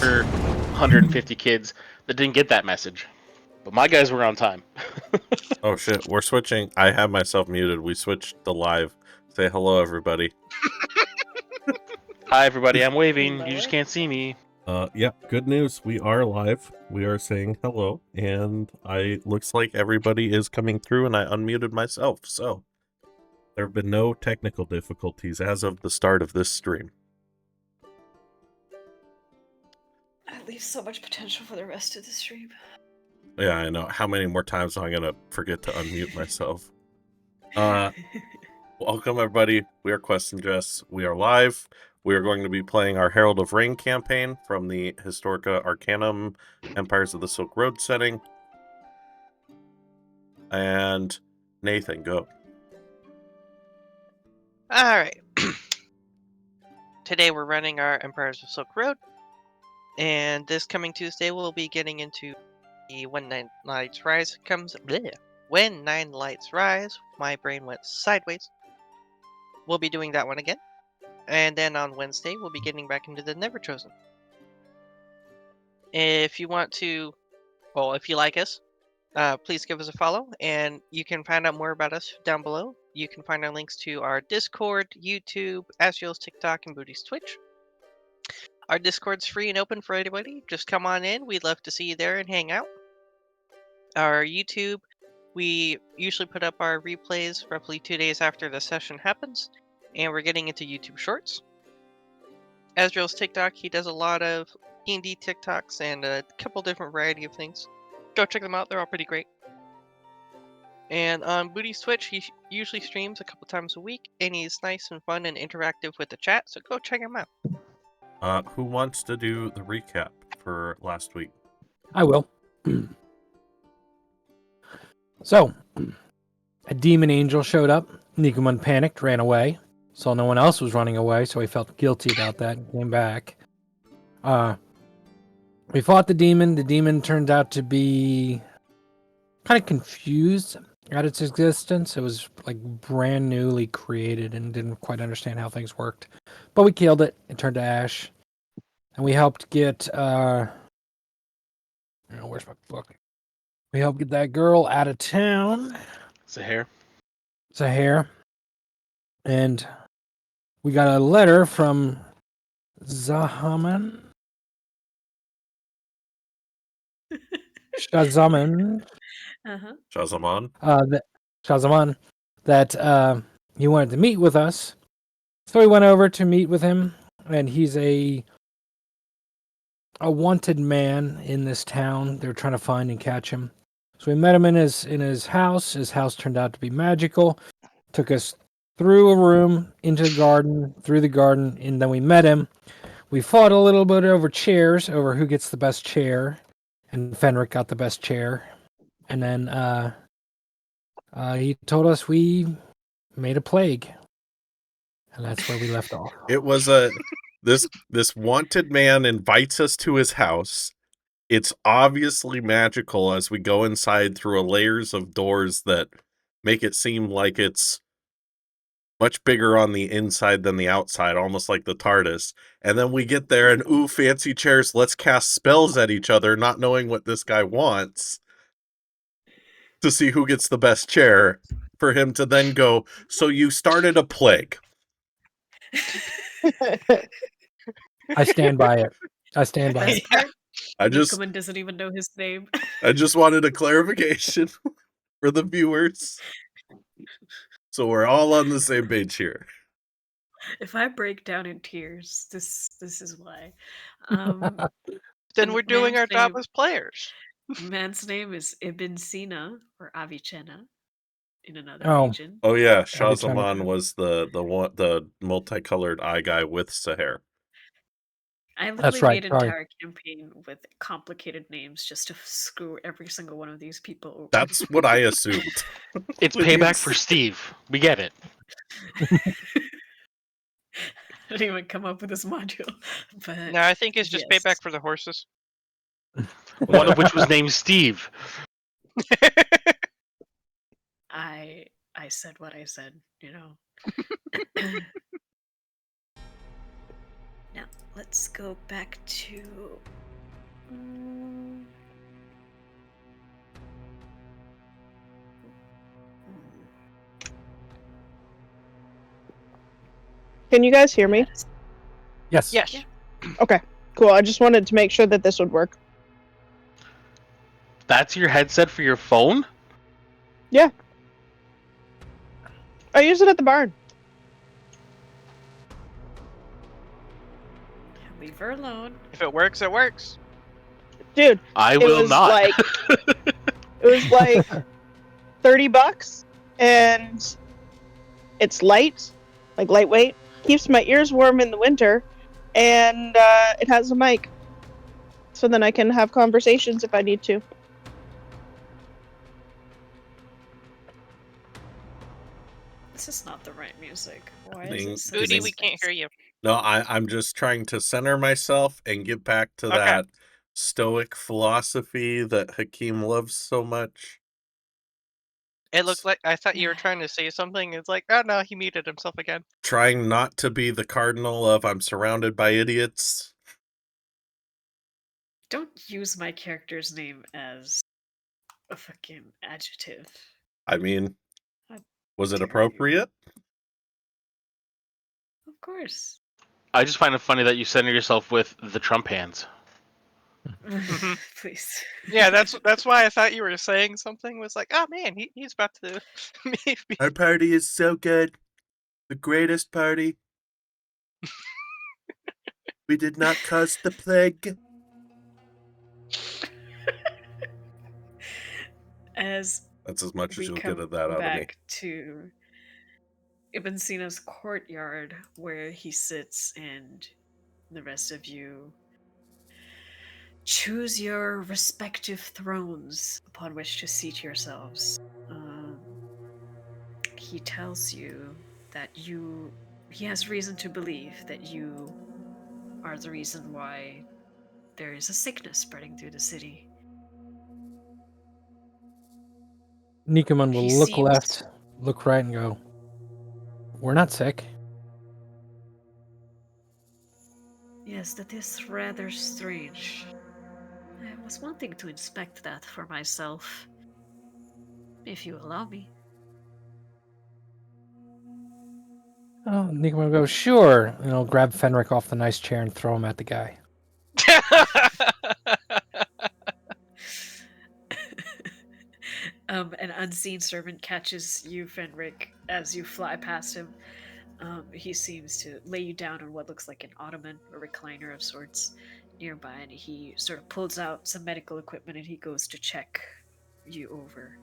for 150 kids that didn't get that message. But my guys were on time. Oh shit, we're switching. I have myself muted. We switched to live. Say hello, everybody. Hi, everybody. I'm waving. You just can't see me. Yep, good news. We are live. We are saying hello, and looks like everybody is coming through, and I unmuted myself, so there have been no technical difficulties as of the start of this stream. That leaves so much potential for the rest of the stream. Yeah, I know. How many more times am I gonna forget to unmute myself? Welcome, everybody. We are Quests and Jests. We are live. We are going to be playing our Herald of Rain campaign from the Historica Arcanum Empires of the Silk Road setting. And Nathan, go. Alright. Today we're running our Empires of Silk Road. And this coming Tuesday we'll be getting into the When Nine Lights Rise comes... Bleh. When Nine Lights Rise. My brain went sideways. We'll be doing that one again. And then on Wednesday we'll be getting back into the Never Chosen. If you want to... Well, if you like us, please give us a follow, and you can find out more about us down below. You can find our links to our Discord, YouTube, Asriel's TikTok, and Booty's Twitch. Our Discord's free and open for anybody. Just come on in. We'd love to see you there and hang out. Our YouTube, we usually put up our replays roughly 2 days after the session happens, and we're getting into YouTube Shorts. Asriel's TikTok, he does a lot of D&D TikToks and a couple different variety of things. Go check them out. They're all pretty great. And on Booty's Twitch, he usually streams a couple times a week, and he's nice and fun and interactive with the chat, so go check him out. Who wants to do the recap for last week? I will. So, a demon angel showed up. Nicomund panicked, ran away. Saw no one else was running away, so he felt guilty about that and came back. We fought the demon. The demon turned out to be kind of confused at its existence. It was like brand newly created and didn't quite understand how things worked. But we killed it. It turned to ash. And we helped get where's my book? We helped get that girl out of town. Zahir. And we got a letter from Shazaman. Shazaman? Shazaman, that he wanted to meet with us. So we went over to meet with him, and he's a wanted man in this town. They're trying to find and catch him. So we met him in his house. His house turned out to be magical. Took us through a room, into the garden, through the garden, and then we met him. We fought a little bit over chairs, over who gets the best chair, and Fenric got the best chair. And then he told us we made a plague. And that's where we left off. It was this wanted man invites us to his house. It's obviously magical as we go inside through layers of doors that make it seem like it's much bigger on the inside than the outside, almost like the TARDIS. And then we get there and, ooh, fancy chairs, let's cast spells at each other, not knowing what this guy wants, to see who gets the best chair, for him to then go, so you started a plague. I stand by it. I stand by it. Nicomund doesn't even know his name. I just wanted a clarification for the viewers. So we're all on the same page here. If I break down in tears, this is why. Then we're doing our job as players. Man's name is Ibn Sina or Avicenna in another region. Oh yeah, Shazaman was the multicolored eye guy with Sahir. I literally made an entire campaign with complicated names just to screw every single one of these people over. That's what I assumed. It's payback for Steve. We get it. I didn't even come up with this module. But no, I think it's just payback for the horses. One of which was named Steve. I said what I said, you know. Now, let's Let's go back to... Can you guys hear me? Yes. Yes. Yeah. Okay, cool. I just wanted to make sure that this would work. That's your headset for your phone? Yeah. I use it at the barn. Leave her alone. If it works, it works. Dude, I it will was not. like it was like $30 and it's light, like lightweight, keeps my ears warm in the winter, and it has a mic. So then I can have conversations if I need to. This is not the right music. Why Ding, is it Booty, ding. we can't hear you. No, I'm just trying to center myself and get back to Okay. that stoic philosophy that Hakeem loves so much. It looked like I thought you were trying to say something. It's like, oh no, he muted himself again. Trying not to be the cardinal of I'm surrounded by idiots. Don't use my character's name as a fucking adjective. I mean, How was it dare you. appropriate? Of course. I just find it funny that you center yourself with the Trump hands. Please. Yeah, that's why I thought you were saying something. Was like, oh man, he's about to maybe. Our party is so good. The greatest party. We did not cause the plague. As That's as much we as you'll come get of that out of me. back to Ibn Sina's courtyard where he sits and the rest of you choose your respective thrones upon which to seat yourselves. He tells you that he has reason to believe that you are the reason why there is a sickness spreading through the city. Nicomund will He look seems- left, look right, and go, "We're not sick." Yes, that is rather strange. I was wanting to inspect that for myself, if you allow me. Oh, Nicomund will go, "Sure," and he'll grab Fenric off the nice chair and throw him at the guy. An unseen servant catches you, Fenric, as you fly past him. He seems to lay you down on what looks like an ottoman or recliner of sorts nearby, and he sort of pulls out some medical equipment and he goes to check you over.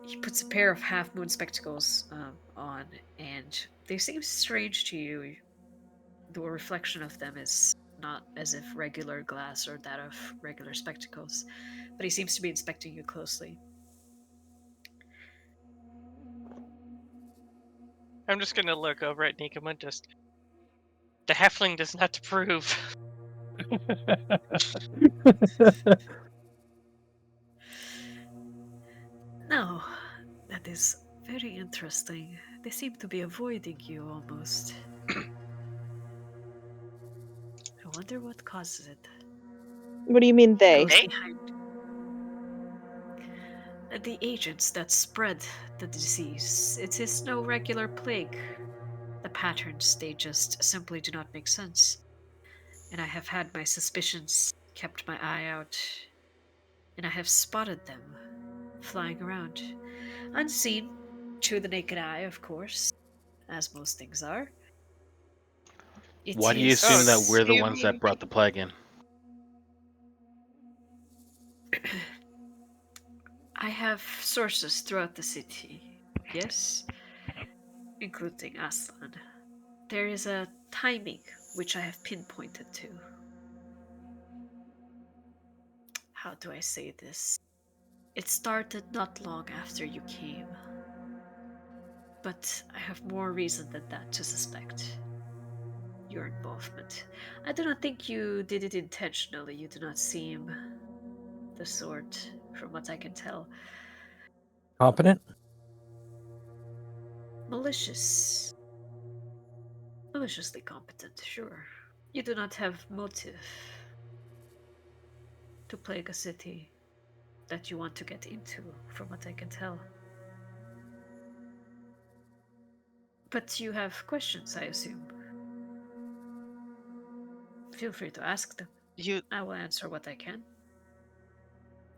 He puts a pair of half-moon spectacles on, and they seem strange to you. The reflection of them is not as if regular glass or that of regular spectacles, but he seems to be inspecting you closely. I'm just gonna look over at Nicomund. Just the halfling does not approve. No, that is very interesting. They seem to be avoiding you almost. I wonder what causes it. What do you mean they? Goes behind. The agents that spread the disease. It is no regular plague. The patterns, they just simply do not make sense. And I have had my suspicions, kept my eye out, and I have spotted them flying around. Unseen to the naked eye, of course, as most things are. Why do you assume that we're the you ones mean- that brought the plague in? I have sources throughout the city, yes, including Aslan. There is a timing which I have pinpointed to. How do I say this? It started not long after you came. But I have more reason than that to suspect your involvement. I do not think you did it intentionally. You do not seem the sort, from what I can tell. Competent? Malicious. Maliciously competent, sure. You do not have motive to plague a city that you want to get into, from what I can tell. But you have questions, I assume. Feel free to ask them. I will answer what I can.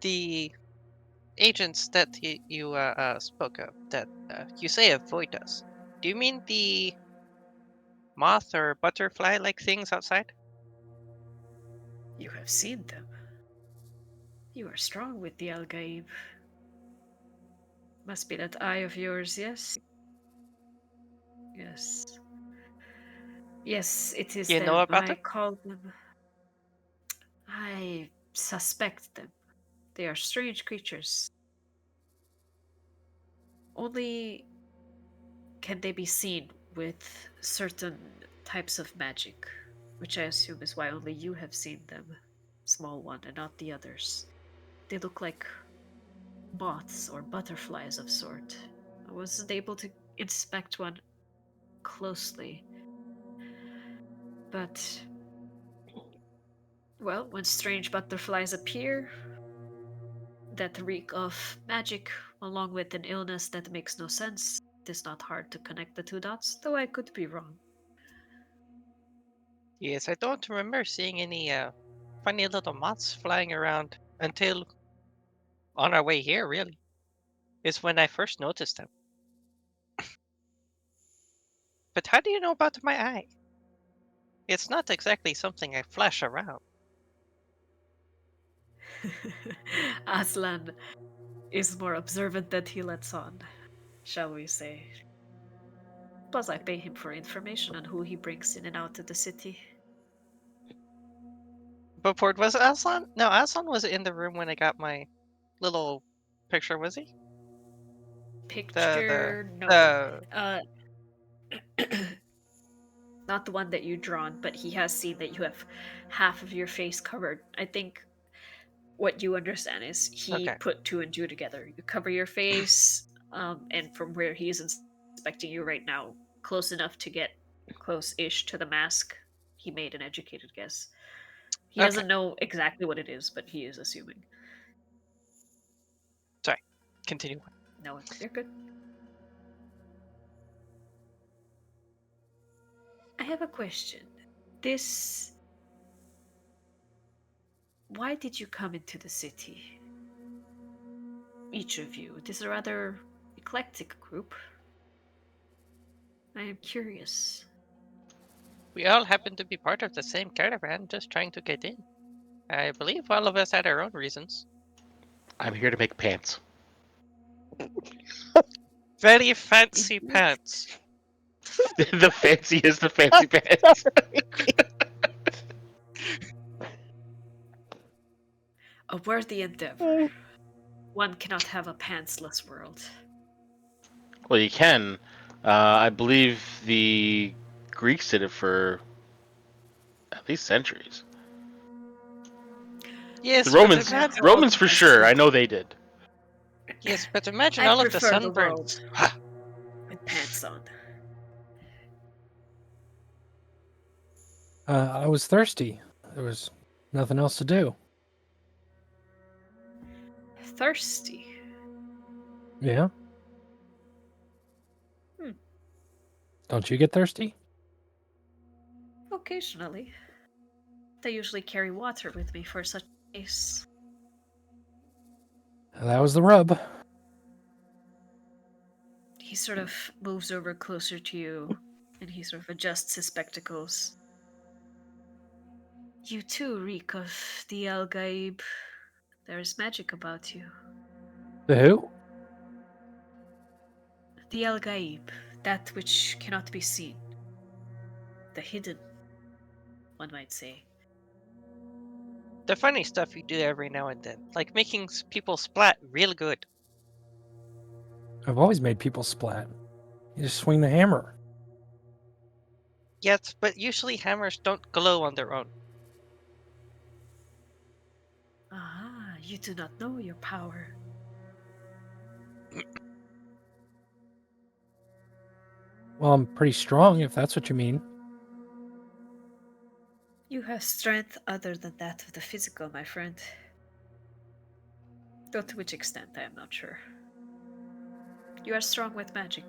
The agents that you spoke of, that you say avoid us. Do you mean the moth or butterfly-like things outside? You have seen them. You are strong with the Al-Gaib. Must be that eye of yours, yes? Yes. Yes, it is You them. know about I them? call them... I suspect them. They are strange creatures. Only can they be seen with certain types of magic, which I assume is why only you have seen them, small one, and not the others. They look like moths or butterflies of sort. I wasn't able to inspect one closely, but well, when strange butterflies appear that reek of magic along with an illness that makes no sense, it is not hard to connect the two dots, though I could be wrong. Yes, I don't remember seeing any funny little moths flying around until on our way here, really. Is when I first noticed them. But how do you know about my eye? It's not exactly something I flash around. Aslan is more observant than he lets on, shall we say. Plus, I pay him for information on who he brings in and out of the city. But Ford, was Aslan? No, Aslan was in the room when I got my little picture, was he? Picture, no. The Not the one that you drawn, but he has seen that you have half of your face covered. I think what you understand is he okay. put two and two together. You cover your face, and from where he is inspecting you right now, close enough to get close-ish to the mask, he made an educated guess. He Okay. doesn't know exactly what it is, but he is assuming. Sorry. Continue. No, you're good. I have a question. This... Why did you come into the city? Each of you. It is a rather eclectic group. I am curious. We all happen to be part of the same caravan, just trying to get in. I believe all of us had our own reasons. I'm here to make pants. Very fancy pants. The fanciest of fancy pants. A worthy endeavor. One cannot have a pantsless world. Well, you can. I believe the Greeks did it for at least centuries. Yes, The but Romans, imagine, Romans for sure. I know they did. yes, but imagine I all of the prefer the world sunburns. with pants on. I was thirsty. There was nothing else to do. Thirsty. Yeah. Hmm. Don't you get thirsty? Occasionally. I usually carry water with me for such a case. That was the rub. He sort of moves over closer to you, and he sort of adjusts his spectacles. You too reek of the Al-Gaib. There is magic about you. The who? The Al-Gaib, that which cannot be seen. The hidden, one might say. The funny stuff you do every now and then, like making people splat real good. I've always made people splat. You just swing the hammer. Yes, but usually hammers don't glow on their own. Ah, you do not know your power. Well, I'm pretty strong, if that's what you mean. have strength other than that of the physical, my friend. Though to which extent, I am not sure. You are strong with magic.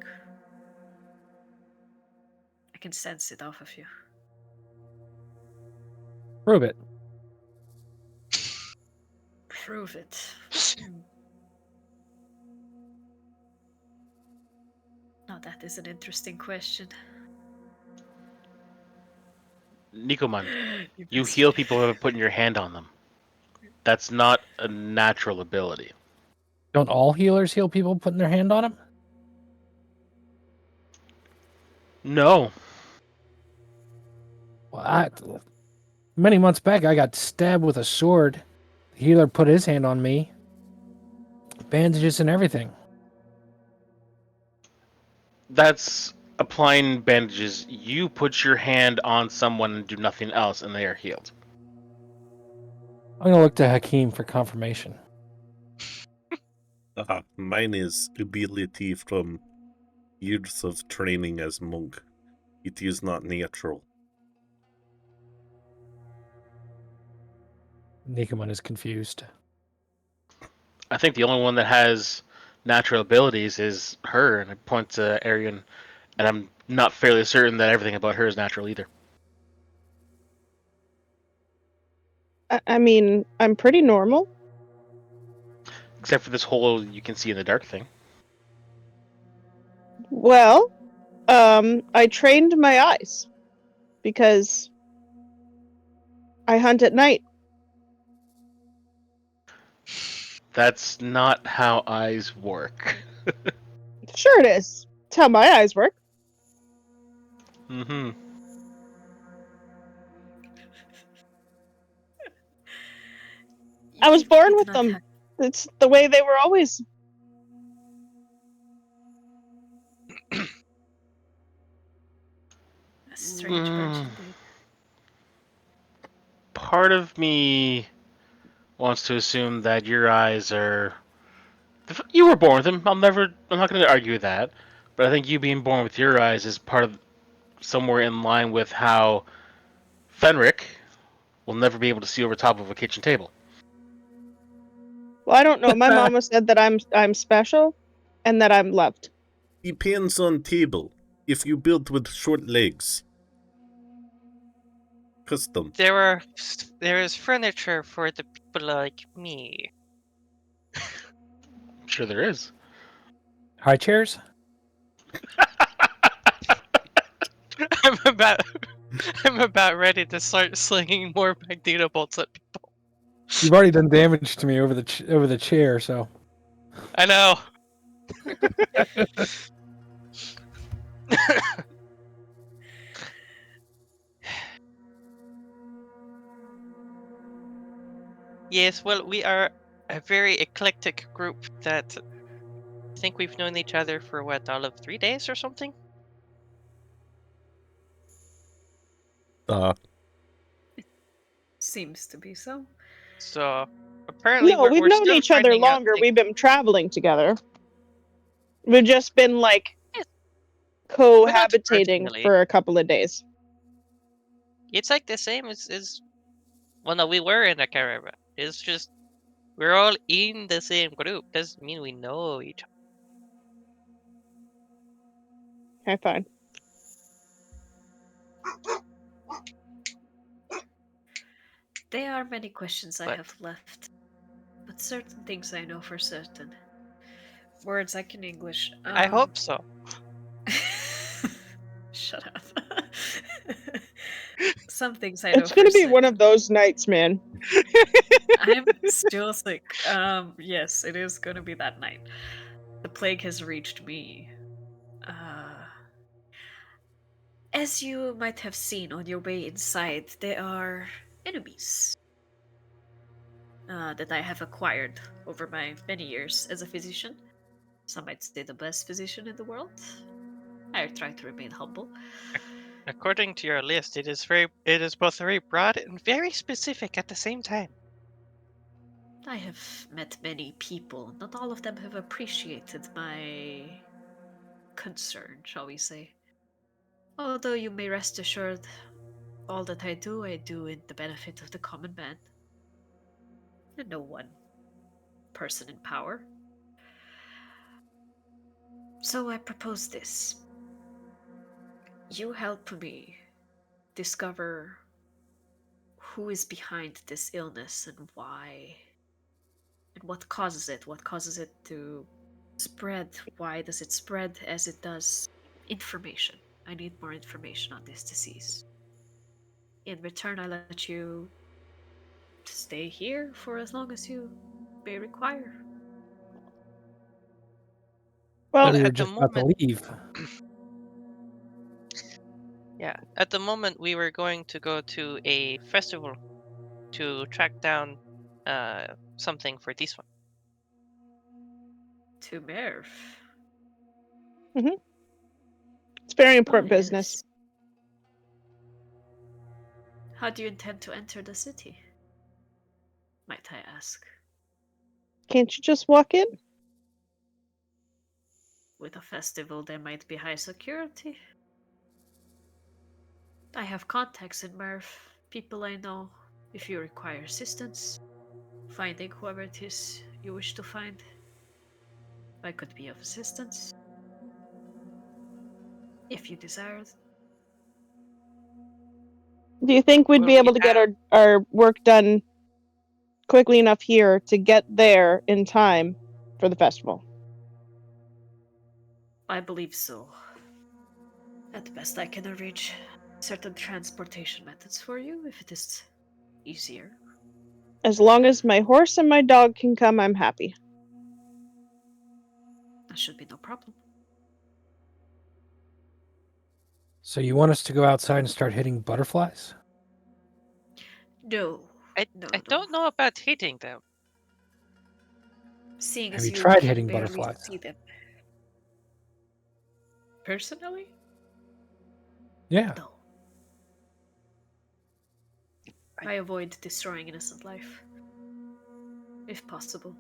I can sense it off of you. Prove it. Prove it. Now that is an interesting question. Nicomund, you bastard. heal people by putting your hand on them. That's not a natural ability. Don't all healers heal people putting their hand on them? No. Well, many months back, I got stabbed with a sword. The healer put his hand on me. Bandages and everything. That's applying bandages. You put your hand on someone and do nothing else, and they are healed. I'm going to look to Hakeem for confirmation. Mine is ability from years of training as monk. It is not natural. Nicomund is confused. I think the only one that has natural abilities is her, and I point to Ariun, and I'm not fairly certain that everything about her is natural either. I mean, I'm pretty normal. Except for this whole you can see in the dark thing. Well, I trained my eyes because I hunt at night. That's not how eyes work. Sure it is. It's how my eyes work. Mm-hmm. I was You born did with not them. have It's the way they were always. a strange bunch Mm. indeed. Part of me wants to assume that your eyes are. You were born with them. I'm not going to argue that. But I think you being born with your eyes is part of somewhere in line with how Fenric will never be able to see over top of a kitchen table. Well, I don't know. My mama said that I'm special, and that I'm loved. Depends on table. If you built with short legs. Custom. There is furniture for the people like me. I'm sure there is. High chairs? I'm about ready to start slinging more magneto bolts at people. You've already done damage to me over the chair, so. I know. Yes, well, we are a very eclectic group that I think we've known each other for what, all of 3 days or something? Seems to be so. So apparently No, we've we're known still each other finding out longer. things. We've been traveling together. We've just been like Yes, cohabitating personally. for a couple of days. It's like the same as well, no, we were in a caravan. It's just we're all in the same group. Doesn't mean we know each other. Okay, fine. There are many questions I But- have left, but certain things I know for certain. Words I can English. I hope so. Shut up. Some things I know It's gonna for be one certain. of those nights, man. I'm still sick. Yes, it is gonna be that night. The plague has reached me. As you might have seen on your way inside, there are enemies that I have acquired over my many years as a physician. Some might say the best physician in the world. I try to remain humble. According to your list, it is both very broad and very specific at the same time. I have met many people. Not all of them have appreciated my concern, shall we say. Although you may rest assured, All that I do in the benefit of the common man. And no one person in power. So I propose this. You help me discover who is behind this illness and why, and what causes it. What causes it to spread? Why does it spread as it does? Information. I need more information on this disease. In return, I let you stay here for as long as you may require. Well, We were at the just about to moment, leave. yeah, at the moment we were going to go to a festival to track down something for this one. To Merv. it's very Oh, important business. yes. How do you intend to enter the city? Might I ask? Can't you just walk in? With a festival, there might be high security. I have contacts in Merv, people I know. If you require assistance, finding whoever it is you wish to find, I could be of assistance. If you desire it. Do you think we'd Well, be we able to get have- our work done quickly enough here to get there in time for the festival? I believe so. At best, I can arrange certain transportation methods for you if it is easier. As long as my horse and my dog can come, I'm happy. That should be no problem. So you want us to go outside and start hitting butterflies? No. I No. don't know about hitting them. Seeing Have as you you tried can hitting barely butterflies? see them. Personally? Yeah. No. I avoid destroying innocent life. If possible.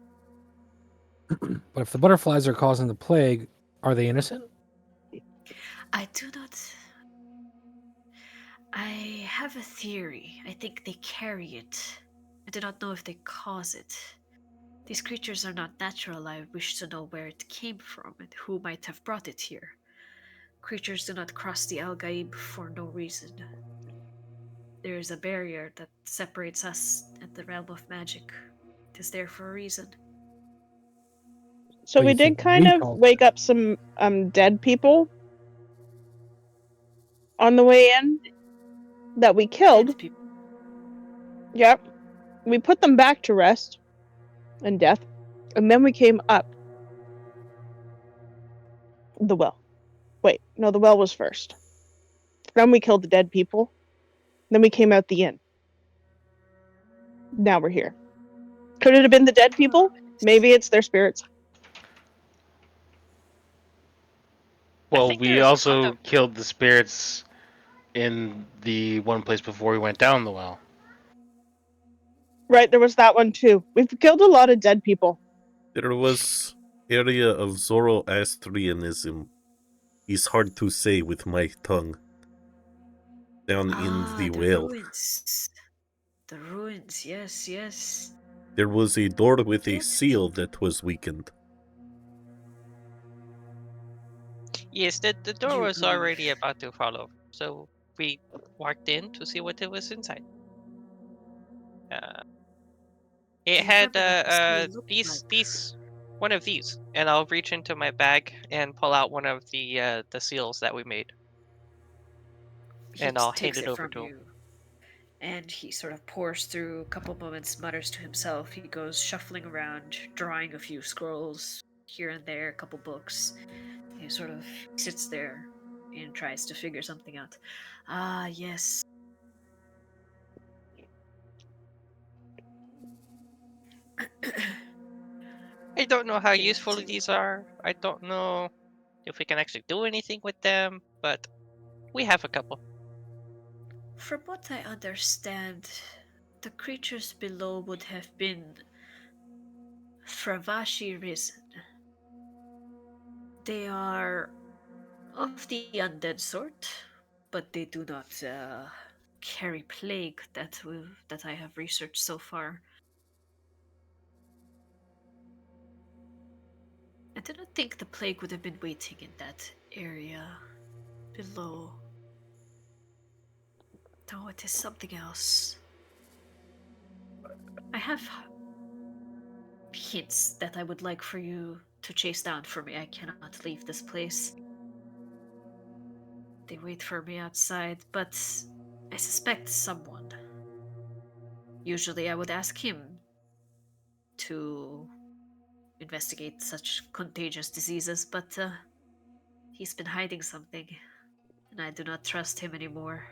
But if the butterflies are causing the plague, are they innocent? I do not. I have a theory. I think they carry it. I do not know if they cause it. These creatures are not natural. I wish to know where it came from and who might have brought it here. Creatures do not cross the Algaib for no reason. There is a barrier that separates us and the realm of magic. It is there for a reason. So But we you did think kind we of caused wake it? up some dead people on the way in that we killed. Dead people. Yep. We put them back to rest and death. And then we came up the well. Wait, no, the well was first. Then we killed the dead people. Then we came out the inn. Now we're here. Could it have been the dead people? Maybe it's their spirits. Well, think there we is a lot also of- killed the spirits in the one place before we went down the well. Right, there was that one too. We've killed a lot of dead people. There was area of Zoroastrianism. It's hard to say with my tongue. Down in the The well. ruins. The ruins, yes, yes. There was a door with a Yes. seal that was weakened. Yes, the door You was believe. already about to fall over, so we walked in to see what it was inside. It Do you had remember what the seal looked like? these one of these, and I'll reach into my bag and pull out one of the seals that we made, He and I'll takes hand it it over from to him. you. And he sort of pores through a couple moments, mutters to himself. He goes shuffling around, drawing a few scrolls here and there, a couple books. He sort of sits there and tries to figure something out. Ah, yes. I don't know how Getting useful to- these are. I don't know if we can actually do anything with them, but we have a couple. From what I understand, the creatures below would have been Fravashi risen. They are of the undead sort, but they do not carry plague that I have researched so far. I do not think the plague would have been waiting in that area below. No, it is something else. I have hints that I would like for you to chase down for me. I cannot leave this place. They wait for me outside, but I suspect someone. Usually I would ask him to investigate such contagious diseases, but he's been hiding something, and I do not trust him anymore.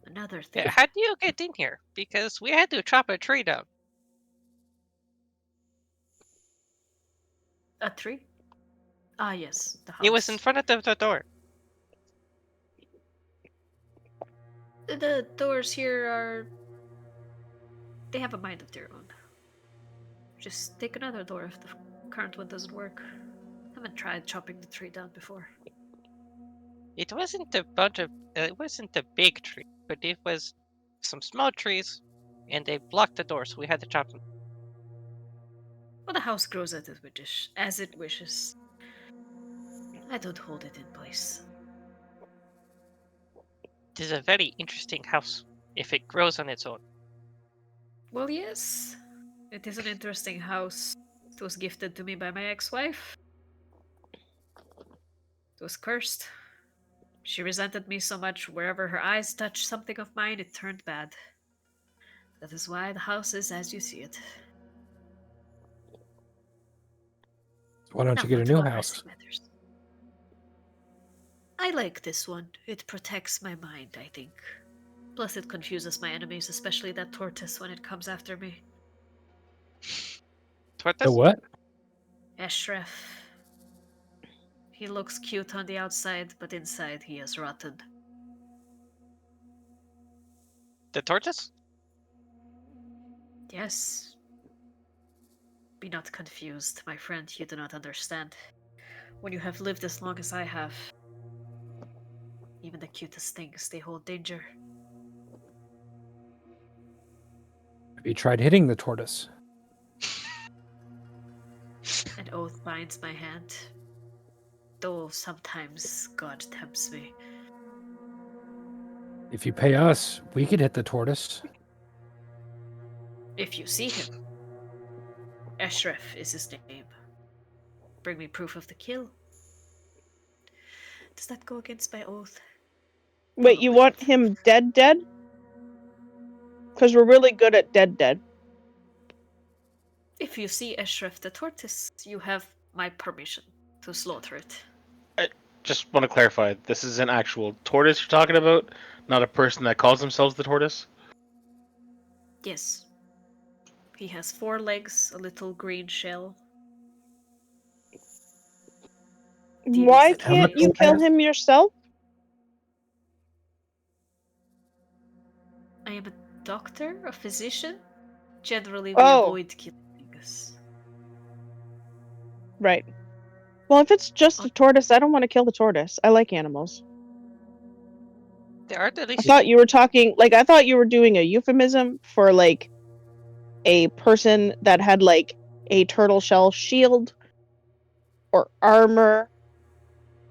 Another thing. Yeah, how do you get in here? Because we had to chop a tree down. A tree? Ah, yes, the house. It was in front of the door. The doors here are... They have a mind of their own. Just take another door if the current one doesn't work. I haven't tried chopping the tree down before. It wasn't a bunch of. It wasn't a big tree, but it was some small trees, and they blocked the door, so we had to chop them. Well, the house grows as it wishes. I don't hold it in place. It is a very interesting house, if it grows on its own. Well, yes. It is an interesting house. It was gifted to me by my ex-wife. It was cursed. She resented me so much wherever her eyes touched something of mine, it turned bad. That is why the house is as you see it. Why don't you get a new house? Matters. I like this one. It protects my mind, I think. Plus it confuses my enemies, especially that tortoise when it comes after me. Tortoise? The what? Eshref. He looks cute on the outside, but inside he is rotten. The tortoise? Yes. Be not confused, my friend, you do not understand. When you have lived as long as I have, even the cutest things, they hold danger. Have you tried hitting the tortoise? An oath binds my hand. Though sometimes God tempts me. If you pay us, we could hit the tortoise. If you see him. Eshref is his name. Bring me proof of the kill. Does that go against my oath? Wait, you want him dead? Because we're really good at dead. If you see Eshref the tortoise, you have my permission to slaughter it. I just want to clarify, this is an actual tortoise you're talking about, not a person that calls themselves the tortoise? Yes. He has 4 legs, a little green shell. Why can't you kill him yourself? I am a doctor, a physician. Generally, we avoid killing things. Right. Well, if it's just a tortoise, I don't want to kill the tortoise. I like animals. They are delicious. I thought you were talking, I thought you were doing a euphemism for, a person that had, a turtle shell shield or armor,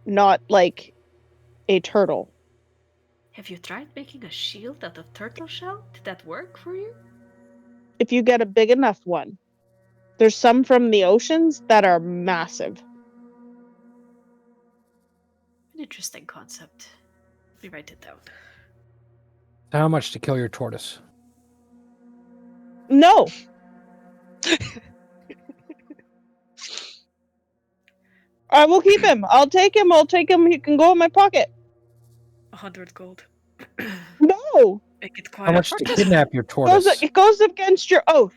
not, a turtle. Have you tried making a shield out of turtle shell? Did that work for you? If you get a big enough one. There's some from the oceans that are massive. An interesting concept. Let me write it down. How much to kill your tortoise? No. I will keep him. I'll take him. He can go in my pocket. 100 gold. No. Make it quite How much to kidnap your tortoise? It goes against your oath.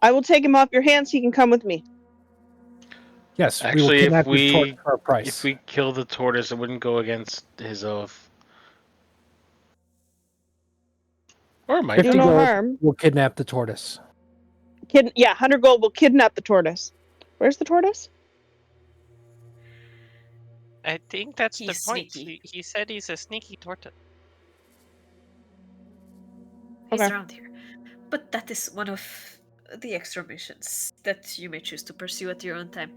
I will take him off your hands. He can come with me. Yes, Actually, we will kidnap your tortoise for a price. If we kill the tortoise, it wouldn't go against his oath. Or it might. 50 Do no gold, harm. we'll kidnap the tortoise. 100 gold will kidnap the tortoise. Where's the tortoise? I think that's He's the point. sneaky. He said he's a sneaky tortoise. He's Okay. around here. But that is one of the extra missions that you may choose to pursue at your own time.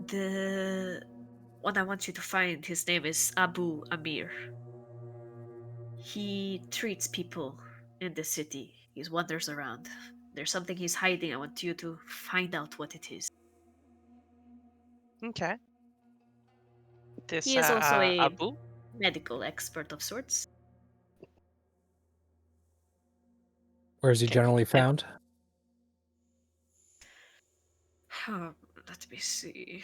The one I want you to find, his name is Abu Amir. He treats people in the city. He wanders around. There's something he's hiding. I want you to find out what it is. Okay. This He is also a Abu. medical expert of sorts. Where is he Okay. generally found? Let me see.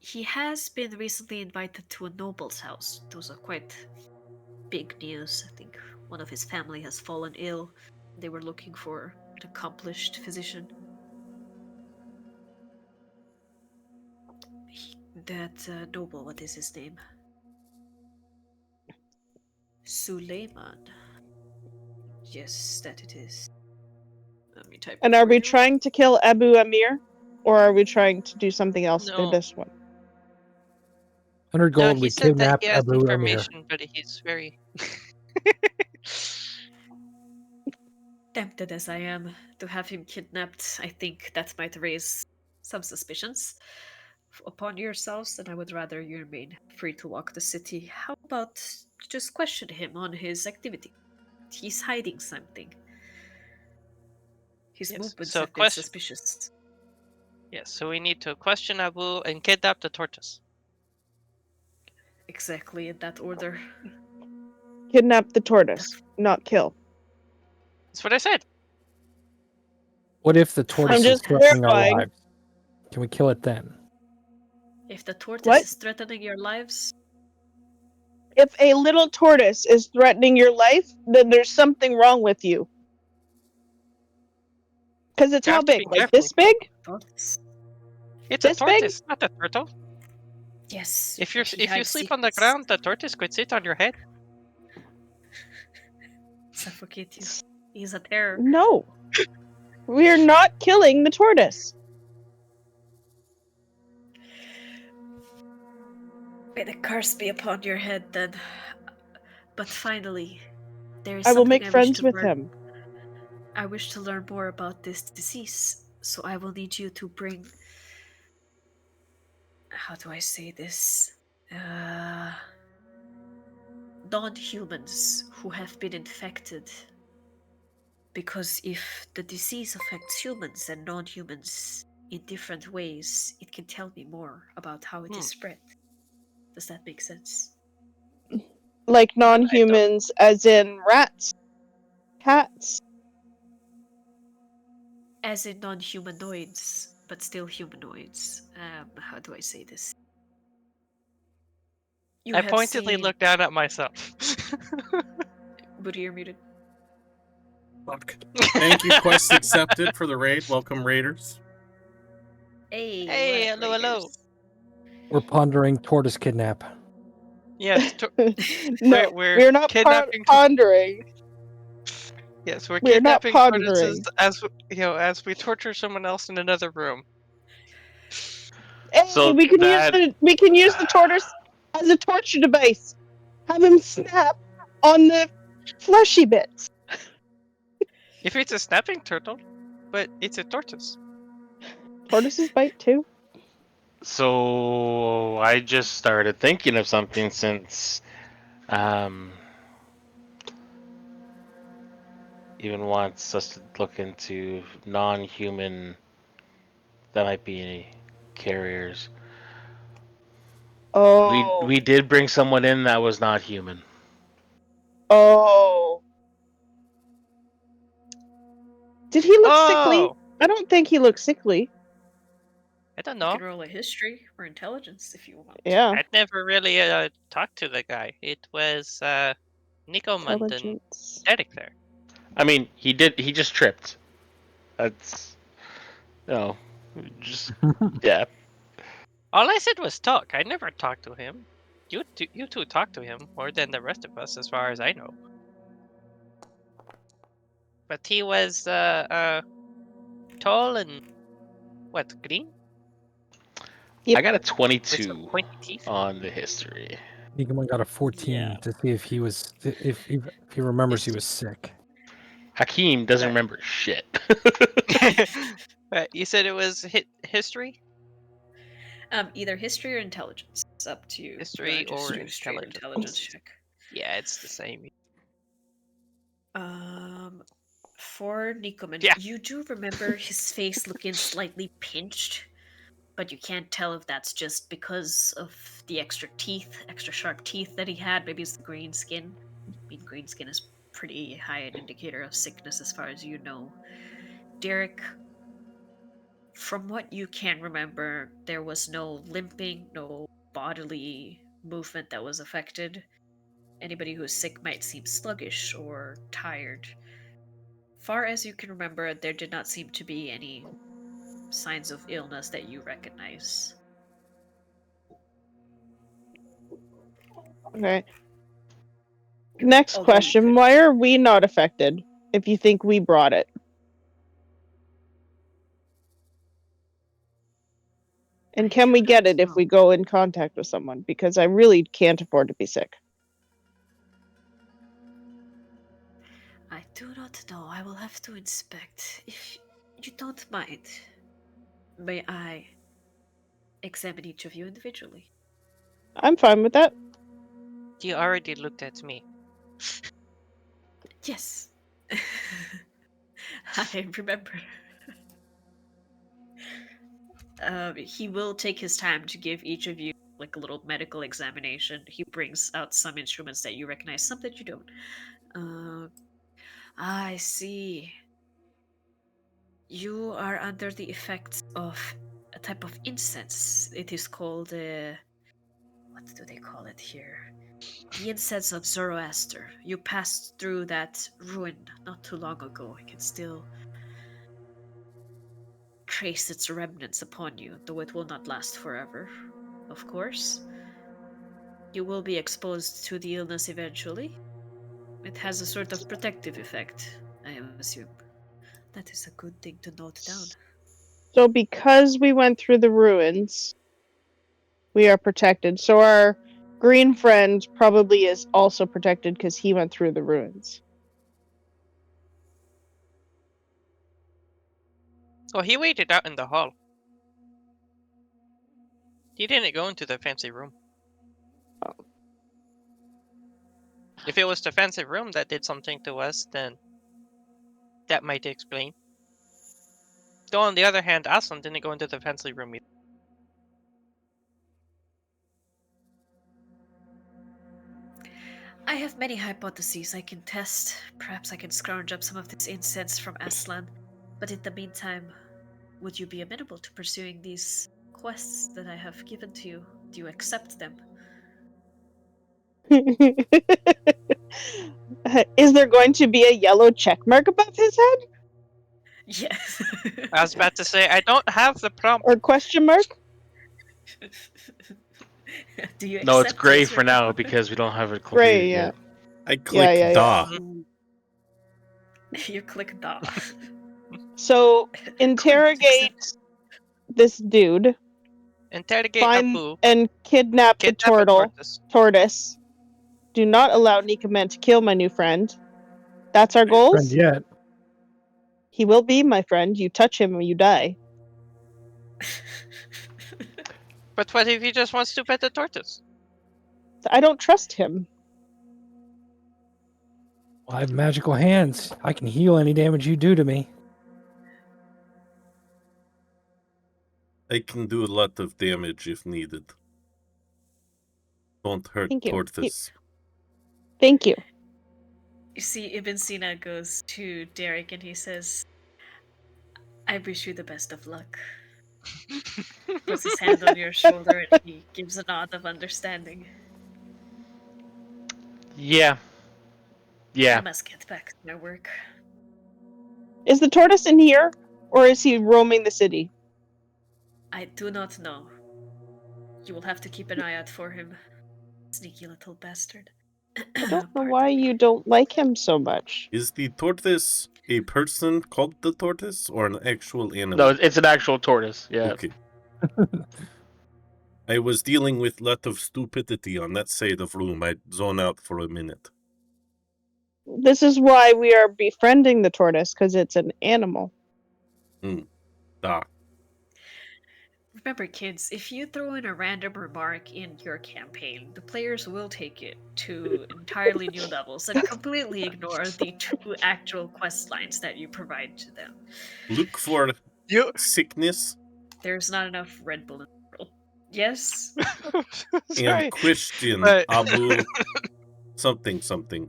He has been recently invited to a noble's house. Those are quite big news. I think one of his family has fallen ill. They were looking for an accomplished physician. That noble, what is his name? Suleiman. Yes, that it is. Let me type And it are for we you. trying to kill Abu Amir, or are we trying to do something else for No. this one? 100 No, gold, he we said that kidnap he has Abu Amir. information, but he's very. Tempted as I am to have him kidnapped, I think that might raise some suspicions upon yourselves, and I would rather you remain free to walk the city. How about just question him on his activity? He's hiding something. His Yes. movements So have been question. suspicious. Yes. So we need to question Abu and kidnap the tortoise. Exactly in that order. Kidnap the tortoise, not kill. That's what I said. What if the tortoise is just threatening our clarifying. lives? Can we kill it then? If the tortoise What? is threatening your lives, If a little tortoise is threatening your life, then there's something wrong with you. Because it's You how have to be big? Like careful. this big? tortoise. It's a This big? tortoise, not a turtle. Yes. If but he you hides sleep on the secrets. ground, the tortoise could sit on your head. Suffocate you. He's a terror. No. We're not killing the tortoise. May the curse be upon your head then. But finally, there is I will something make I wish friends to with learn. him. I wish to learn more about this disease, so I will need you to bring. How do I say this? Non-humans who have been infected. Because if the disease affects humans and non-humans in different ways, it can tell me more about how it is spread. Does that make sense? Like non-humans, as in rats, cats. As in non-humanoids, but still humanoids. How do I say this? You I have pointedly seen... looked down at myself. Booty, you're muted. Fuck. Thank you, quest accepted for the raid. Welcome, raiders. Hey, Hey, what up, hello, hello. Raiders? We're pondering tortoise kidnap. Yes, No, we're we're not kidnapping. pondering. Yes, we're We're not kidnapping tortoises pondering. as we torture someone else in another room. Hey, So we can that use the tortoise as a torture device. Have him snap on the fleshy bits. If it's a snapping turtle, but it's a tortoise. Tortoises bite too. So I just started thinking of something since even wants us to look into non-human that might be carriers. Oh, We did bring someone in that was not human. oh. Did he look sickly? Oh, I don't think he looked sickly. I don't You know. can roll a history or intelligence if you want. Yeah, I'd never really talked to the guy. It was Nicomund and intelligence. Derek there. I mean, he did. He just tripped. That's just yeah. All I said was talk. I never talked to him. You two talked to him more than the rest of us, as far as I know. But he was tall and green I got a with some 22 pointy teeth. on the history. Nicomund got a 14 Yeah. to see if he was if he remembers he was sick. Hakeem doesn't Right. remember shit. You said it was history? Either history or intelligence. It's up to you. History Just or do a straight intelligence. intelligence check. Yeah, it's the same. For Nicomund, Yeah. you do remember his face looking slightly pinched, but you can't tell if that's just because of the extra sharp teeth that he had. Maybe it's the green skin. I mean, green skin is pretty high an indicator of sickness as far as you know. Derek, from what you can remember, there was no limping, no bodily movement that was affected. Anybody who is sick might seem sluggish or tired. Far as you can remember, there did not seem to be any signs of illness that you recognize. Okay. Next Although you question. could- Why are we not affected if you think we brought it? And I can do we get not it if know. we go in contact with someone? Because I really can't afford to be sick. I do not know. I will have to inspect. If you don't mind, may I examine each of you individually? I'm fine with that. You already looked at me. Yes. I remember. He will take his time to give each of you like a little medical examination. He brings out some instruments that you recognize, some that you don't. I see. You are under the effects of a type of incense. It is called what do they call it here? The incense of Zoroaster. You passed through that ruin not too long ago. I can still trace its remnants upon you, though it will not last forever. Of course. You will be exposed to the illness eventually. It has a sort of protective effect, I assume. That is a good thing to note down. So because we went through the ruins, we are protected. So our green friend probably is also protected because he went through the ruins. Oh, he waited out in the hall. He didn't go into the fancy room. If it was the fancy room that did something to us, then that might explain. Though on the other hand, Aslan didn't go into the fancy room either. I have many hypotheses I can test. Perhaps I can scrounge up some of this incense from Aslan. But in the meantime, would you be amenable to pursuing these quests that I have given to you? Do you accept them? Is there going to be a yellow check mark above his head? Yes. I was about to say, I don't have the prompt. Or question mark? Do you No, it's accept? gray Yes or for now no? because we don't have it completed Gray, yeah. yet. I click yeah. da. You click da. So interrogate this dude, Interrogate find Apu. and kidnap the Kidnap a tortoise. Do not allow Nicomund to kill my new friend. That's our Friend goals? yet. He will be my friend. You touch him and you die. But what if he just wants to pet the tortoise? I don't trust him. Well, I have magical hands. I can heal any damage you do to me. I can do a lot of damage if needed. Don't hurt Thank you. tortoise. Thank you. You see, Ibn Sina goes to Derek and he says, I wish you the best of luck. Puts his hand on your shoulder and he gives a nod of understanding. Yeah. Yeah. I must get back to my work. Is the tortoise in here? Or is he roaming the city? I do not know. You will have to keep an eye out for him. Sneaky little bastard. I don't know Pardon why me. you don't like him so much. Is the tortoise a person called the tortoise or an actual animal? No, it's an actual tortoise. Yeah. Okay. I was dealing with a lot of stupidity on that side of room. I'd zone out for a minute. This is why we are befriending the tortoise, because it's an animal. Ah, Remember, kids, if you throw in a random remark in your campaign, the players will take it to entirely new levels and completely ignore the two actual quest lines that you provide to them. look for You. sickness There's not enough Red Bull in the world. Yes? Sorry. and question but- Abu something something.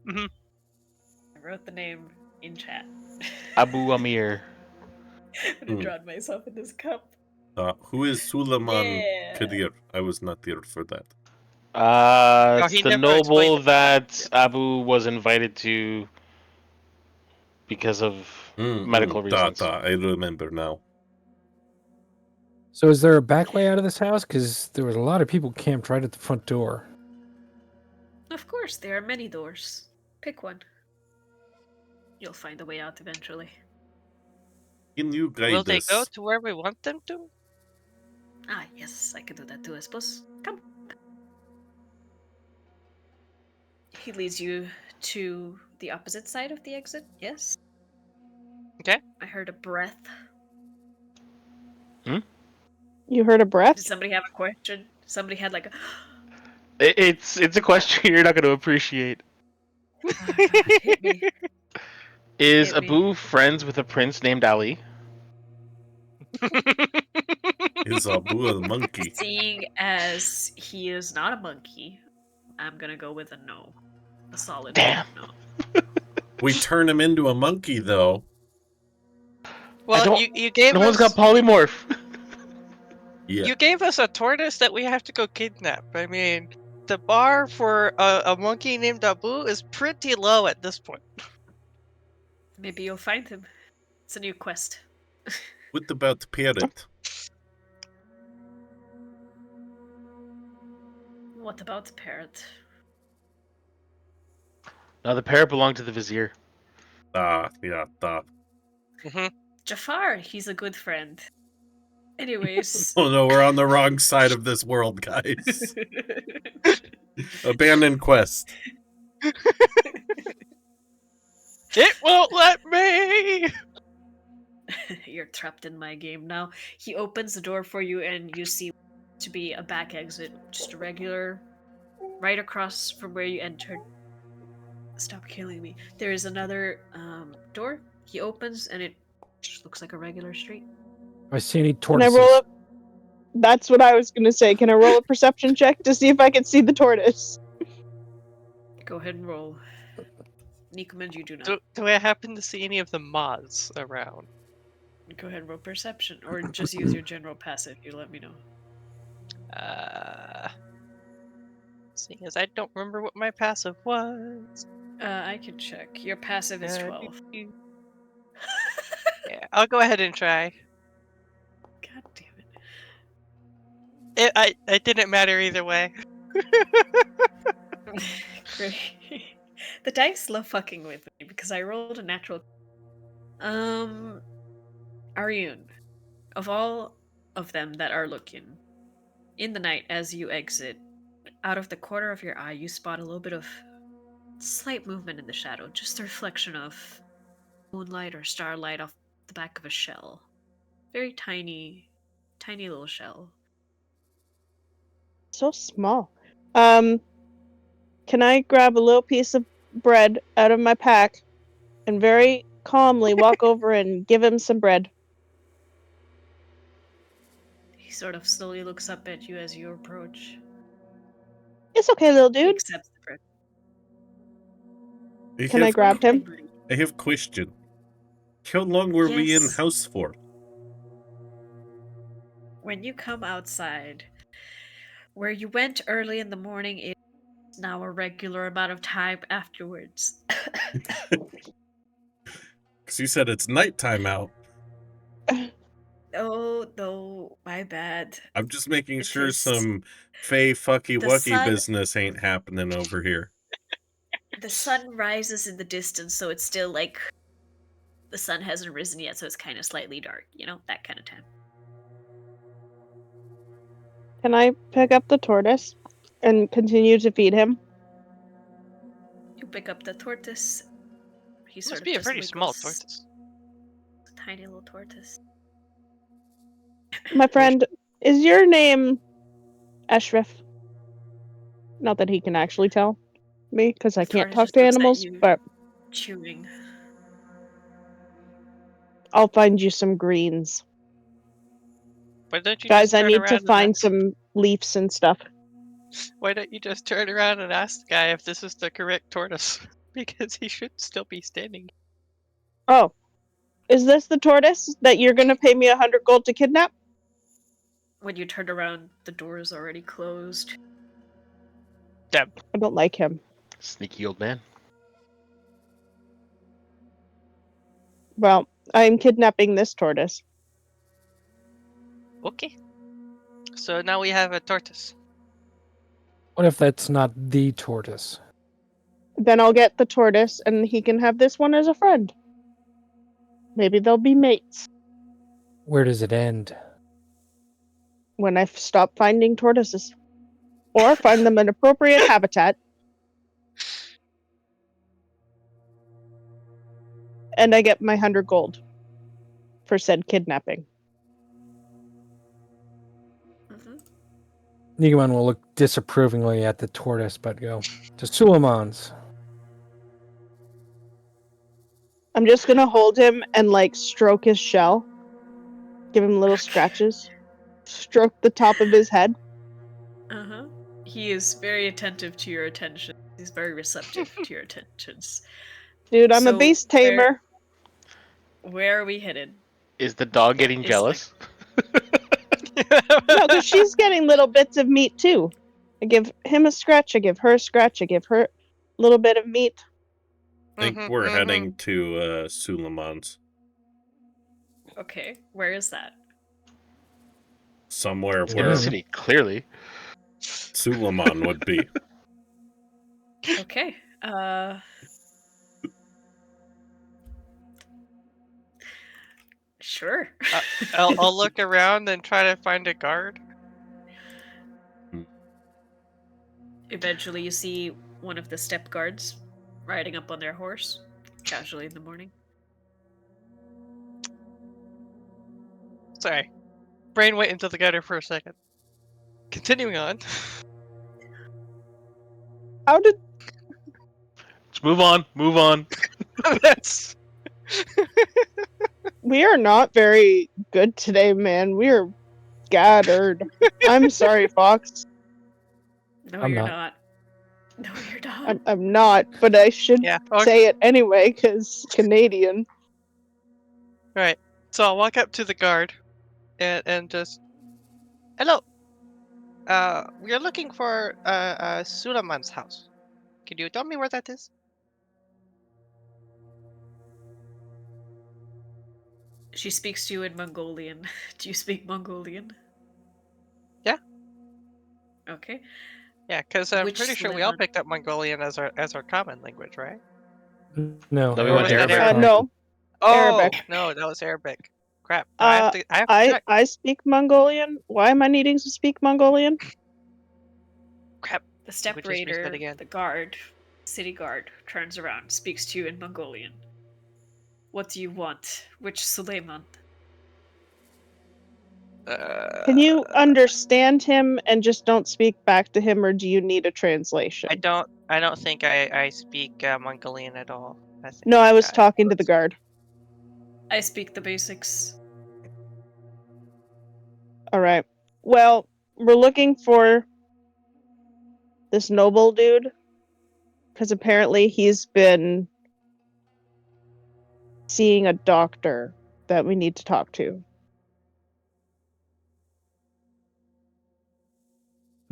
I wrote the name in chat. Abu Amir. I'm gonna drown myself in this cup. Who is Suleiman Yeah. Kadir? I was not there for that. Oh, It's he the never explained noble it. that Abu was invited to because of medical reasons. I remember now. So is there a back way out of this house? Because there was a lot of people camped right at the front door. Of course, there are many doors. Pick one. You'll find a way out eventually. Can you guide Will they us? go to where we want them to? Ah, yes, I can do that too, I suppose. Come. He leads you to the opposite side of the exit, yes? Okay. I heard a breath. You heard a breath? Did somebody have a question? Somebody had like a... It's a question you're not going to appreciate. Oh, God, hit me. Is Hit me. Abu friends with a prince named Ali? Is Abu a monkey? Seeing as he is not a monkey, I'm gonna go with a no. A solid Damn. no. We turn him into a monkey, though. Well, don't- you gave No us one's got polymorph. Yeah. you gave us a tortoise that we have to go kidnap. I mean, the bar for a monkey named Abu is pretty low at this point. Maybe you'll find him. It's a new quest. What about parrot? What about the parrot? No, the parrot belonged to the vizier. Yeah. Jafar, he's a good friend. Anyways. Oh no, we're on the wrong side of this world, guys. Abandoned quest. It won't let me. You're trapped in my game now. He opens the door for you and you see to be a back exit. Just a regular, right across from where you entered. Stop killing me. There is another door. He opens and it just looks like a regular street. I see any Can I tortoises? roll up? That's what I was going to say. Can I roll a perception check to see if I can see the tortoise? Go ahead and roll. Nicomund, you do not. Do I happen to see any of the moths around? Go ahead and roll perception, or just use your general passive. You let me know. Seeing as I don't remember what my passive was. I can check. Your passive is 12. Yeah, I'll go ahead and try. God damn it. It didn't matter either way. Great. The dice love fucking with me because I rolled a natural. Ariun, of all of them that are looking, in the night as you exit, out of the corner of your eye, you spot a little bit of slight movement in the shadow, just the reflection of moonlight or starlight off the back of a shell. Very tiny little shell. So small. Can I grab a little piece of bread out of my pack and very calmly walk over and give him some bread? He sort of slowly looks up at you as you approach. It's okay, little He dude. accepts the bread. Can I grab him? I have question. How long were we in Yes. house for? When you come outside, where you went early in the morning is now a regular amount of time afterwards. Because you said it's nighttime out. Oh, no, my bad. I'm just making It sure is- some fey fucky The wucky sun- business ain't happening over here. The sun rises in the distance, so it's still like the sun hasn't risen yet, so it's kind of slightly dark, you know, that kind of time. Can I pick up the tortoise and continue to feed him? You pick up the tortoise. He sort Must of be a just pretty small wiggles. tortoise. Tiny little tortoise. My friend, is your name Eshrif? Not that he can actually tell me, because I The can't tortoise talk just to looks at animals, you, but chewing. I'll find you some greens. Why don't you Guys, just I turn need to around and find ask? some leaves and stuff. Why don't you just turn around and ask the guy if this is the correct tortoise? Because he should still be standing. Oh, is this the tortoise that you're gonna pay me 100 gold to kidnap? When you turn around, the door is already closed. Damn. I don't like him. Sneaky old man. Well, I'm kidnapping this tortoise. Okay. So now we have a tortoise. What if that's not the tortoise? Then I'll get the tortoise, and he can have this one as a friend. Maybe they'll be mates Where does it end? when I stop finding tortoises. Or find them an appropriate habitat. And I get my 100 gold for said kidnapping. Mm-hmm. Nicomund will look disapprovingly at the tortoise, but go to Suleiman's. I'm just gonna hold him and like stroke his shell. Give him little scratches. Stroke the top of his head. Uh-huh. He is very attentive to your attention. He's very receptive to your attentions. Dude, I'm a So, beast tamer. Where are we headed? Is the dog getting Is jealous? No, because she's getting little bits of meat too. I give him a scratch, I give her a scratch, I give her a little bit of meat. I think we're heading to Suleiman's. Okay, where is that? Somewhere In the where city, clearly. Suleiman would be. Okay. Sure. I'll look around and try to find a guard. Eventually, you see one of the step guards riding up on their horse, casually in the morning. Sorry. Brain went into the gutter for a second. Continuing on. How did Let's move on. Move on. That's we are not very good today, man. We are scattered. I'm sorry, Fox. No, I'm you're not. not. No, you're not. I'm not, but I should yeah. Okay. say it anyway, because Canadian. Right. So I'll walk up to the guard and just hello. We are looking for Suleiman's house. Can you tell me where that is? She speaks to you in Mongolian. Do you speak Mongolian? Yeah. Okay. Yeah, because I'm Which pretty sure we all Suleiman? picked up Mongolian as our common language, right? No, No, we Or went was that Arabic. No, Oh Arabic. no, that was Arabic. Crap. No, I have to check. I speak Mongolian. Why am I needing to speak Mongolian? Crap. The step We just missed it raider, again. the guard, city guard, turns around, speaks to you in Mongolian. What do you want? Which Suleiman? Can you understand him and just don't speak back to him, or do you need a translation? I don't think I speak Mongolian at all. I think, No, I was talking to the guard. I speak the basics. All right. Well, we're looking for this noble dude because apparently he's been seeing a doctor that we need to talk to.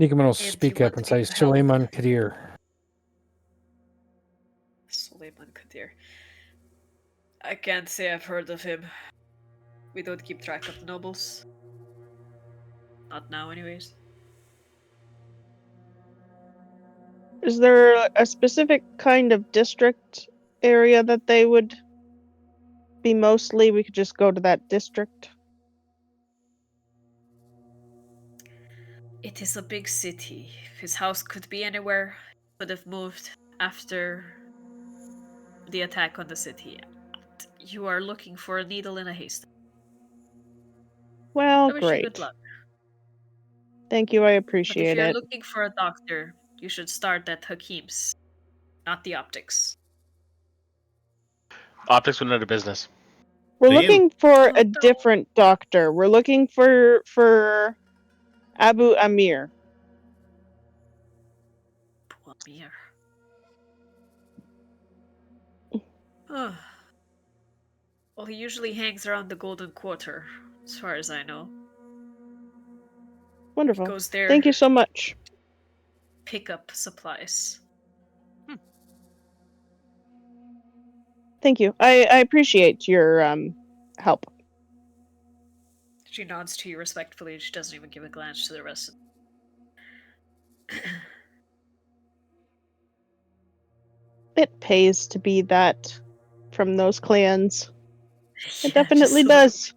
Nicomund will And speak you up want and say, people help? Suleiman Kadir. Suleiman Kadir. I can't say I've heard of him. We don't keep track of the nobles. Not now, anyways. Is there a specific kind of district area that they would be mostly? We could just go to that district. It is a big city. His house could be anywhere. Could have moved after the attack on the city. You are looking for a needle in a haystack. Well, I wish you good great. luck. Thank you, I But if appreciate you're it. looking for a doctor, you should start at Hakim's, not the optics. Optics went out of business. We're Dean? looking for Oh, a no. different doctor. We're looking for Abu Amir. Amir. Oh. Well, he usually hangs around the Golden Quarter, as far as I know. He Wonderful. goes there, Thank you so much. pick up supplies. Thank you. I appreciate your help. She nods to you respectfully, and she doesn't even give a glance to the rest of It pays to be that from those clans. It Yeah, definitely just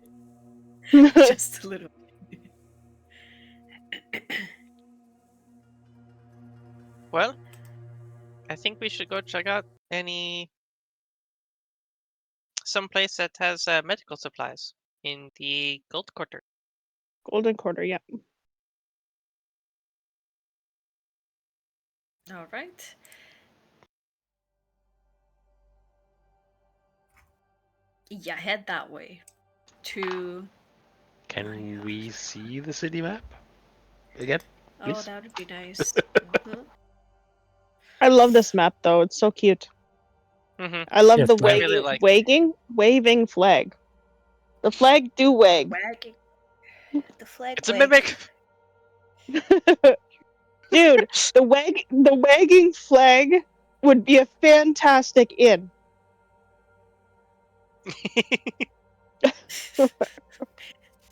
a little- does. just a little. Well, I think we should go check out some place that has medical supplies in the Gold Quarter. Golden Quarter, yeah. All right. Yeah, head that way. To Can we see the city map again? oh, Please? that would be nice. Mhm. I love this map though. It's so cute. Mm-hmm. I love Yes, the ma'am. I really like it. waving flag. The flag do wag. Wagging. The flag It's a wag. mimic. Dude, the wagging flag would be a fantastic in.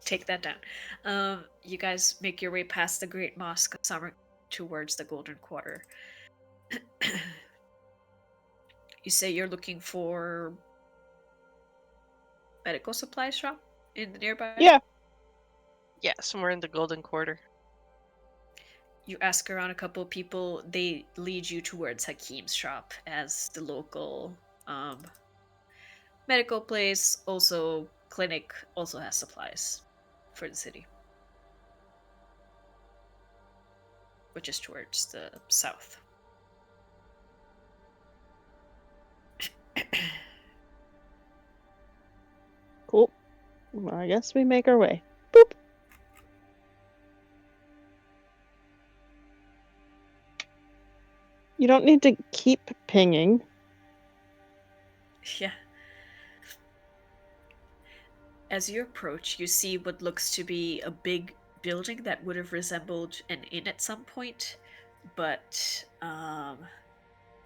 Take that down. You guys make your way past the Great Mosque of Summer towards the Golden Quarter. You say you're looking for medical supply shop in the nearby? Yeah. Yeah, somewhere in the Golden Quarter. You ask around a couple of people, they lead you towards Hakim's shop as the local medical place, also clinic, also has supplies for the city. Which is towards the south. Cool. Well, I guess we make our way. Boop. You don't need to keep pinging. Yeah. As you approach, you see what looks to be a big building that would have resembled an inn at some point, but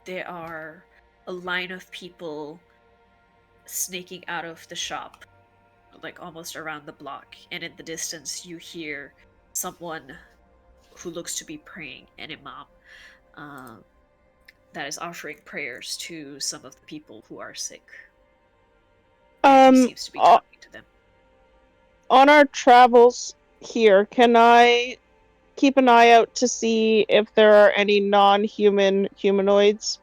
there are a line of people snaking out of the shop, like almost around the block, and in the distance you hear someone who looks to be praying, an imam, that is offering prayers to some of the people who are sick. And he seems to be talking to them. On our travels here, can I keep an eye out to see if there are any non-human humanoids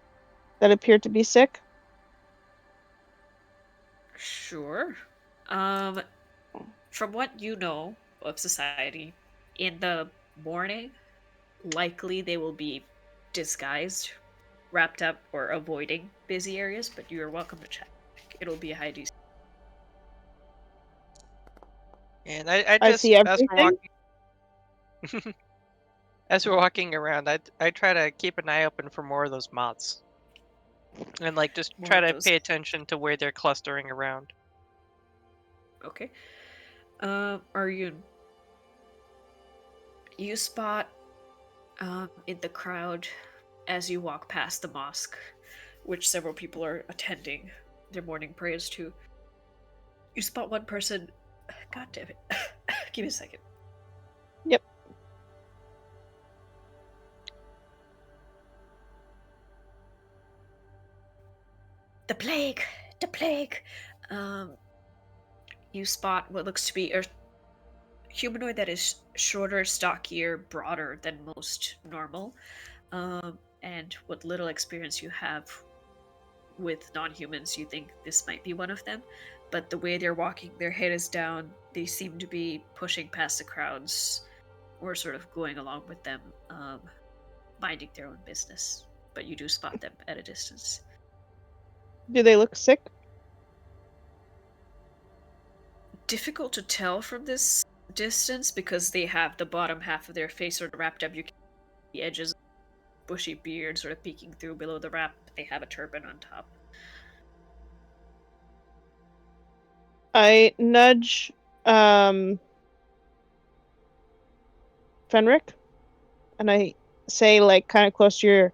that appear to be sick? Sure. From what you know of society, in the morning, likely they will be disguised, wrapped up, or avoiding busy areas, but you are welcome to check. It'll be a high DC. And I I just see everything. as we're walking around, I try to keep an eye open for more of those moths. And like just More try of to those. pay attention to where they're clustering around. Okay. Ariun, you spot in the crowd as you walk past the mosque, which several people are attending their morning prayers to. You spot one person. God damn it. Give me a second. Yep. The plague! The plague! You spot what looks to be a humanoid that is shorter, stockier, broader than most normal. And what little experience you have with non-humans, you think this might be one of them. But the way they're walking, their head is down. They seem to be pushing past the crowds or sort of going along with them, minding their own business. But you do spot them at a distance. Do they look sick? Difficult to tell from this distance because they have the bottom half of their face sort of wrapped up. You can see the edges, bushy beard sort of peeking through below the wrap. They have a turban on top. I nudge Fenric, and I say, like, kind of close to your,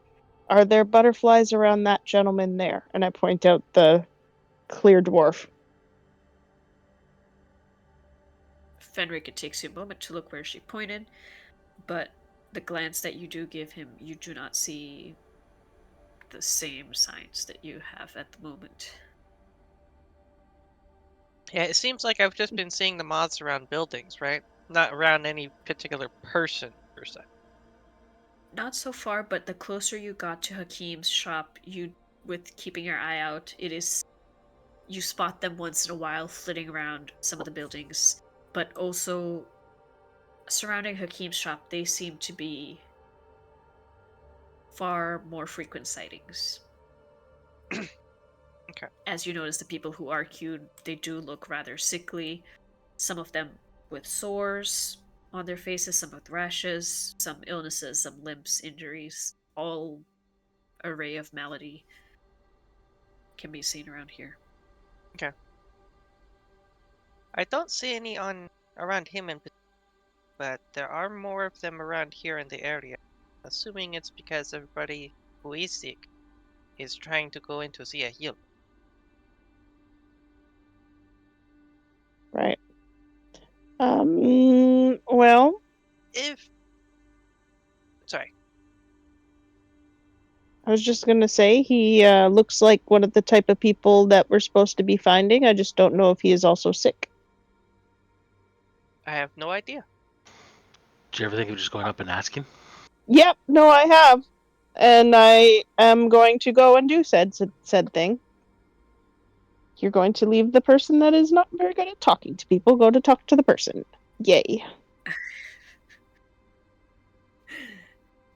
are there butterflies around that gentleman there? And I point out the clear dwarf. Fenric, it takes you a moment to look where she pointed, but the glance that you do give him, you do not see the same signs that you have at the moment. Yeah, it seems like I've just been seeing the moths around buildings, right? Not around any particular person, per se. Not so far, but the closer you got to Hakim's shop, you, with keeping your eye out, you spot them once in a while flitting around some of the buildings, but also surrounding Hakim's shop, they seem to be far more frequent sightings. Okay. As you notice, the people who are queued, they do look rather sickly. Some of them with sores on their faces, some with rashes, some illnesses, some limps, injuries. All array of malady can be seen around here. Okay. I don't see any around him but there are more of them around here in the area. Assuming it's because everybody who is sick is trying to go in to see a healer. Right. Well, Sorry. I was just gonna say he looks like one of the type of people that we're supposed to be finding. I just don't know if he is also sick. I have no idea. Do you ever think of just going up and asking? Yep, no, I have, and I am going to go and do said thing. You're going to leave the person that is not very good at talking to people. Go to talk to the person. Yay.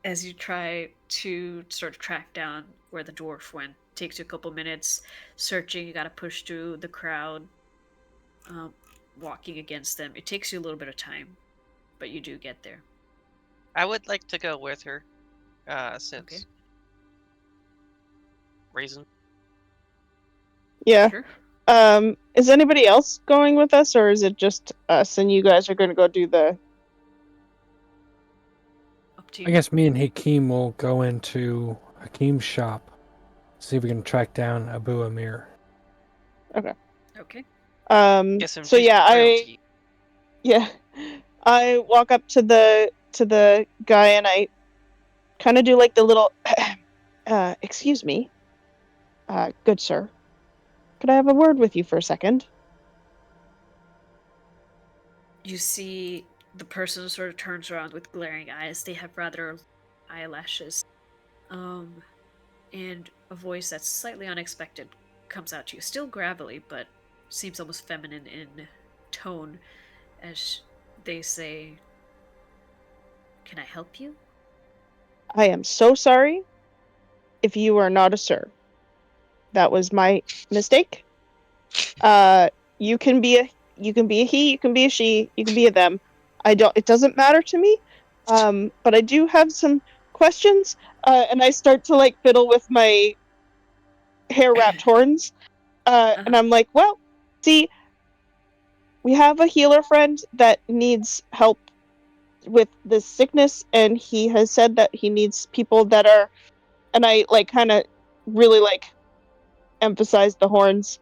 As you try to sort of track down where the dwarf went, takes you a couple minutes searching. You gotta push through the crowd, walking against them. It takes you a little bit of time, but you do get there. I would like to go with her, since Okay. reason. Yeah. Sure. Is anybody else going with us, or is it just us and you guys are going to go do the... Up to you. I guess me and Hakeem will go into Hakim's shop, see if we can track down Abu Amir. Okay. Get some So yeah, royalty. I walk up to the guy and I kind of do like the little excuse me, good sir, could I have a word with you for a second? You see the person sort of turns around with glaring eyes. They have rather eyelashes. And a voice that's slightly unexpected comes out to you. Still gravelly, but seems almost feminine in tone as they say, "Can I help you?" I am so sorry if you are not a sir. That was my mistake. You can be a he, you can be a she, you can be a them. It doesn't matter to me. But I do have some questions. And I start to like fiddle with my hair wrapped horns. And I'm like, well, see, we have a healer friend that needs help with this sickness, and he has said that he needs people that are, and I like kind of really like emphasize the horns,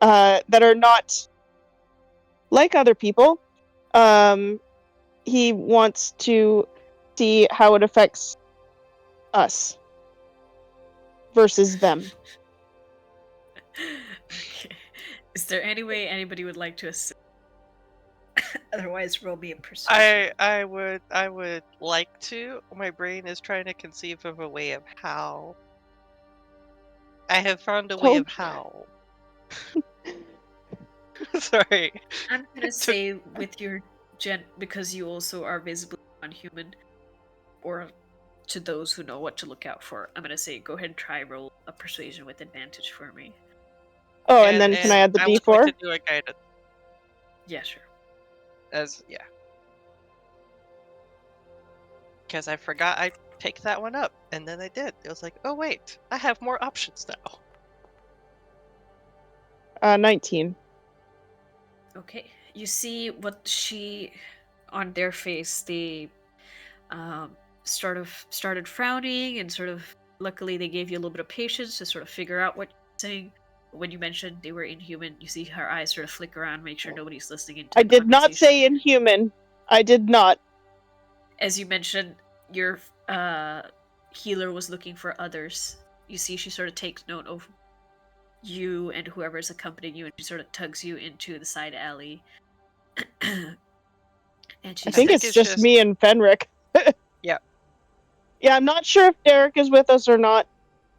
that are not like other people. He wants to see how it affects us versus them. Okay. Is there any way anybody would like to assist? Otherwise, roll me a persuasion. I would like to. My brain is trying to conceive of a way of how. I have found a way of how. Sorry. I'm gonna say with your because you also are visibly non-human, or to those who know what to look out for. I'm gonna say go ahead and try roll a persuasion with advantage for me. Oh, and then can I add the I would like D4? to do a guidance Yeah, sure. Because I forgot I picked that one up, and then I did. It was like, oh wait, I have more options now. 19. Okay. You see what she on their face they started frowning and sort of luckily they gave you a little bit of patience to sort of figure out what you're saying. When you mentioned they were inhuman, you see her eyes sort of flick around, make sure nobody's listening into I the did not conversation. say inhuman. I did not. As you mentioned, your healer was looking for others. You see she sort of takes note of you and whoever's accompanying you, and she sort of tugs you into the side alley. And she I think says, it's just me and Fenric. Yeah. Yeah, I'm not sure if Derek is with us or not,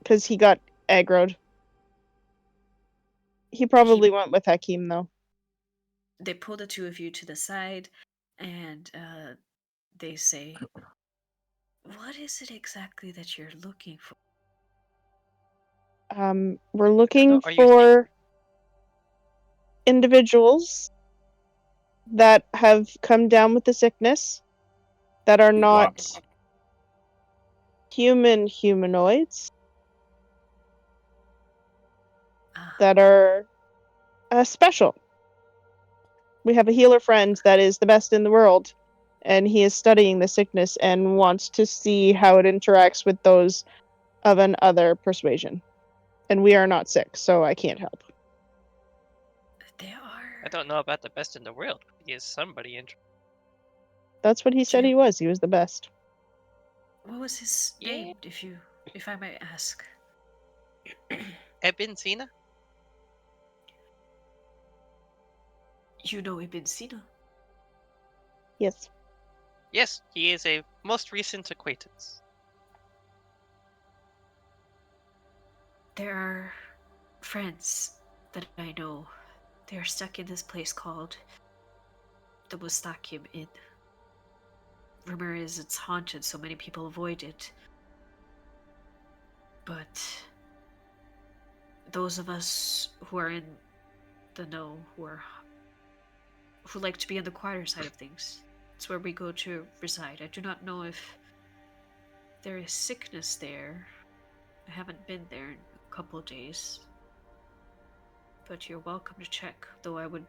because he got aggroed. He probably went with Hakim, though. They pull the two of you to the side, and they say, "What is it exactly that you're looking for?" We're looking Are you for individuals that have come down with the sickness that are not humanoids, that are special. We have a healer friend that is the best in the world, and he is studying the sickness and wants to see how it interacts with those of an other persuasion. And we are not sick, so I can't help. They are. I don't know about the best in the world. He is somebody interesting. That's what he said he was. He was the best. What was his name, if I might ask? Ibn Sina? You know Ibn Sina? Yes. Yes, he is a most recent acquaintance. There are friends that I know. They are stuck in this place called the Mustakim Inn. Rumor is it's haunted, so many people avoid it. But those of us who are in the know, who like to be on the quieter side of things, it's where we go to reside. I do not know if there is sickness there. I haven't been there in a couple of days. But you're welcome to check, though I would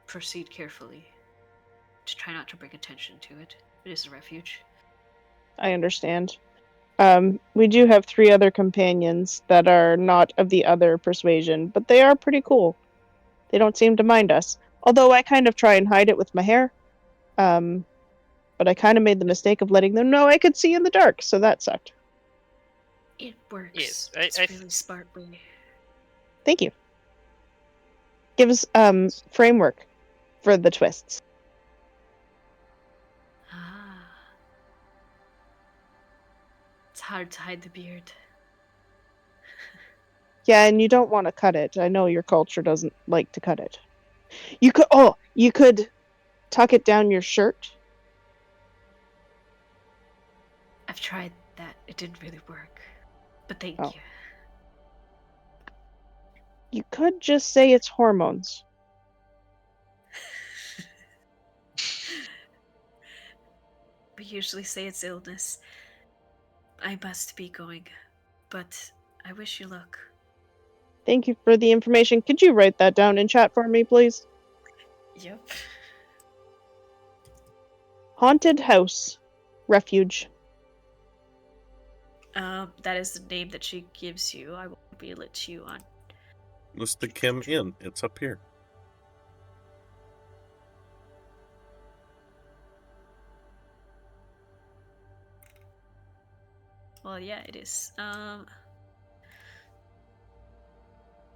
proceed carefully to try not to bring attention to it. It is a refuge. I understand. We do have 3 other companions that are not of the other persuasion, but they are pretty cool. They don't seem to mind us. Although I kind of try and hide it with my hair. But I kind of made the mistake of letting them know I could see in the dark, so that sucked. It works. Yes, It's really smart way. Thank you. Give us framework for the twists. It's hard to hide the beard. Yeah, and you don't want to cut it. I know your culture doesn't like to cut it. You could tuck it down your shirt. I've tried that. It didn't really work. But thank you. You could just say it's hormones. We usually say it's illness. I must be going, but I wish you luck. Thank you for the information. Could you write that down in chat for me, please? Yep. Haunted House Refuge. That is the name that she gives you. I will reveal it to you on. Mr. Kim Inn. It's up here. Well, yeah, it is.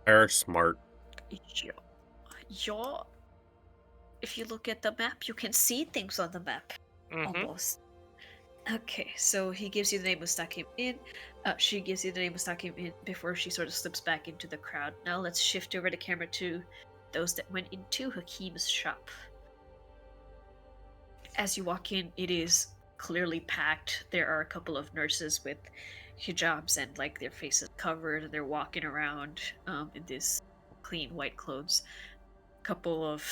They're smart. Yeah. if you look at the map, you can see things on the map. Mm-hmm. Almost. Okay, so he gives you the name of Stakim Inn. She gives you the name of Stakim Inn before she sort of slips back into the crowd. Now let's shift over the camera to those that went into Hakim's shop. As you walk in, it is clearly packed. There are a couple of nurses with hijabs and like their faces covered, and they're walking around in this clean white clothes. Couple of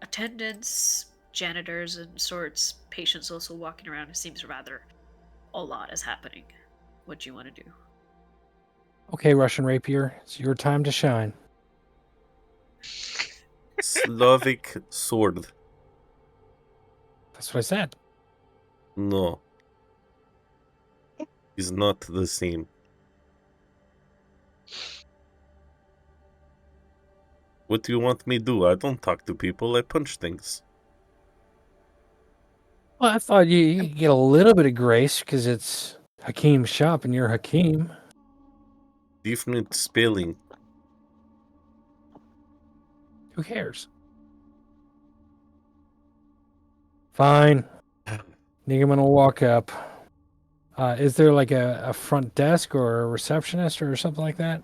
attendants, janitors and sorts, patients also walking around. It seems rather a lot is happening. What do you want to do? Okay, Russian rapier, it's your time to shine. Slavic sword. That's what I said. No. Is not the same. What do you want me to do? I don't talk to people, I punch things. Well, I thought you get a little bit of grace because it's Hakim's shop and you're Hakim. Different spelling. Who cares? Fine. Nicomund will walk up. Is there like a front desk or a receptionist or something like that?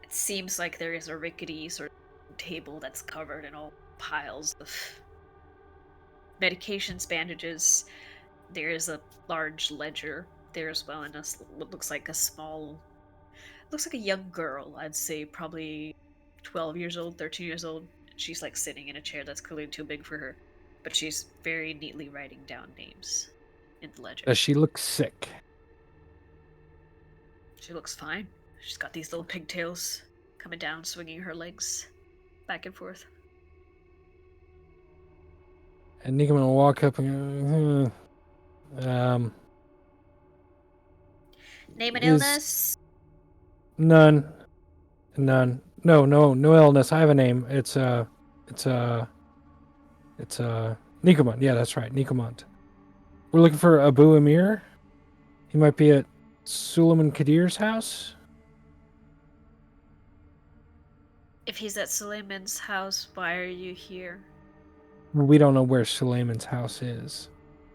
It seems like there is a rickety sort of table that's covered in all piles of medications, bandages. There is a large ledger there as well, and what looks like a young girl. I'd say probably 12 years old, 13 years old. She's like sitting in a chair that's clearly too big for her, but she's very neatly writing down names in the ledger. Does she look sick? She looks fine. She's got these little pigtails coming down, swinging her legs back and forth. And Nicomund will walk up and go, Name and is illness. none. No illness. I have a name. It's Nicomund. Yeah, that's right, Nicomund. We're looking for Abu Emir. He might be at Suleiman Kadir's house. If he's at Suleiman's house, why are you here? We don't know where Suleiman's house is,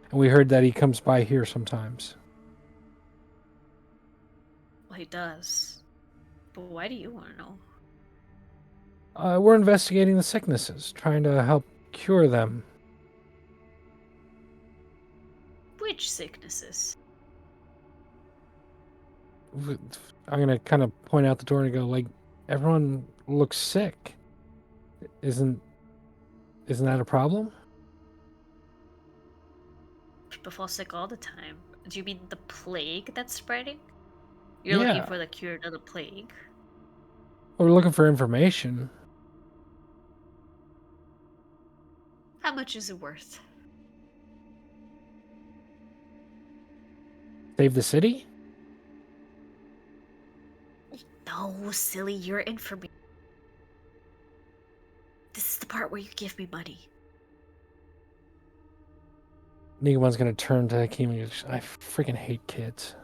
and we heard that he comes by here sometimes. Well, he does. But why do you want to know? We're investigating the sicknesses, trying to help cure them. Which sicknesses? I'm gonna kind of point out the door and go, like, everyone looks sick. Isn't that a problem? People fall sick all the time. Do you mean the plague that's spreading? You're looking for the cure to the plague? We're looking for information. How much is it worth? Save the city? No, silly, you're in for me. This is the part where you give me money. Nicomund's gonna turn to Hakim and goes, I freaking hate kids.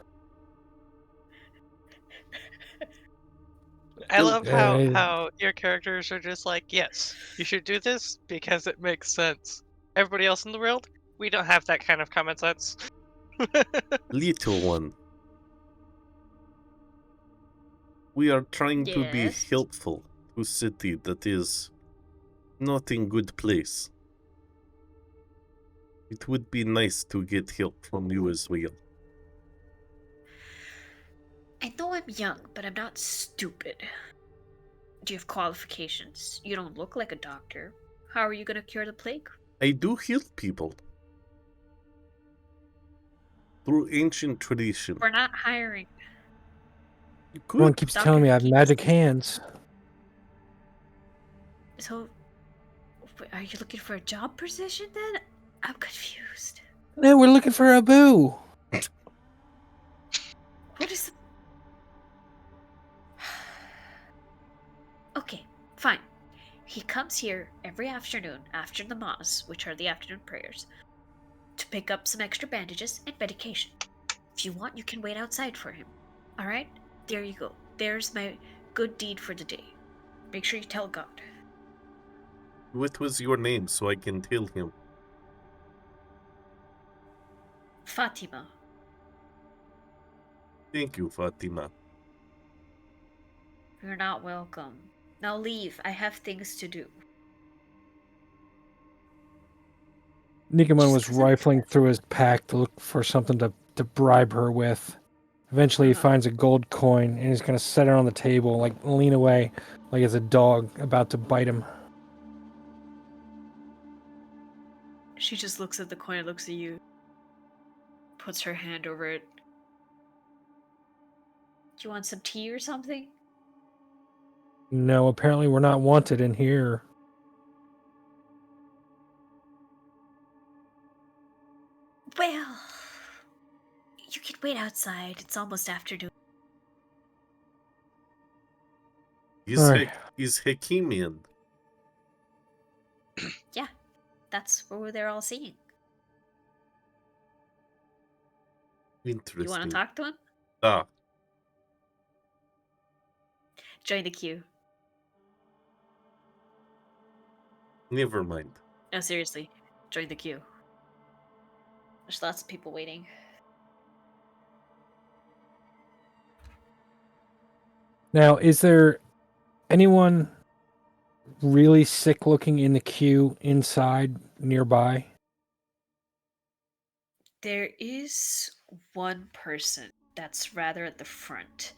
I love how, Uh, how your characters are just like, yes, you should do this because it makes sense. Everybody else in the world, we don't have that kind of common sense. Little one. We are trying to be Yes. helpful to a city that is not in good place. It would be nice to get help from you as well. I know I'm young, but I'm not stupid. Do you have qualifications? You don't look like a doctor. How are you going to cure the plague? I do heal people. Through ancient tradition. We're not hiring. Everyone Good. keeps Doctor telling me I have keeps- magic hands. So, are you looking for a job position then? I'm confused. No, we're looking for Abu. What is... Okay, fine. He comes here every afternoon after the Mass, which are the afternoon prayers, to pick up some extra bandages and medication. If you want, you can wait outside for him. Alright? There you go. There's my good deed for the day. Make sure you tell God. What was your name so I can tell him? Fatima. Thank you, Fatima. You're not welcome. Now leave. I have things to do. Nicomund Just was 'cause I'm rifling through his pack to look for something to bribe her with. Eventually, he finds a gold coin and he's going to set it on the table, like lean away, like it's a dog about to bite him. She just looks at the coin and looks at you. Puts her hand over it. Do you want some tea or something? No, apparently we're not wanted in here. Well, you can wait outside. It's almost afternoon. He's Alright. he's Hakimian. Yeah, that's what they're all seeing. Interesting. You want to talk to him? Ah, Join the queue. never mind. No, seriously. Join the queue. There's lots of people waiting. Now, is there anyone really sick looking in the queue inside nearby? There is one person that's rather at the front.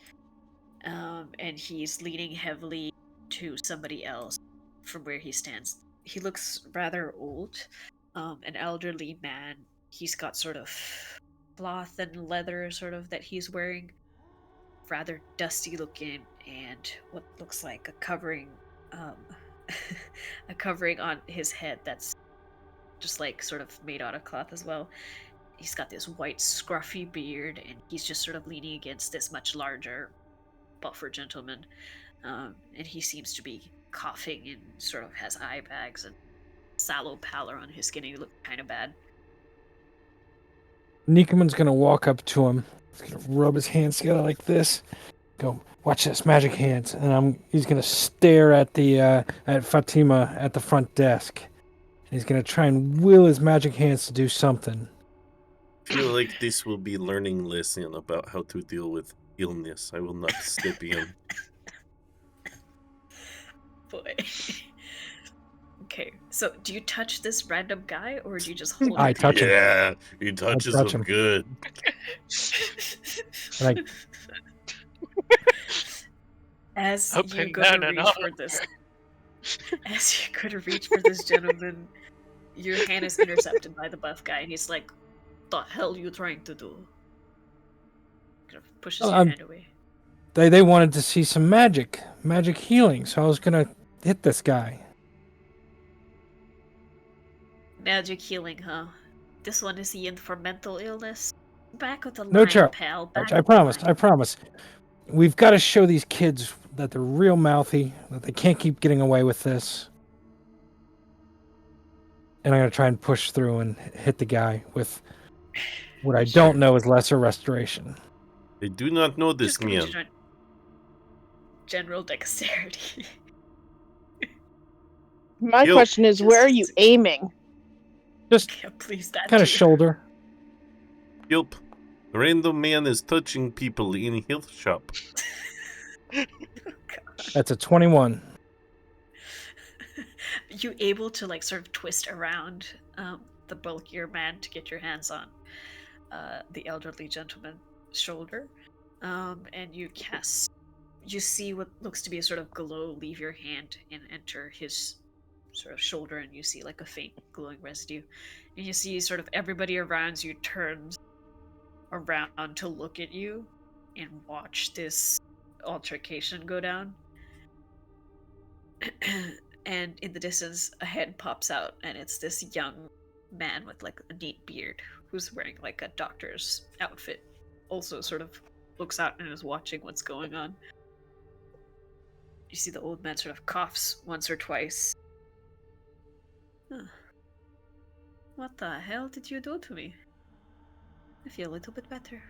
And he's leaning heavily to somebody else from where he stands. He looks rather old. An elderly man. He's got sort of cloth and leather sort of that he's wearing. Rather dusty looking, and what looks like a covering a covering on his head that's just like sort of made out of cloth as well. He's got this white scruffy beard, and he's just sort of leaning against this much larger, buffer gentleman. And he seems to be coughing and sort of has eye bags and sallow pallor on his skin. He looks kind of bad. Nicomund's gonna walk up to him. He's gonna rub his hands together like this. Go, watch this, magic hands. And he's gonna stare at the at Fatima at the front desk. He's gonna try and will his magic hands to do something. Feel like this will be learning lesson about how to deal with illness. I will not step in. Boy. Okay, so do you touch this random guy, or do you just hold I it? touch him. Yeah, he touches touch him him. good. Like, As Up you and go down to and reach up. for this, as you go to reach for this gentleman, your hand is intercepted by the buff guy, and he's like, "The hell you trying to do?" Kind of pushes your hand away. they wanted to see some magic healing, so I was gonna hit this guy. Magic healing, huh? This one is in for mental illness. Back of the line, No charge. pal. Back I of the promise. line. I promise. We've got to show these kids that they're real mouthy, that they can't keep getting away with this. And I'm gonna try and push through and hit the guy with what I don't know is lesser restoration. I do not know this Just give me man. general dexterity. My Yo. question is, where are you aiming? Just Yeah, please, that kind of too. shoulder. Yup. A random man is touching people in a health shop. That's a 21. You able to like sort of twist around the bulkier man to get your hands on the elderly gentleman's shoulder, and you cast. You see what looks to be a sort of glow leave your hand and enter his sort of shoulder, and you see like a faint glowing residue, and you see sort of everybody around you turns around to look at you and watch this altercation go down. And in the distance, a head pops out, and it's this young man with like a neat beard who's wearing like a doctor's outfit. Also, sort of looks out and is watching what's going on. You see the old man sort of coughs once or twice. Huh. What the hell did you do to me? I feel a little bit better.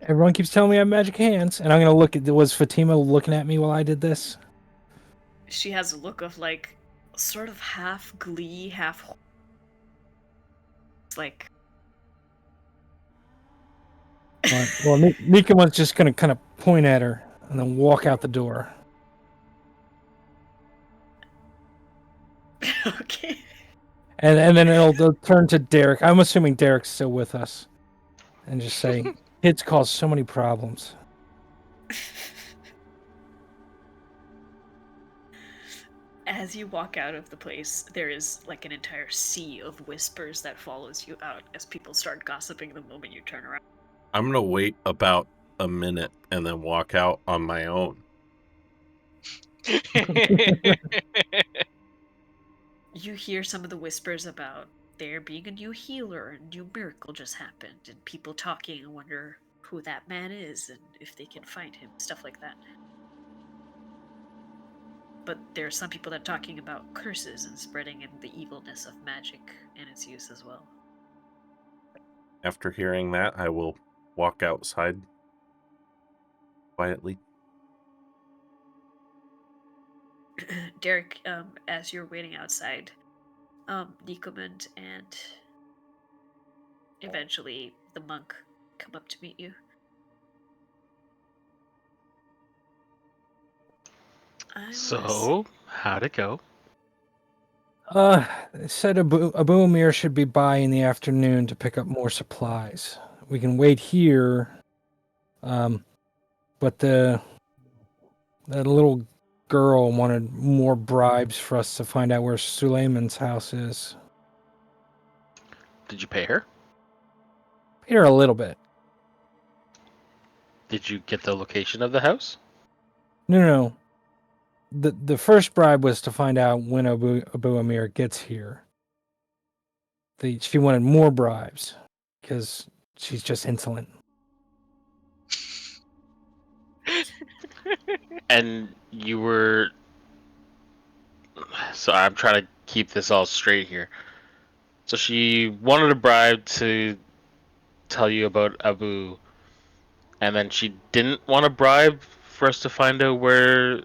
Everyone keeps telling me I have magic hands, and I'm gonna look at. Was Fatima looking at me while I did this? She has a look of like sort of half glee, half like Well, Nicomund's just going to kind of point at her and then walk out the door. okay. And then they'll turn to Derek. I'm assuming Derek's still with us. And just say, kids cause so many problems. As you walk out of the place, there is like an entire sea of whispers that follows you out as people start gossiping the moment you turn around. I'm gonna wait about a minute and then walk out on my own. You hear some of the whispers about there being a new healer and a new miracle just happened, and people talking and wonder who that man is and if they can find him, stuff like that. But there are some people that are talking about curses and spreading and the evilness of magic and its use as well. After hearing that, I will walk outside quietly. Derek, as you're waiting outside, Nicomund and eventually the monk come up to meet you. So, how'd it go? They said Abu Amir should be by in the afternoon to pick up more supplies. We can wait here. But that little girl wanted more bribes for us to find out where Suleiman's house is. Did you pay her? Paid her a little bit. Did you get the location of the house? No. The first bribe was to find out when Abu Amir gets here. She wanted more bribes because she's just insolent. And you were... So I'm trying to keep this all straight here. So she wanted a bribe to tell you about Abu, and then she didn't want a bribe for us to find out where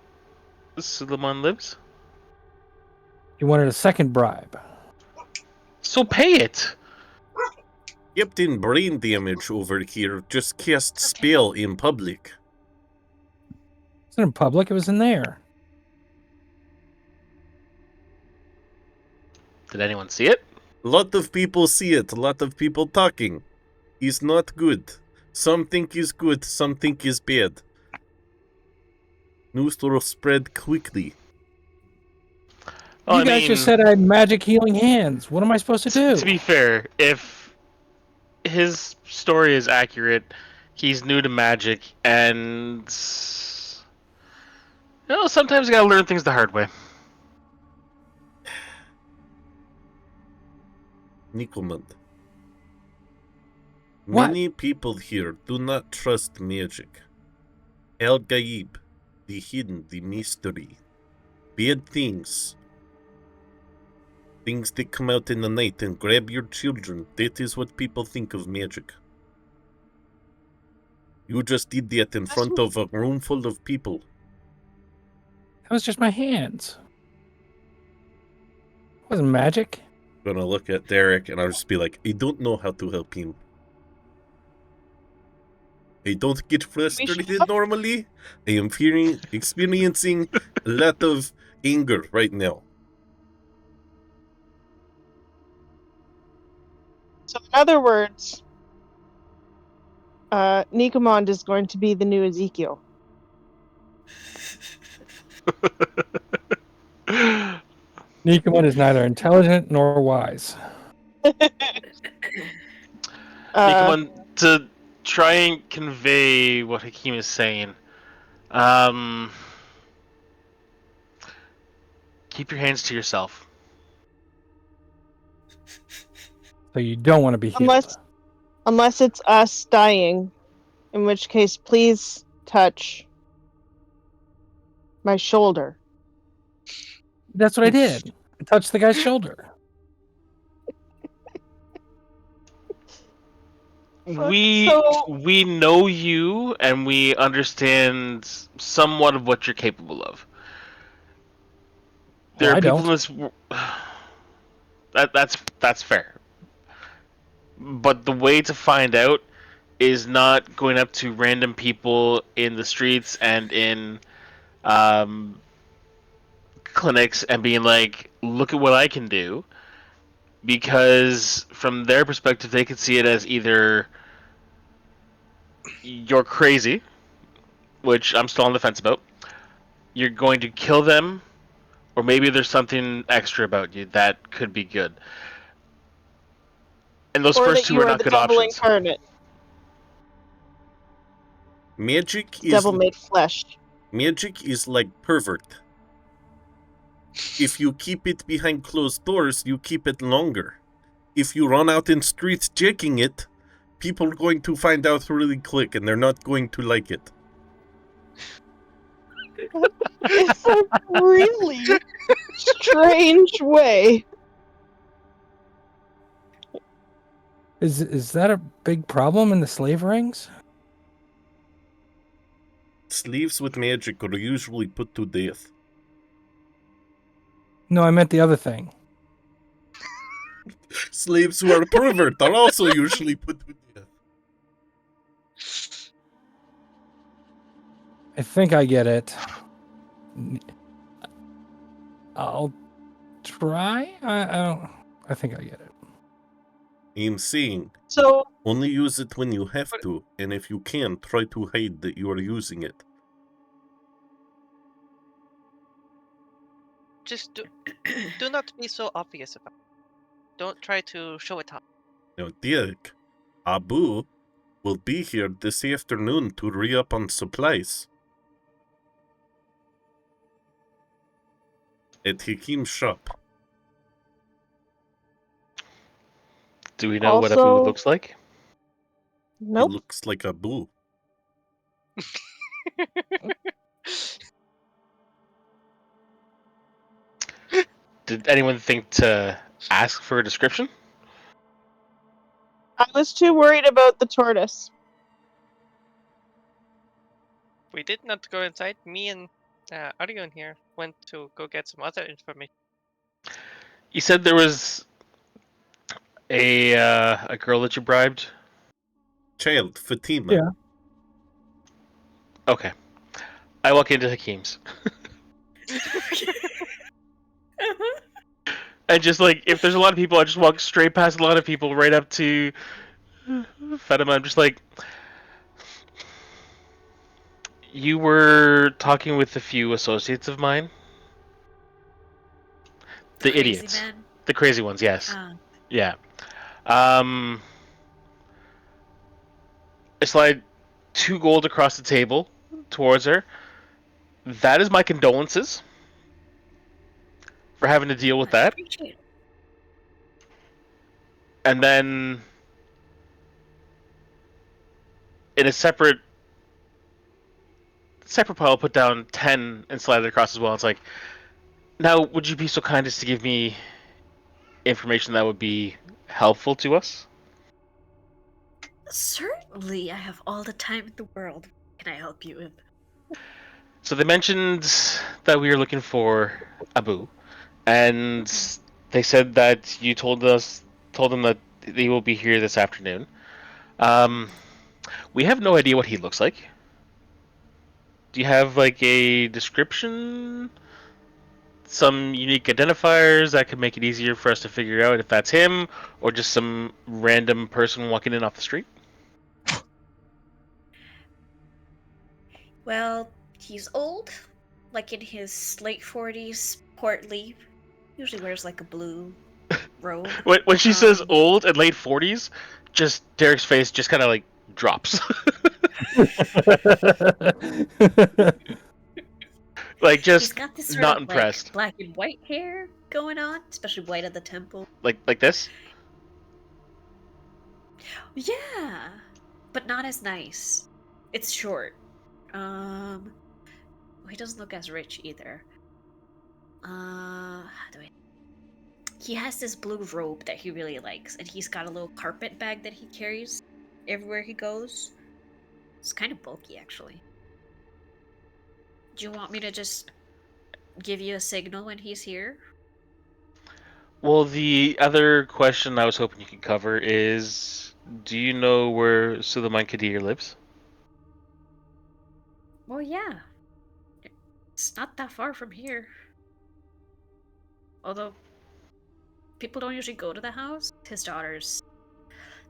Suleiman lives? She wanted a second bribe. So pay it! Captain Brain Damage over here just cast spell in public. It's not in public, it was in there. Did anyone see it? A lot of people see it, a lot of people talking. It's not good. Some think is good, some think is bad. News will spread quickly. Well, You guys just said I had magic healing hands. What am I supposed to do? To be fair, if his story is accurate, he's new to magic, and sometimes you gotta learn things the hard way. Nicomund. What? Many people here do not trust magic. El Gaib, the hidden, the mystery. Bad things. Things that come out in the night and grab your children. That is what people think of magic. You just did that in front of a room full of people. That was just my hands. It wasn't magic. I'm gonna look at Derek and I'll just be like, I don't know how to help him. I don't get frustrated normally. I am experiencing a lot of anger right now. So, in other words, Nicomund is going to be the new Ezekiel. Nicomund is neither intelligent nor wise. Nicomund, to try and convey what Hakeem is saying, keep your hands to yourself. So you don't want to be healed. Unless it's us dying, in which case please touch my shoulder. That's what I did. I touched the guy's shoulder. We know you, and we understand somewhat of what you're capable of. There Well, are I people in don't. this. That's fair. But the way to find out is not going up to random people in the streets and in um, clinics and being like, "Look at what I can do," because from their perspective, they could see it as either you're crazy, which I'm still on the fence about. You're going to kill them, or maybe there's something extra about you that could be good. And those Or first that two you are are not the good devil options. incarnate, Magic the is devil made flesh. like pervert. If you keep it behind closed doors, you keep it longer. If you run out in streets jacking it, people are going to find out really quick and they're not going to like it. It's a really strange way. Is that a big problem in the slave rings? Slaves with magic are usually put to death. No, I meant the other thing. Slaves who are pervert are also usually put to death. I think I get it. I'll try. I think I get it. I'm saying, So only use it when you have to, and if you can, try to hide that you are using it. Just do not be so obvious about it. Don't try to show it off. Now, Dirk, Abu will be here this afternoon to re-up on supplies. At Hakim's shop. Do we know what Abu also, looks like? He nope. looks like Abu. Did anyone think to ask for a description? I was too worried about the tortoise. We did not go inside. Me and Ariun here went to go get some other information. You said there was a girl that you bribed. Child, Fatima. Yeah. Okay, I walk into Hakim's and just like if there's a lot of people, I just walk straight past a lot of people right up to Fatima. I'm just like, you were talking with a few associates of mine, the Crazy idiots, man. the crazy ones. Yes, Uh, yeah. I slide 2 gold across the table towards her. That is my condolences for having to deal with I that. appreciate it. And then in a separate pile, put down 10 and slide it across as well. It's like, now would you be so kind as to give me information that would be helpful to us? Certainly, I have all the time in the world. What can I help you with? So they mentioned that we were looking for Abu, and they said that you told them that they will be here this afternoon. Um, we have no idea what he looks like. Do you have like a description? Some unique identifiers that could make it easier for us to figure out if that's him or just some random person walking in off the street? Well, he's old, like in his late 40s, portly. Usually wears like a blue robe. When she says Um, old and late 40s, just Derek's face just kind of like drops. Like he's just got this sort not of like impressed. black and white hair going on, especially white at the temple. Like this? Yeah, but not as nice. It's short. He doesn't look as rich either. How do I? He has this blue robe that he really likes, and he's got a little carpet bag that he carries everywhere he goes. It's kind of bulky, actually. Do you want me to just give you a signal when he's here. Well, the other question I was hoping you could cover is, do you know where Suleiman Kadir lives? Well, yeah. It's not that far from here. Although, people don't usually go to the house. His daughter's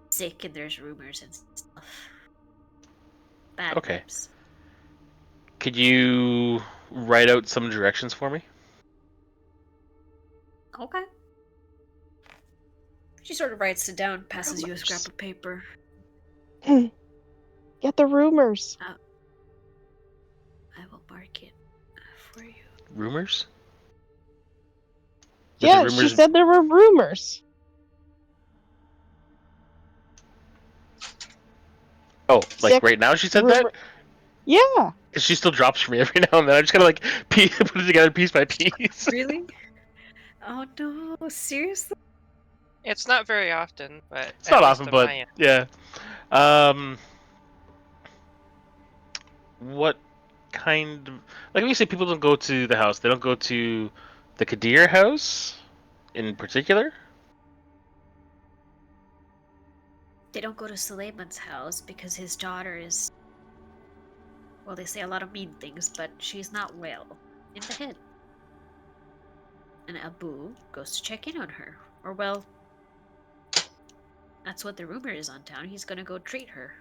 sick and there's rumors and stuff. Bad Okay. vibes. Could you write out some directions for me? Okay. She sort of writes it down, passes you a Rumors. scrap of paper. Get the rumors. I will mark it for you. Rumors? Did the Yeah, she rumors- said there were rumors. Oh, like Sick right now she said rumor- that? Yeah. 'Cause she still drops for me every now and then. I just gotta like put it together piece by piece. Really? Oh no, seriously? It's not very often, but It's not at least often, on but my end. yeah. What kind of, like when you say people don't go to the house, they don't go to the Kadir house in particular? They don't go to Suleiman's house because his daughter is. Well, they say a lot of mean things, but she's not well in the head. And Abu goes to check in on her. Or, well, that's what the rumor is on town. He's gonna go treat her.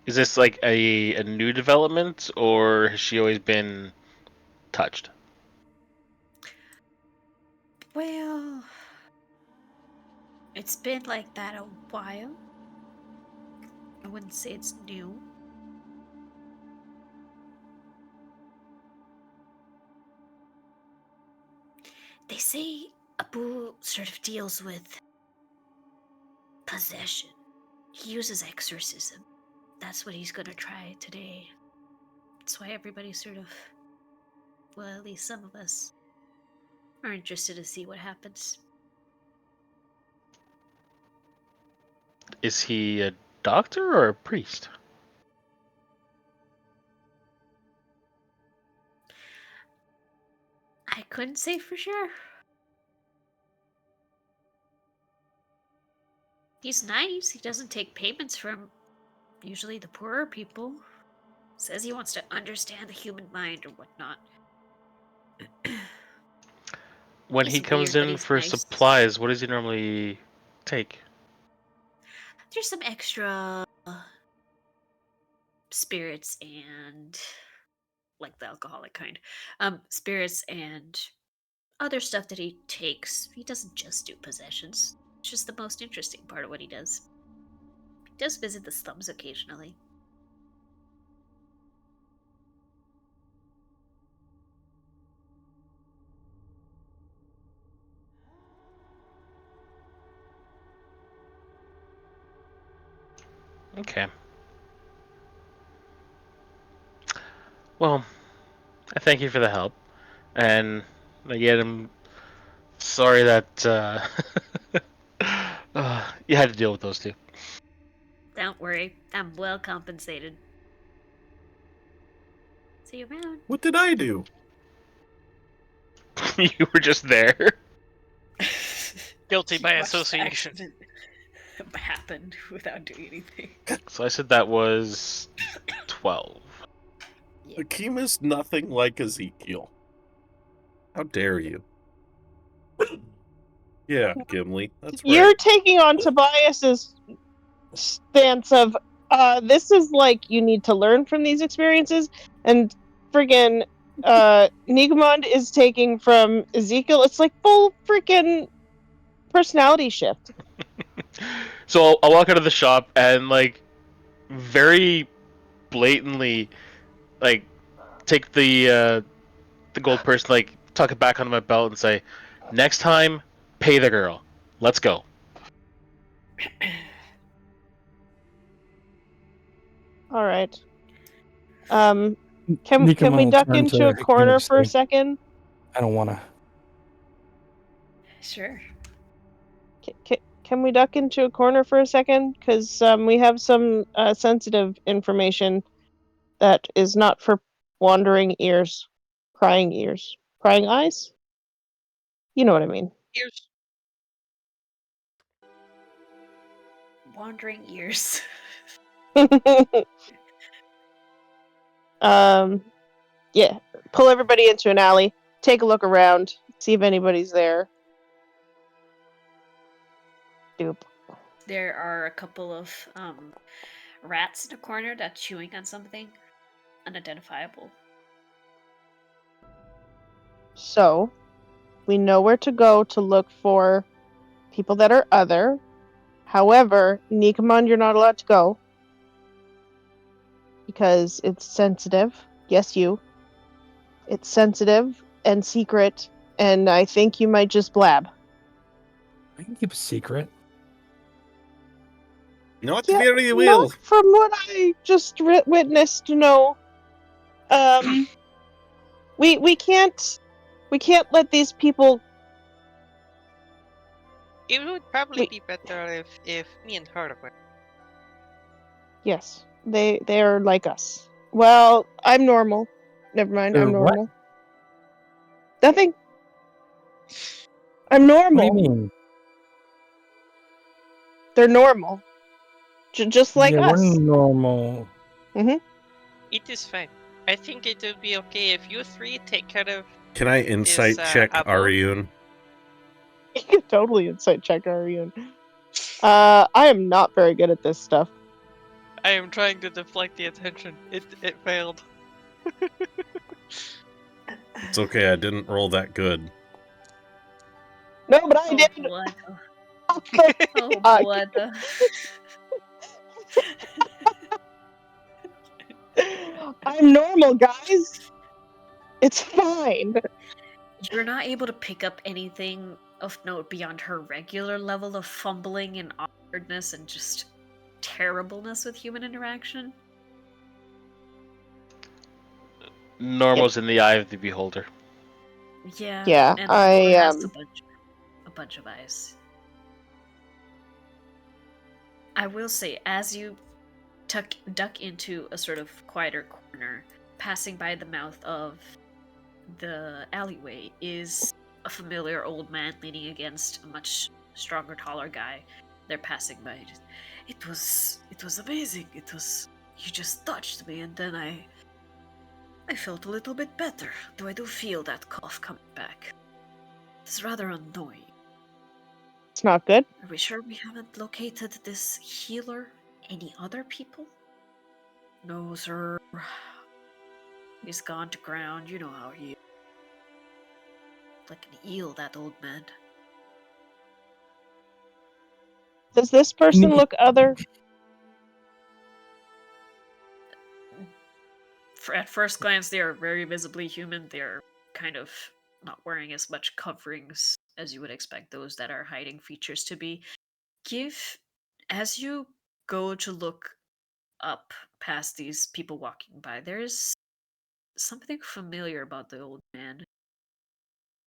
Is this like a new development, or has she always been touched? Well, it's been like that a while. I wouldn't say it's new. They say Abu sort of deals with possession. He uses exorcism. That's what he's gonna try today. That's why everybody sort of, well, at least some of us, are interested to see what happens. Is he a doctor or a priest? I couldn't say for sure. He's nice. He doesn't take payments from usually the poorer people. Says he wants to understand the human mind or whatnot. When He's he comes weird, but in he's for nice. supplies, what does he normally take? There's some extra spirits and like the alcoholic kind. Spirits and other stuff that he takes. He doesn't just do possessions. It's just the most interesting part of what he does. He does visit the slums occasionally. Okay. Well, I thank you for the help, and again, I'm sorry that you had to deal with those two. Don't worry, I'm well compensated. See you around. What did I do? You were just there. Guilty by You watched the association. accident happen without doing anything. So I said that was 12. Akeem is nothing like Ezekiel. How dare you? Yeah, Gimli. That's You're right. taking on Tobias's stance of this is like you need to learn from these experiences, and friggin' Nicomund is taking from Ezekiel. It's like full freaking personality shift. So I'll walk out of the shop and like very blatantly like take the gold purse, like tuck it back onto my belt and say, "Next time, pay the girl. Let's go." All right. Can Nicomund we will duck turn into to a corner Hakim for a and say, second? I don't want to. Sure. can we duck into a corner for a second? Because we have some sensitive information that is not for wandering ears, prying eyes. You know what I mean. Here's Wandering ears. Yeah. Pull everybody into an alley. Take a look around. See if anybody's there. Doop. There are a couple of rats in the corner that's chewing on something unidentifiable. So, we know where to go to look for people that are other. However, Nicomund, you're not allowed to go. Because it's sensitive. Yes, you. It's sensitive and secret, and I think you might just blab. I can keep a secret. Not Yeah, very well. not from what I just witnessed, no. We can't let these people. it would probably We- be better if me and her were. Yes, they are like us. Well, I'm normal. Never mind, I'm What? normal. Nothing. I'm What do normal. you mean? They're normal. Just like Yeah, us. we're normal. It is fine. I think it would be okay if you three take care of. Can I insight check Abu? Ariun? You can totally insight check Ariun. I am not very good at this stuff. I am trying to deflect the attention. It failed. It's okay, I didn't roll that good. No, but I Oh, did. what? But, Oh, uh, what? I'm normal, guys. It's fine. You're not able to pick up anything of note beyond her regular level of fumbling and awkwardness and just terribleness with human interaction. Normal's in the eye of the beholder. Yeah. Yeah, and I, the floor has a bunch of ice. I will say, as you duck into a sort of quieter corner, passing by the mouth of the alleyway is a familiar old man leaning against a much stronger, taller guy. They're passing by. It was amazing. You just touched me, and then I felt a little bit better. Though I do feel that cough coming back. It's rather annoying. It's not good. Are we sure we haven't located this healer? Any other people? No, sir. He's gone to ground. You know how he is. Like an eel, that old man. Does this person look other? At first glance, they are very visibly human. They're kind of not wearing as much coverings as you would expect those that are hiding features to be. As you go to look up past these people walking by, there's something familiar about the old man.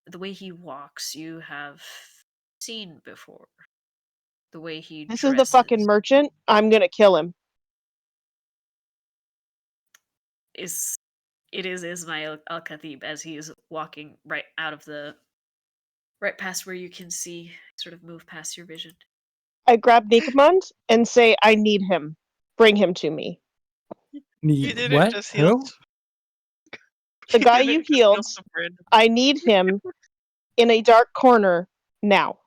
The way he walks, you have seen before. The way he This dresses. is the fucking merchant. I'm gonna kill him. It is Ismail Al-Khatib as he is walking right past where you can see, sort of move past your vision. I grab Nicomund and say, I need him. Bring him to me. You didn't What? just heal. Who? The guy you didn't just healed, heal some random- I need him in a dark corner now.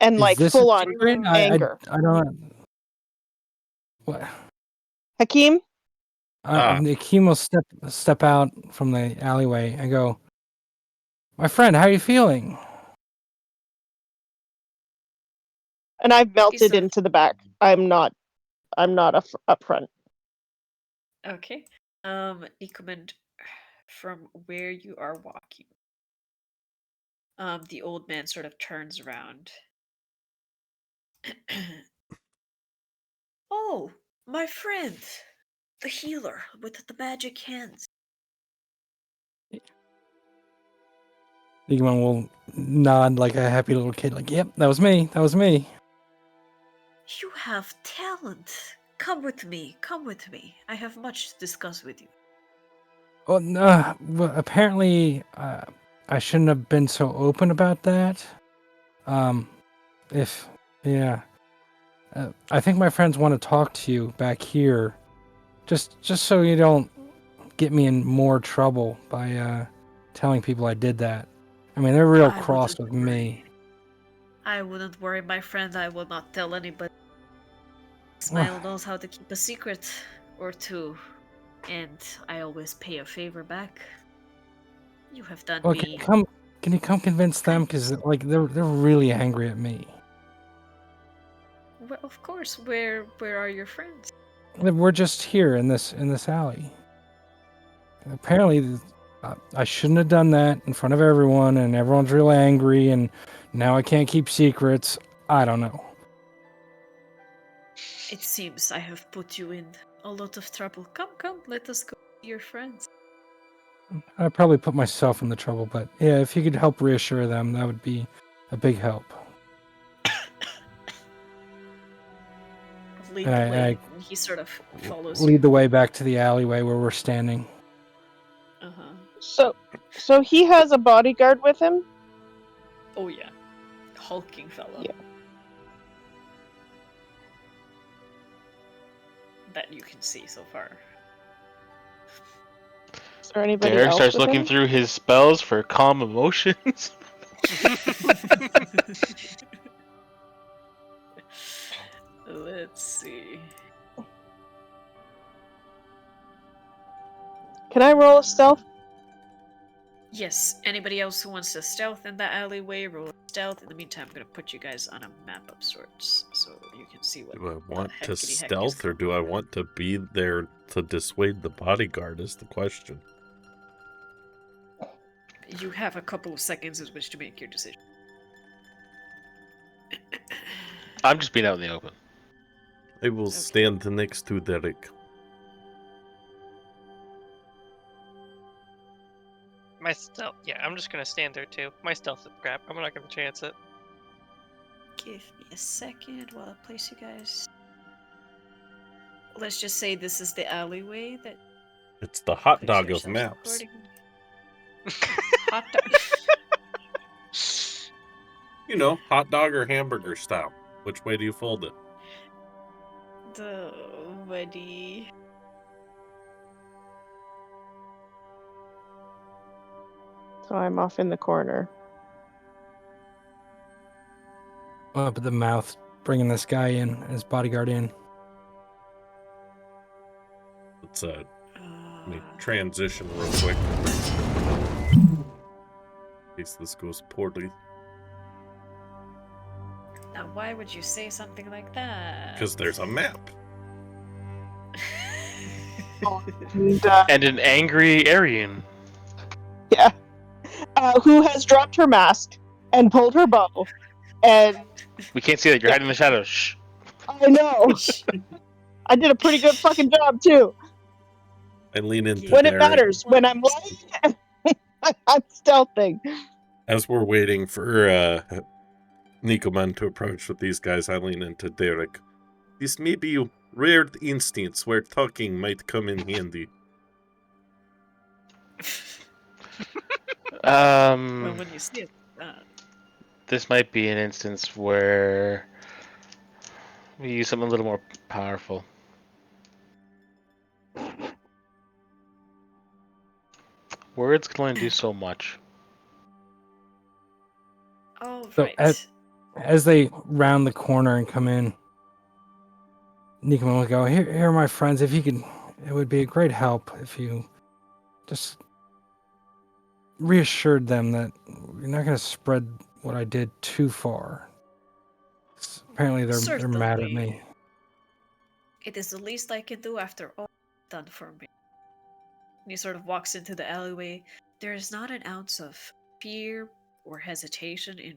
And Is like this full a on secret? anger. I don't. What? Hakeem, Akeem will step out from the alleyway and go, "My friend, how are you feeling?" and I've melted So- into the back. I'm not up front. Okay. Nicomund, from where you are walking, the old man sort of turns around. Oh, my friend, the healer with the magic hands. Nicomund will nod like a happy little kid, like, "Yep, that was me. That was me." You have talent. Come with me. Come with me. I have much to discuss with you. Well, no, well, apparently, I shouldn't have been so open about that. If yeah, I think my friends want to talk to you back here, just so you don't get me in more trouble by telling people I did that. I mean, they're real I cross wouldn't with worry. me. I wouldn't worry, my friend. I will not tell anybody. Well, Smile knows how to keep a secret or two, and I always pay a favor back. You have done well, me. can you come convince them? Because like they're really angry at me. Well, of course. Where are your friends? We're just here in this alley. Apparently, I shouldn't have done that in front of everyone, and everyone's real angry, and now I can't keep secrets. I don't know. It seems I have put you in a lot of trouble. Come, let us go see your friends. I probably put myself in the trouble, but yeah, if you could help reassure them, that would be a big help. Lead And the way. I He sort of follows lead you. the way back to the alleyway where we're standing. Uh-huh. So he has a bodyguard with him? Oh yeah. Hulking fellow. Yeah. That you can see so far. Is there anybody Derek else starts with looking him? through his spells for calm emotions. Let's see. Can I roll a stealth? Yes, anybody else who wants to stealth in that alleyway, roll stealth. In the meantime, I'm gonna put you guys on a map of sorts so you can see what Do I want the to heckity heck stealth is or do I want to be there to dissuade the bodyguard is the question. You have a couple of seconds in which to make your decision. I'm just being out in the open. I will stand next to Derek. My stealth. Yeah, I'm just gonna stand there too. My stealth is crap. I'm not gonna chance it. Give me a second while I place you guys. Let's just say this is the alleyway that It's the hot place dog of yourselves maps. accordingly. Hot dog. You know, hot dog or hamburger style. Which way do you fold it? The buddy. So I'm off in the corner. Up at the mouth, bringing this guy in, his bodyguard in. Let's let me transition real quick. In case this goes poorly. Now, why would you say something like that? Because there's a map. And, And an angry Ariun. yeah. Who has dropped her mask and pulled her bow. And We can't see that. You're hiding in the shadows. Shh. I know. I did a pretty good fucking job, too. I lean into When it Derek. matters. When I'm lying, I'm stealthing. As we're waiting for Nicomund to approach with these guys, I lean into Derek. This may be a rare instance where talking might come in handy. Well, when you see it, This might be an instance where we use something a little more powerful. Words can only do so much. oh So right. as they round the corner and come in, Nicomund will go, here are my friends. If you could, it would be a great help if you just reassured them that you're not going to spread what I did too far. Apparently they're mad at me. It is the least I can do after all done for me. And he sort of walks into the alleyway. There is not an ounce of fear or hesitation in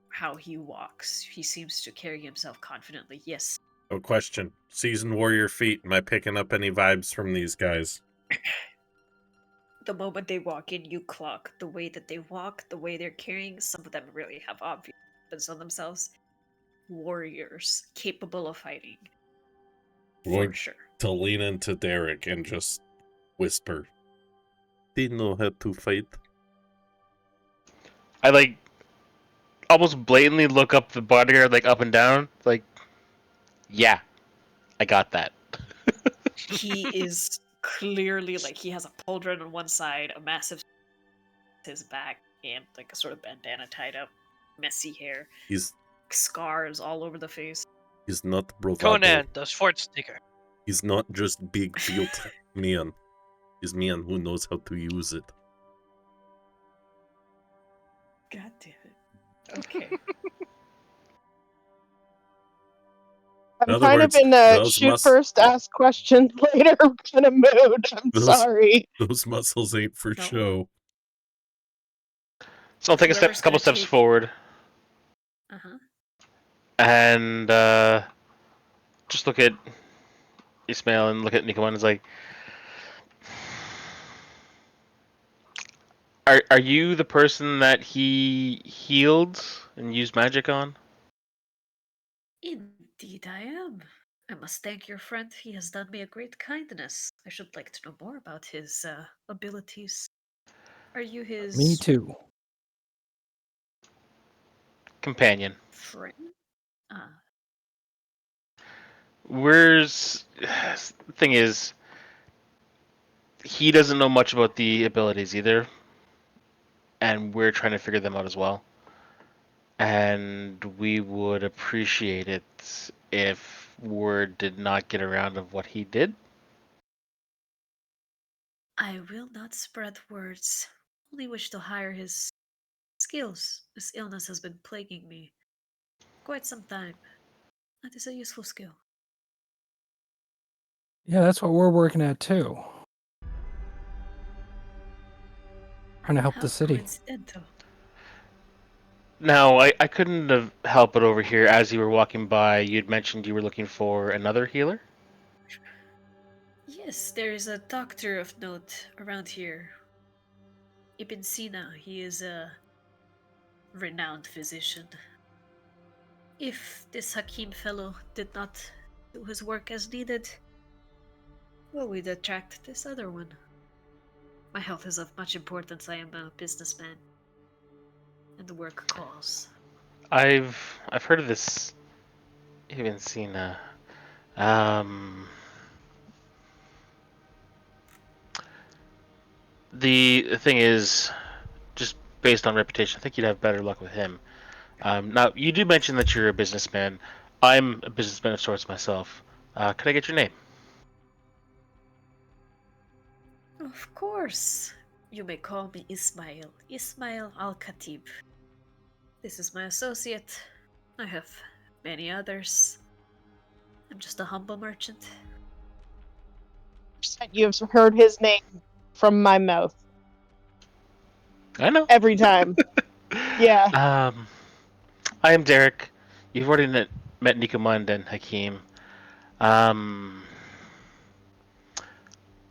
how he walks. He seems to carry himself confidently. Yes. Oh, question. Seasoned warrior feet. Am I picking up any vibes from these guys? The moment they walk in, you clock the way that they walk, the way they're carrying. Some of them really have obvious weapons on themselves. Warriors capable of fighting. For Going sure. to lean into Derek and just whisper, "They know how to fight." I like almost blatantly look up the bodyguard like up and down. Like, yeah, I got that. He is clearly like he has a pauldron on one side, a massive his back, and like a sort of bandana tied up, messy hair, He's scars all over the face. not bravado. Conan, the Schwarzenegger. He's not just big built man. He's man who knows how to use it. God damn it. Okay. In I'm other kind words, of in a those shoot first, ask question later kind of mood. I'm Those- sorry. Those muscles ain't for No. show. So I'll take a Whoever's couple gonna steps take- forward Uh-huh. and just look at Ismail and look at Nicomund and is like, are you the person that he healed and used magic on? Indeed I am. I must thank your friend. He has done me a great kindness. I should like to know more about his abilities. Are you his Me too. Companion. friend? Ah, Where's thing is, he doesn't know much about the abilities either, and we're trying to figure them out as well. And we would appreciate it if word did not get around of what he did. I will not spread words. Only wish to hire his skills. This illness has been plaguing me quite some time. That is a useful skill. Yeah, that's what we're working at too. Trying to help How the city. coincidental. Now, I couldn't have helped but over here as you were walking by, you'd mentioned you were looking for another healer? Yes, there is a doctor of note around here. Ibn Sina. He is a renowned physician. If this Hakim fellow did not do his work as needed, well, we'd attract this other one. My health is of much importance. I am a businessman, and the work calls. I've heard of this Ibn Sina. The thing is, just based on reputation, I think you'd have better luck with him. Now, you do mention that you're a businessman. I'm a businessman of sorts myself. Could I get your name? Of course. You may call me Ismail. Ismail Al-Khatib. This is my associate. I have many others. I'm just a humble merchant. You've heard his name from my mouth I know. every time. Yeah. I am Derek. You've already met Nicomund and Hakim.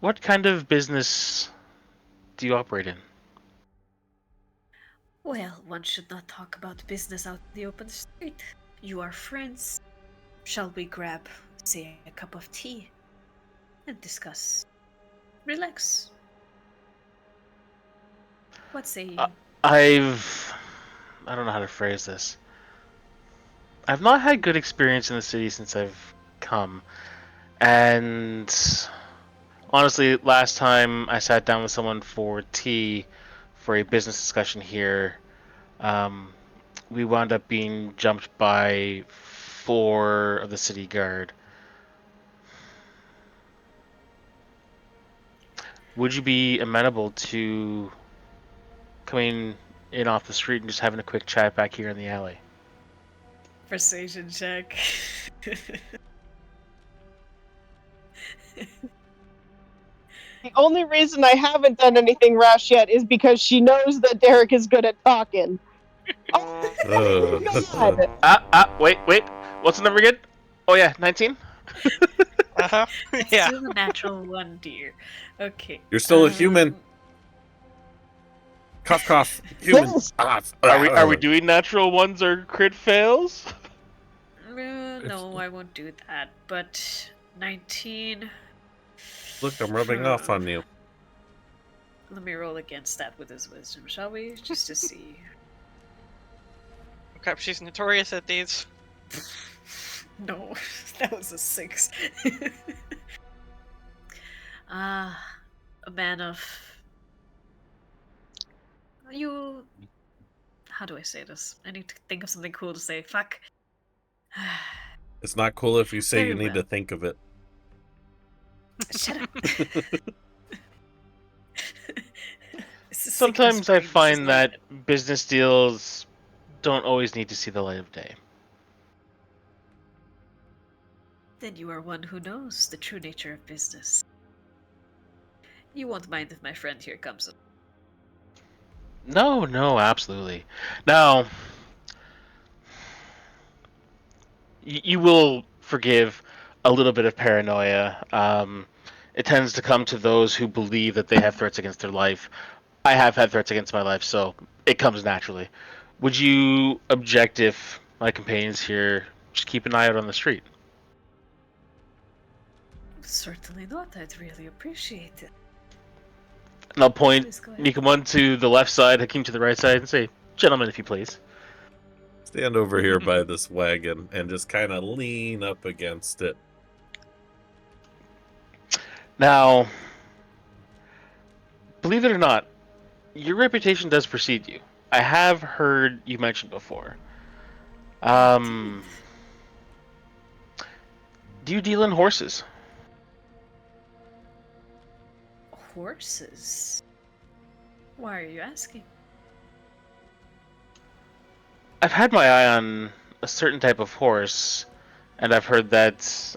What kind of business do you operate in? Well, one should not talk about business out in the open street. You are friends. Shall we grab, say, a cup of tea and discuss? Relax. What say you? I don't know how to phrase this. I've not had good experience in the city since I've come. And honestly, last time I sat down with someone for tea for a business discussion here, we wound up being jumped by 4 of the city guard. Would you be amenable to coming in off the street and just having a quick chat back here in the alley? Persuasion check. The only reason I haven't done anything rash yet is because she knows that Derek is good at talking. Oh, God. Wait. What's the number again? Oh yeah, 19? Uh huh. Yeah. Still a natural one, dear. Okay. You're still a human. Cough, cough. Human. Yes. Are we doing natural ones or crit fails? No, I won't do that. But 19. Look, I'm rubbing off on you. Let me roll against that with his wisdom, shall we? Just to see. Crap, she's notorious at these. No, that was a 6. A man of. You. How do I say this? I need to think of something cool to say. Fuck. It's not cool if you say Very you need well. to think of it. Shut up. This is Sometimes sick I as cream, this is find not that business deals don't always need to see the light of day. Then you are one who knows the true nature of business. You won't mind if my friend here comes in. No, absolutely. Now, you will forgive a little bit of paranoia. It tends to come to those who believe that they have threats against their life. I have had threats against my life, so it comes naturally. Would you object if my companions here just keep an eye out on the street? Certainly not. I'd really appreciate it. And I'll point Please go ahead. Nicomund to the left side, Hakim to the right side, and say, "Gentlemen, if you please." Stand over here by this wagon and just kind of lean up against it. Now, believe it or not, your reputation does precede you. I have heard you mentioned before. Do you deal in horses? Horses? Why are you asking? I've had my eye on a certain type of horse, and I've heard that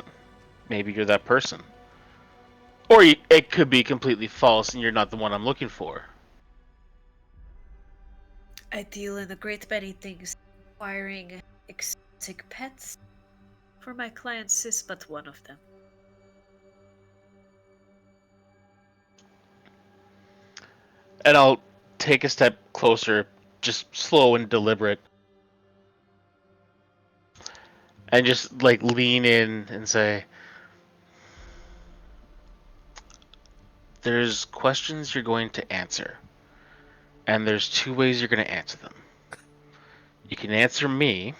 maybe you're that person. Or it could be completely false and you're not the one I'm looking for. I deal in a great many things, acquiring exotic pets. For my clients is but one of them. And I'll take a step closer, just slow and deliberate. And just like lean in and say, there's questions you're going to answer. And there's two ways you're going to answer them. You can answer me,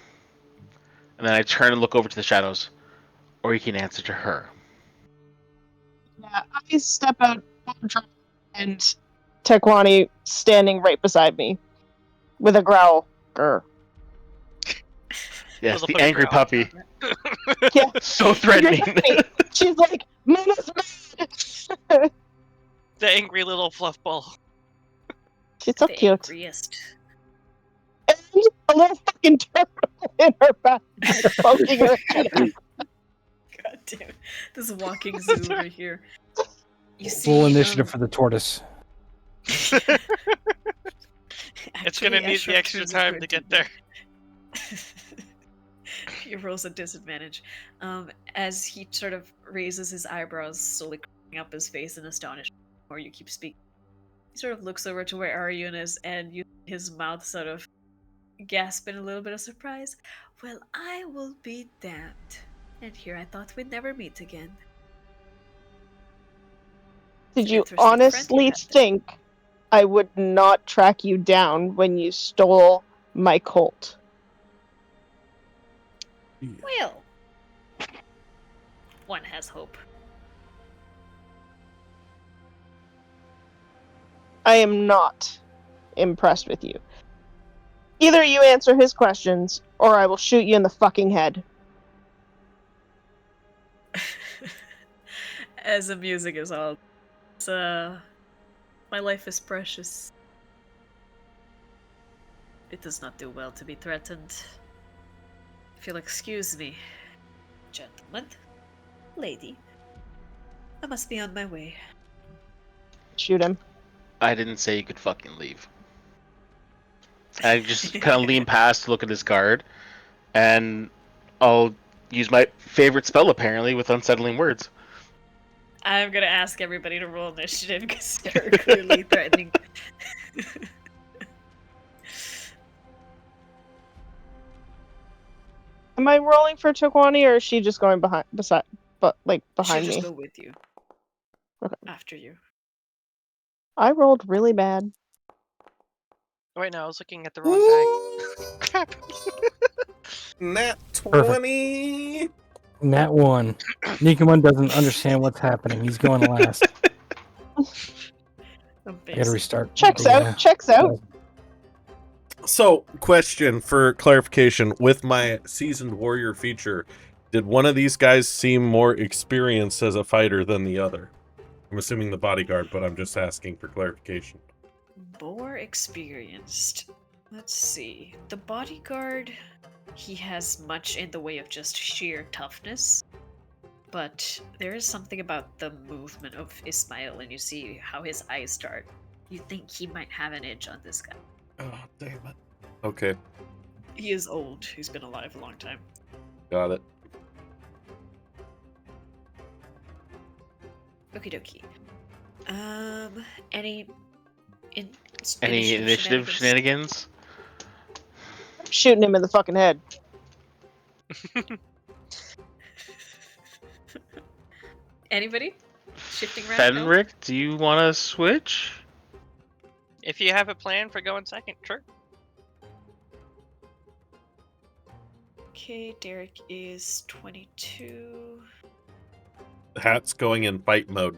and then I turn and look over to the shadows, or you can answer to her. Yeah, I step out and Tekwani standing right beside me with a growl. Grr. Yes, Little the puppy angry growl. puppy. Yeah, So threatening. she's like, Mama's mad. The angry little fluff ball. She's so The cute. angriest. And a little fucking turtle in her back, poking her head out. God damn it. This walking zoo over here. You see, Full initiative for the tortoise. It's gonna need the extra time to get there. He rolls a disadvantage. As he sort of raises his eyebrows, slowly curling up his face in astonishment, or you keep speaking. He sort of looks over to where Ariun is, and his mouth sort of gasp in a little bit of surprise. Well, I will be damned. And here I thought we'd never meet again. Did you Interesting friend honestly had there. think I would not track you down when you stole my colt? Well, one has hope. I am not impressed with you. Either you answer his questions, or I will shoot you in the fucking head. As the music is all, it's, my life is precious. It does not do well to be threatened. If you'll excuse me, gentlemen, lady, I must be on my way. Shoot him. I didn't say you could fucking leave. I just kind of lean past to look at his guard, and I'll use my favorite spell apparently with unsettling words. I'm gonna ask everybody to roll initiative because you're clearly threatening. Am I rolling for Tokwani, or is she just going behind She'll behind just me? go with you. Okay. After you. I rolled really bad. Oh, wait, no, I was looking at the wrong die. Crap. Nat Perfect. 20. Nat 1. Nicomund doesn't understand what's happening. He's going last. I gotta Amazing. restart. Checks out. Checks out. So, question for clarification: with my seasoned warrior feature, did one of these guys seem more experienced as a fighter than the other? I'm assuming the bodyguard, but I'm just asking for clarification. More experienced. Let's see. The bodyguard, he has much in the way of just sheer toughness. But there is something about the movement of Ismail, and you see how his eyes start. You think he might have an edge on this guy. Oh, damn it. Okay, He is old. He's been alive a long time. got it. Okie dokie. Any Any initiative shenanigans? I'm shooting him in the fucking head. Anybody? Shifting around? No? Fenric, do you want to switch? If you have a plan for going second, sure. Okay, Derek is 22. Hat's going in fight mode.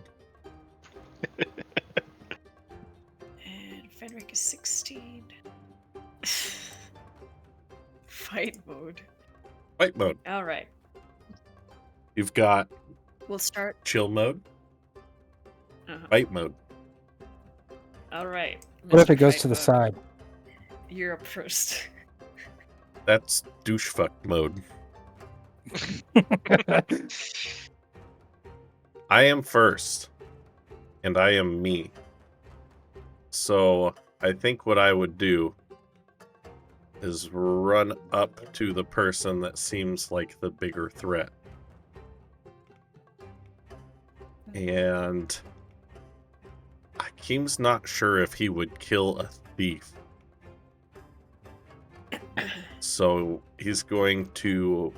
And Fenric is 16. Fight mode. Fight mode. Alright. You've got We'll start. chill mode, fight mode. Alright. What if Mr. it goes Fight to the Mode, side? You're up first. That's douche fuck mode. I am first, and I am me. So I think what I would do is run up to the person that seems like the bigger threat. And Akeem's not sure if he would kill a thief. So he's going to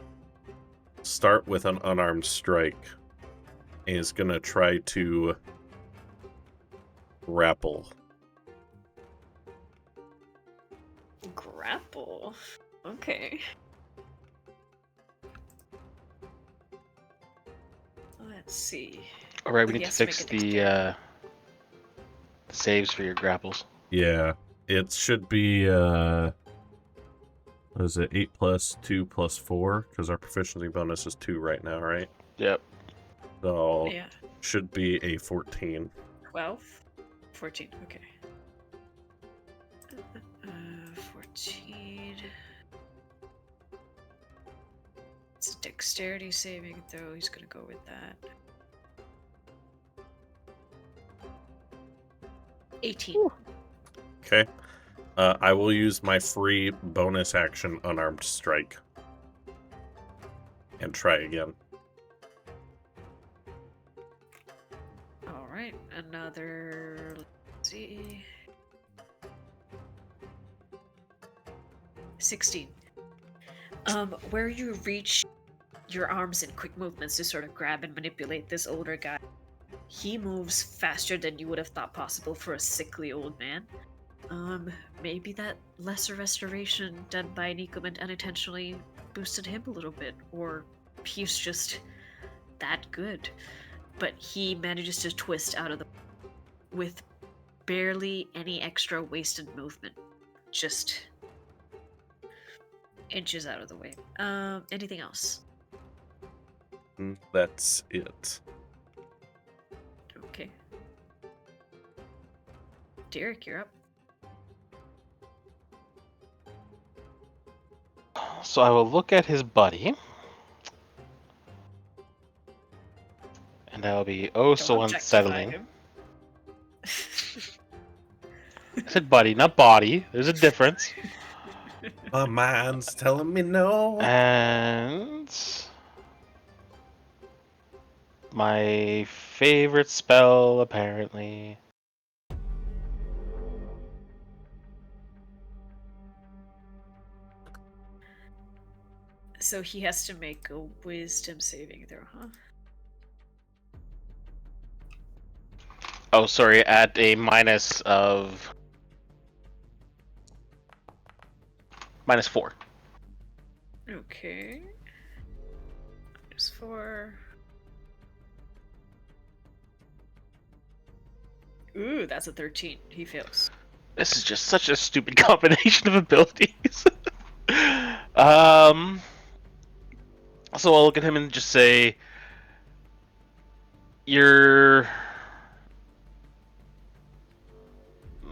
start with an unarmed strike. And he's going to try to grapple. Grapple. Okay. Let's see. Alright, we He need to has to fix make a the saves for your grapples. Yeah, it should be, what is it, 8 plus 2 plus 4? Because our proficiency bonus is 2 right now, right? Yep. So, Yeah. should be a 14. 12? 14, okay. 14. It's a dexterity saving throw. He's gonna go with that. 18. Ooh. Okay. I will use my free bonus action unarmed strike. And try again. Alright, another. Let's see. 16. Where you reach your arms in quick movements to sort of grab and manipulate this older guy, he moves faster than you would have thought possible for a sickly old man. Maybe that lesser restoration done by Nicomund unintentionally boosted him a little bit, or he's just that good. But he manages to twist out of the with barely any extra wasted movement. Just inches out of the way. Anything else? That's it. Okay. Derek, you're up. So I will look at his buddy. And I'll be oh so Don't objectify unsettling. him. I said buddy, not body. There's a difference. My mind's telling me no. And my favorite spell, apparently. So he has to make a wisdom saving throw, huh? Oh, sorry, at a minus of -4. Okay. -4. Ooh, that's a 13. He fails. This is just such a stupid combination of abilities. um. So I'll look at him and just say, "You're."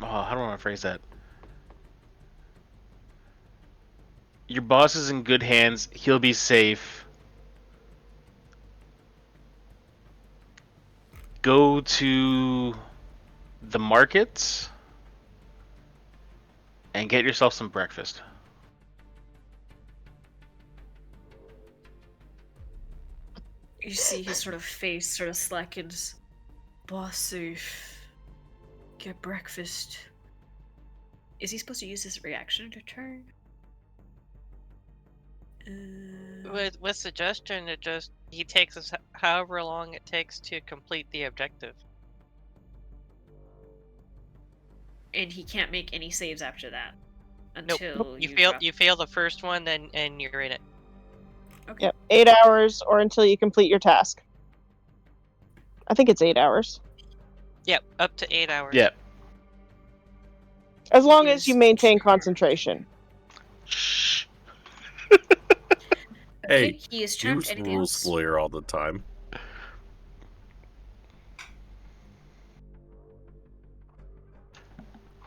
Oh, how do I want to phrase that? Your boss is in good hands. He'll be safe. Go to the markets and get yourself some breakfast. You see his sort of face sort of slackens. Boss safe. Get breakfast. Is he supposed to use his reaction to turn? With suggestion, he takes us however long it takes to complete the objective. And he can't make any saves after that Nope. until You fail the first one, then and you're in it. Okay. Yep, 8 hours or until you complete your task. I think it's 8 hours. Yep, up to 8 hours. Yeah. As long as you maintain concentration. Shh. Hey, Okay, he is charmed. Use Anything rules else? lawyer all the time.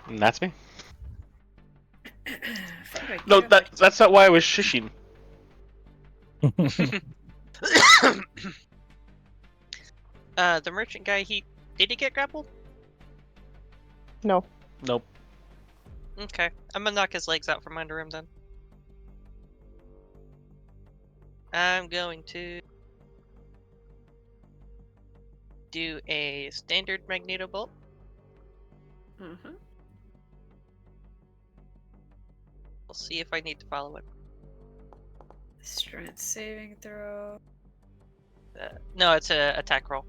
And that's me. Fuck, I No, jumped. that's not why I was shushing. The merchant guy, did he get grappled? No. Nope. Okay, I'm gonna knock his legs out from under him then. I'm going to do a standard magneto bolt. Mm-hmm. We'll see if I need to follow it. Strength saving throw. No, it's a attack roll.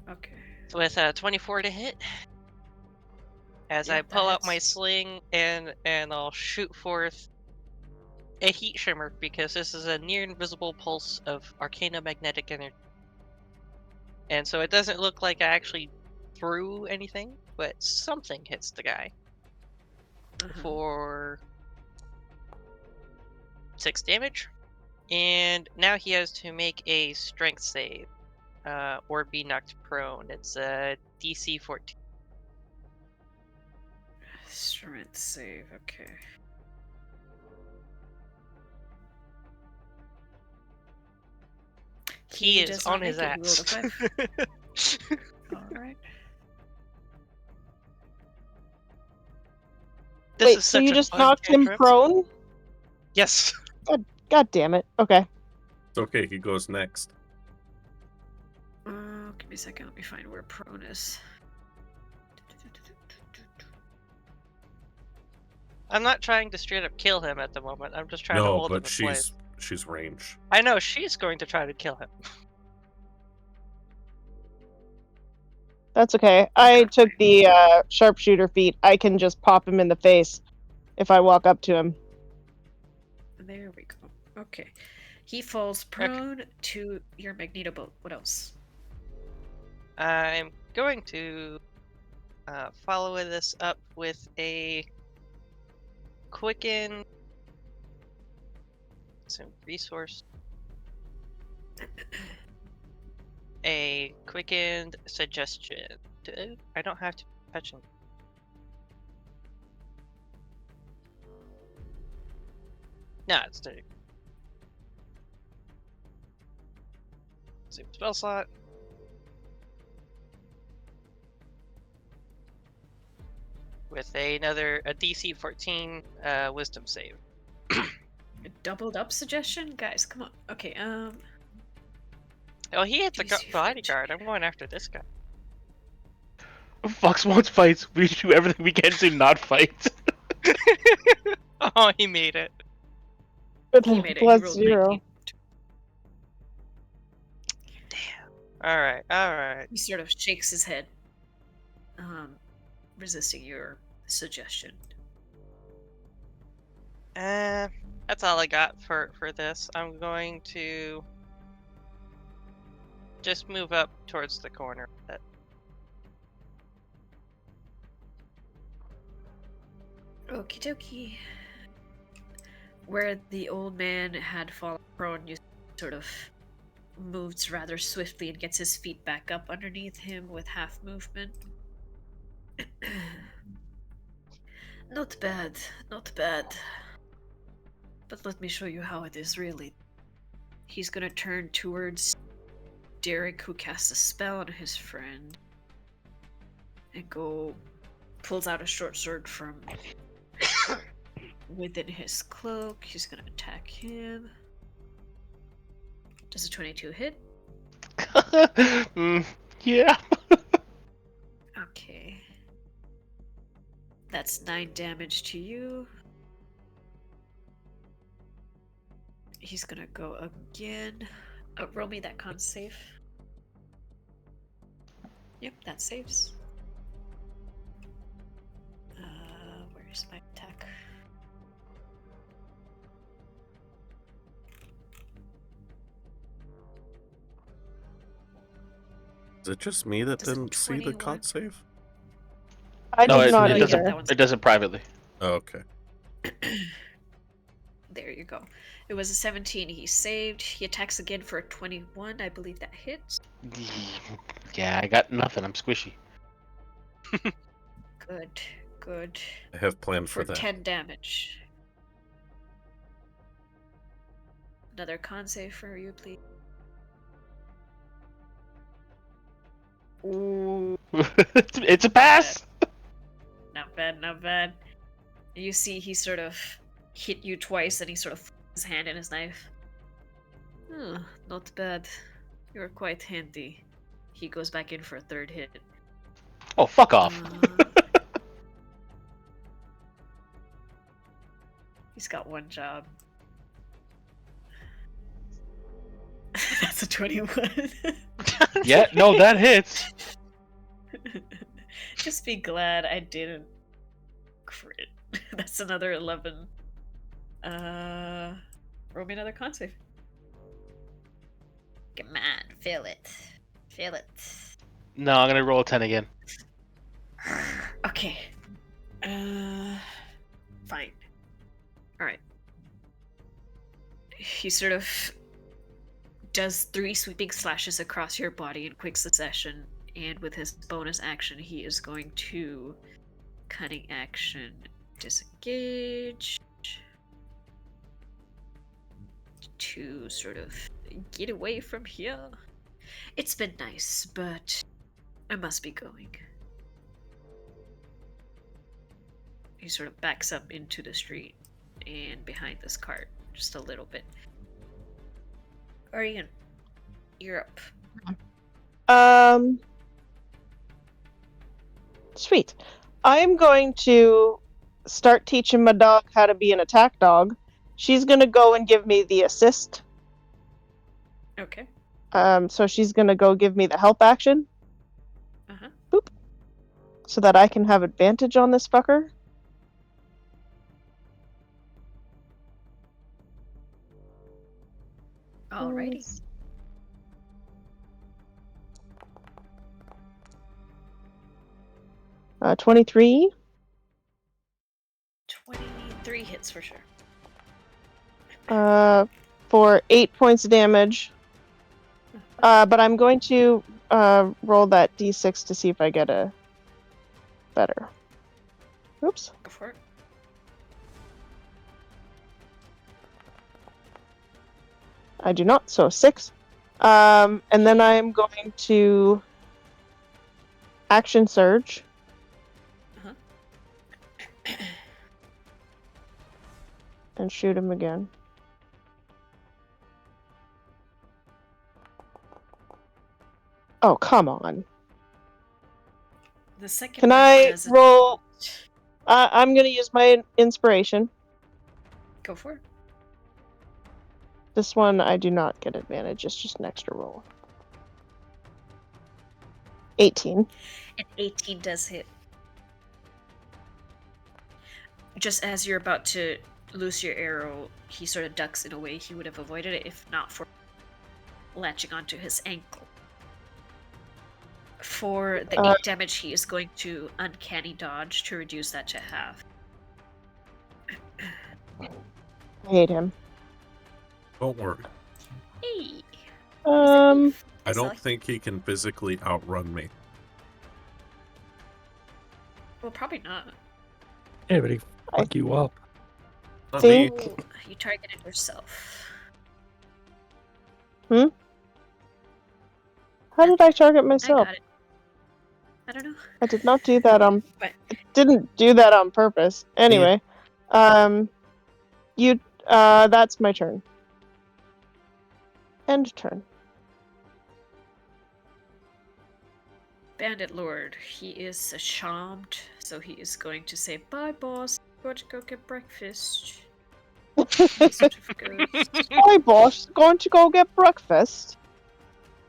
Okay. With 24 to hit. As I Yep, pull that out my hits. sling and I'll shoot forth a heat shimmer because this is a near invisible pulse of arcane magnetic energy. And so it doesn't look like I actually threw anything, but something hits the guy for 6 damage. And now he has to make a strength save or be knocked prone. It's a DC 14. Strength save, okay. He is does on not his make it. He rolled a ass. 5. Alright. This Wait, is so such you a just fun knocked him cantrip. prone? Yes. God damn it. Okay. It's okay, he goes next. Give me a second. Let me find where prone is. I'm not trying to straight up kill him at the moment. I'm just trying to No, hold him but in place. she's range. I know she's going to try to kill him. That's okay. I took the sharpshooter feat. I can just pop him in the face if I walk up to him. There we go. Okay. He falls prone to your magneto bolt. What else? I'm going to follow this up with a quicken. Some resource. A quickened suggestion. I don't have to touch him. No, it's the same spell slot. With a DC 14 wisdom save. A doubled up suggestion? Guys, come on. Okay, Oh, he hit the DC bodyguard. I'm going after this guy. Fox wants fights. We do everything we can to not fight. Oh, he made it. He made it. He Plus rolled 0. 19. All right, all right. He sort of shakes his head, resisting your suggestion. That's all I got for this. I'm going to just move up towards the corner. Okie dokie. Where the old man had fallen prone, you sort of moves rather swiftly and gets his feet back up underneath him with half movement. Not bad, not bad. But let me show you how it is really. He's gonna turn towards Derek, who casts a spell on his friend, and pulls out a short sword from within his cloak. He's gonna attack him. Does a 22 hit? Yeah. Okay. That's 9 damage to you. He's gonna go again. Roll me that con save. Yep, that saves. Where's my attack? Is it just me that Does it didn't see the 21? con save? I No, did not it either. doesn't. It does it privately. Oh, okay. There you go. It was a 17 he saved. He attacks again for a 21. I believe that hits. Yeah, I got nothing. I'm squishy. Good, good. I have planned For for that. 10 damage. Another con save for you, please. Ooh, it's a pass. not bad, not bad. You see he sort of hit you twice and he sort of puts his hand in his knife. Not bad. You're quite handy. He goes back in for a third hit. Oh, fuck off. He's got one job. That's a 21. Yeah, no, that hits. Just be glad I didn't crit. That's another 11. Roll me another con save. Come on, feel it. Feel it. No, I'm gonna roll a 10 again. Okay. Fine. Alright. He sort of does 3 sweeping slashes across your body in quick succession, and with his bonus action, he is going to cunning action disengage to sort of get away from here. It's been nice, but I must be going. He sort of backs up into the street and behind this cart just a little bit. Ariun, you're up. Sweet. I'm going to start teaching my dog how to be an attack dog. She's gonna go and give me the assist. Okay. So she's gonna go give me the help action. Uh-huh. Boop. So that I can have advantage on this fucker. Alrighty. 23. 23 hits for sure. For 8 points of damage. But I'm going to roll that d6 to see if I get a better. Oops. Go for it. I do not, so 6. And then I am going to action surge. And shoot him again. Oh, come on. The second Can one I doesn't- roll? I'm going to use my inspiration. Go for it. This one I do not get advantage. It's just an extra roll. 18. An 18 does hit. Just as you're about to loose your arrow, he sort of ducks in a way he would have avoided it if not for latching onto his ankle. For the 8 damage, he is going to uncanny dodge to reduce that to half. I hate him. Don't worry. Hey! I don't think he can physically outrun me. Well, probably not. Yeah, but he fuck you up. Not me. Think... You targeted yourself. How did I target I myself? got it. I don't know. I did not do that on... But I didn't do that on purpose. Anyway. That's my turn. End turn. Bandit Lord, he is charmed, so he is going to say, "Bye, boss. Going to go get breakfast." He sort of goes. Hi, boss. Going to go get breakfast.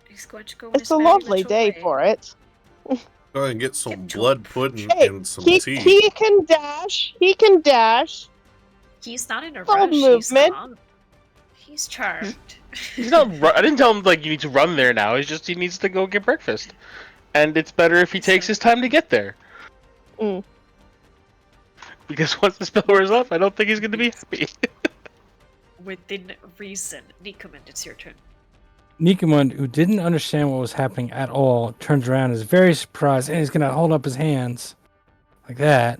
He's going to go. It's a lovely day for it. Go ahead and get some Get to blood it. pudding Hey, and some he tea. can dash. He can dash. He's not in a Full rush. He's movement. calm. He's charmed. He's not. I didn't tell him like you need to run there now. It's just he needs to go get breakfast, and it's better if he takes his time to get there. Mm. Because once the spell wears off, I don't think he's going to be happy. Within reason, Nicomund, it's your turn. Nicomund, who didn't understand what was happening at all, turns around, is very surprised, and he's going to hold up his hands like that.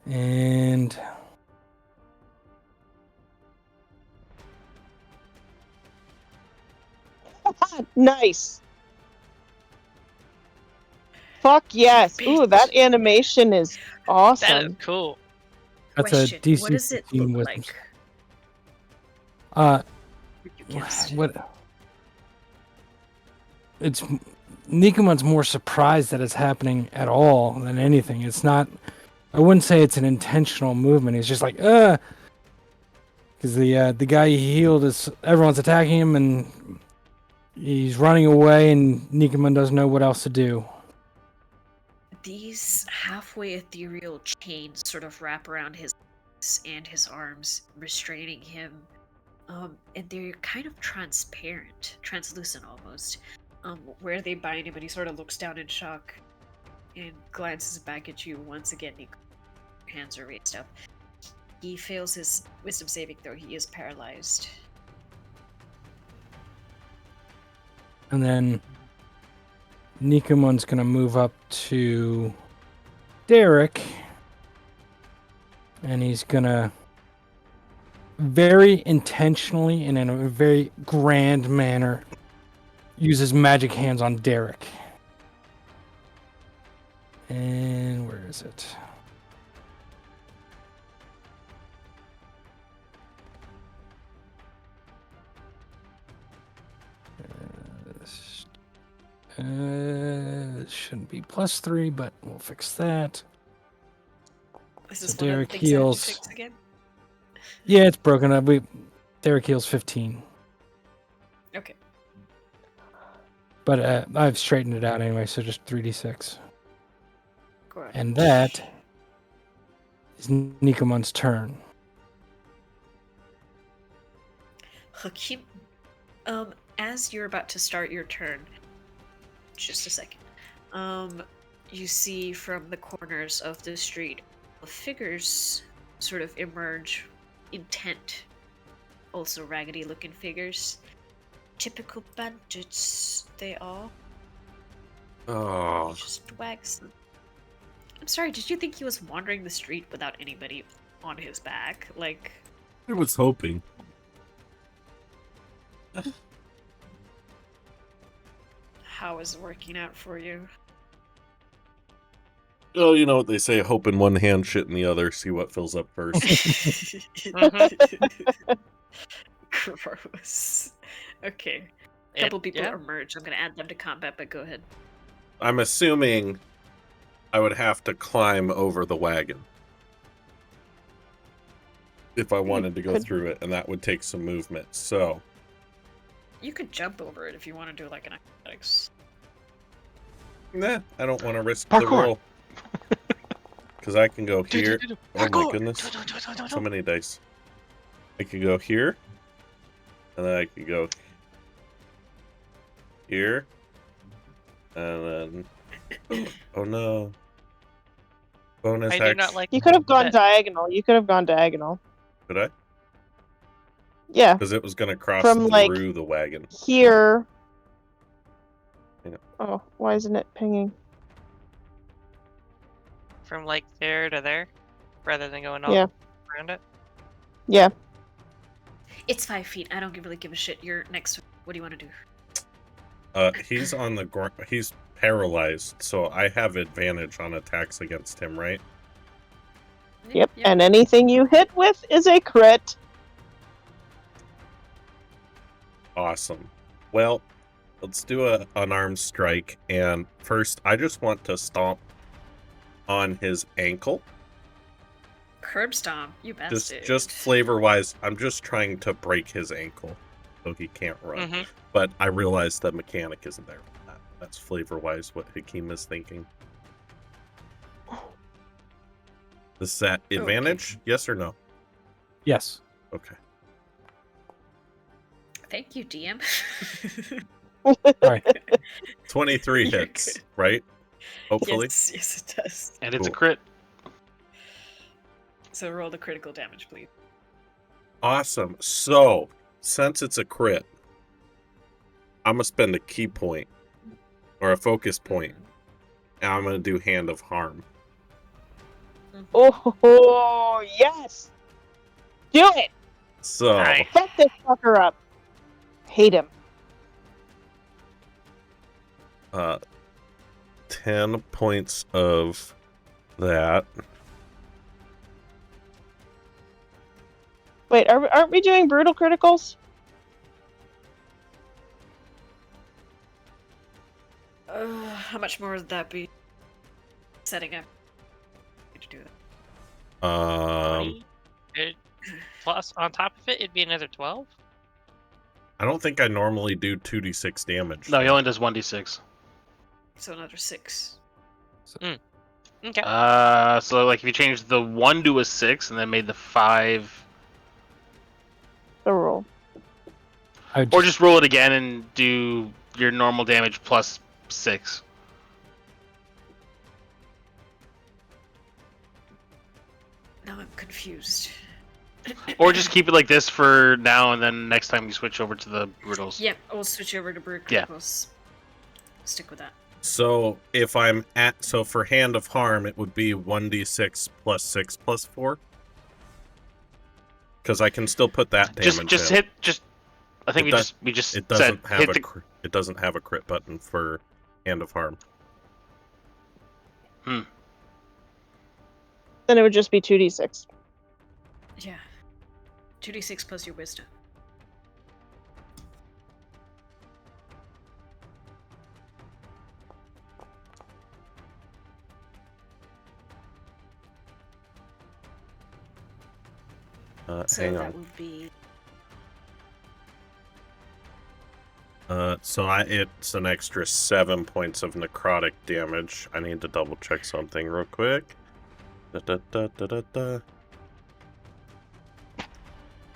And Nice. Fuck yes. Ooh, that animation is That is awesome. cool. that's Question, a DC what does it 15 look wisdom. like? You cast it? What? It's Nicomund's more surprised that it's happening at all than anything. It's not. I wouldn't say it's an intentional movement. He's just like, because the guy he healed is everyone's attacking him and he's running away, and Nicomund doesn't know what else to do. These halfway ethereal chains sort of wrap around his legs and his arms, restraining him. And they're kind of transparent, translucent almost. Where they bind him, and he sort of looks down in shock and glances back at you once again. Hands are raised up. He fails his wisdom saving throw. He is paralyzed. And then Nicomund's gonna move up to Derek, and he's gonna very intentionally and in a very grand manner use his magic hands on Derek. And where is it? Shouldn't be +3, but we'll fix that. Is So this one of the Derek things I have to heals. fix again? Yeah, it's broken up. Derek heals 15. Okay. But I've straightened it out anyway, so just 3d6. Good. And that is Nicomund's turn. Hakim, as you're about to start your turn, just a second, you see from the corners of the street, figures sort of emerge, intent, also raggedy-looking figures. Typical bandits, they are. Oh, He just wags them. I'm sorry, did you think he was wandering the street without anybody on his back? Like, I was hoping. how is it working out for you? Oh, you know what they say, hope in one hand, shit in the other, see what fills up first. Gross. Okay. A couple people emerge. I'm gonna add them to combat, but go ahead. I'm assuming I would have to climb over the wagon. if I wanted to go Could- through it, and that would take some movement. So, You could jump over it if you want to do like an athletics. nah, I don't want to risk the Parkour. roll. Because I can go here. Do. Oh my Parkour. goodness. Do. So many dice. I could go here. And then I could go here. And then... Oh no. Bonus I do action. not like. You could have gone that. diagonal. You could have gone diagonal. Could I? Yeah, Because it was going to cross From, like- through the wagon. here. Yeah. Oh, why isn't it pinging? From like there to there, rather than going all Yeah. around it. Yeah. It's 5 feet. I don't really give a shit. You're next. What do you want to do? He's on the ground. He's paralyzed, so I have advantage on attacks against him, right? Yep. And anything you hit with is a crit. Awesome. Well, let's do a unarmed strike, and first, I just want to stomp on his ankle. Curb stomp. You bastard. Just flavor-wise, I'm just trying to break his ankle so he can't run. Mm-hmm. But I realize the mechanic isn't there. That's flavor-wise what Hakeem is thinking. Is that advantage? Yes or no? Yes. Okay. Thank you, DM. Sorry. 23 You're hits, good. right? Hopefully. Yes, it does. And it's a Cool. crit. So roll the critical damage, please. Awesome. So, since it's a crit, I'm going to spend a key point or a focus point, and I'm going to do Hand of Harm. Oh, yes! Do it! So, Nice. Fuck this fucker up. Hate him. 10 points of that. Wait, aren't we doing brutal criticals? How much more would that be? Setting up to do that. Um, Plus, on top of it, it'd be another 12. I don't think I normally do 2d6 damage. No, he only does 1d6. So another 6. Okay. So like if you change the 1 to a 6 and then made the 5, The roll. I would or just roll it again and do your normal damage plus 6. Now I'm confused. Or just keep it like this for now, and then next time you switch over to the brutals. Yep, we'll switch over to brute Yeah. criticals. Stick with that. So, if I'm at... So, for Hand of Harm, it would be 1d6 plus 6 plus 4. Because I can still put that damage Just in. hit. Just I think It does- we just It said doesn't have hit a the. it doesn't have a crit button for Hand of Harm. Then it would just be 2d6. Yeah. 2d6 plus your wisdom. So Hang that on. would be So it's an extra 7 points of necrotic damage. I need to double check something real quick. Da.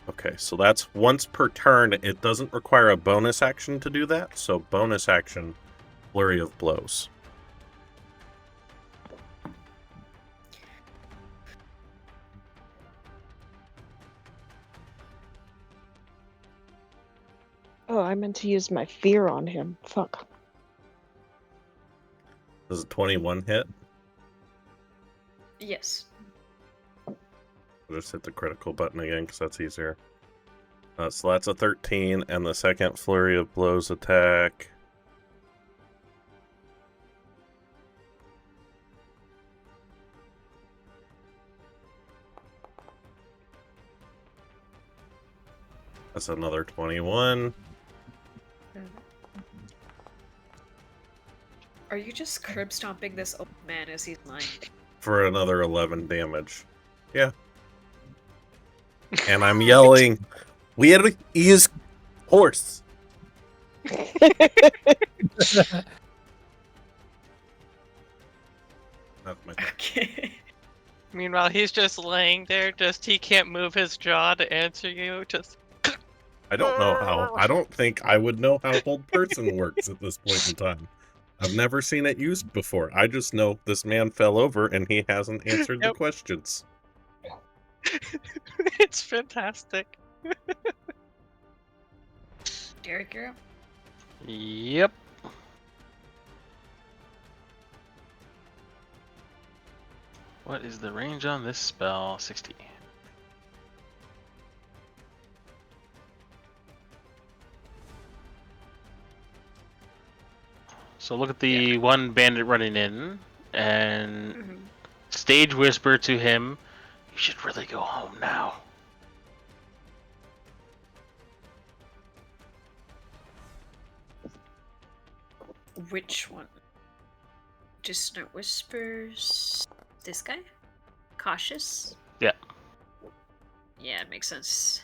Okay, so that's once per turn. It doesn't require a bonus action to do that, so bonus action, Flurry of Blows. Oh, I meant to use my fear on him. Fuck. Does a 21 hit? yes. I'll just hit the critical button again because that's easier. So that's a 13, and the second Flurry of Blows attack. That's another 21. Are you just curb stomping this old man as he's lying? For another 11 damage. Yeah. and I'm yelling, "Where is horse?" That's my turn. Okay. Meanwhile, he's just laying there. He can't move his jaw to answer you. Just I don't think I would know how hold person works at this point in time. I've never seen it used before. I just know this man fell over and he hasn't answered the Yep. questions. it's fantastic. Derek, you're up. Yep. What is the range on this spell? 60. So look at the one bandit running in and Mhm. stage whisper to him, "You should really go home now." Which one? Dissonant whispers. This guy? Cautious? Yeah. Yeah, it makes sense.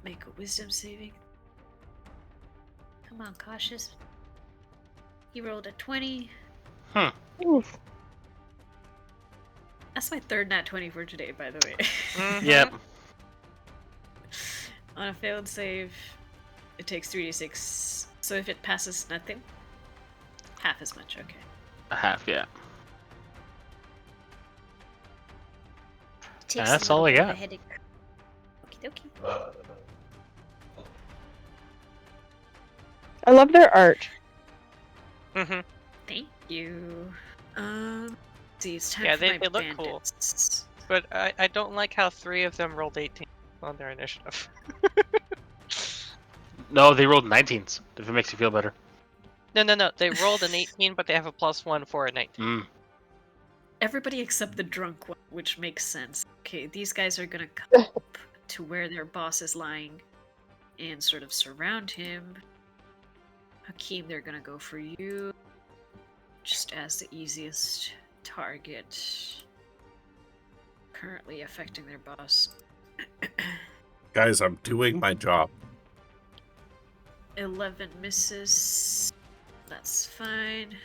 Make a wisdom saving. Come on, cautious. He rolled a 20. Oof. That's my third nat 20 for today, by the way. Mhm. Yep. On a failed save, it takes 3d6. So if it passes nothing, half as much, okay. A half, yeah. Takes That's a little all I bit of a got. headache. Okie dokie. I love their art. Mhm. Thank you. See, it's time Yeah, for they my look cool. bandits. But I don't like how 3 of them rolled 18 on their initiative. No, they rolled 19s, if it makes you feel better. No. They rolled an 18, but they have a +1 for a 19. Everybody except the drunk one, which makes sense. Okay, these guys are gonna come up to where their boss is lying and sort of surround him. Hakeem, they're gonna go for you. Just as the easiest target. Currently affecting their boss. Guys, I'm doing my job. 11 misses. That's fine.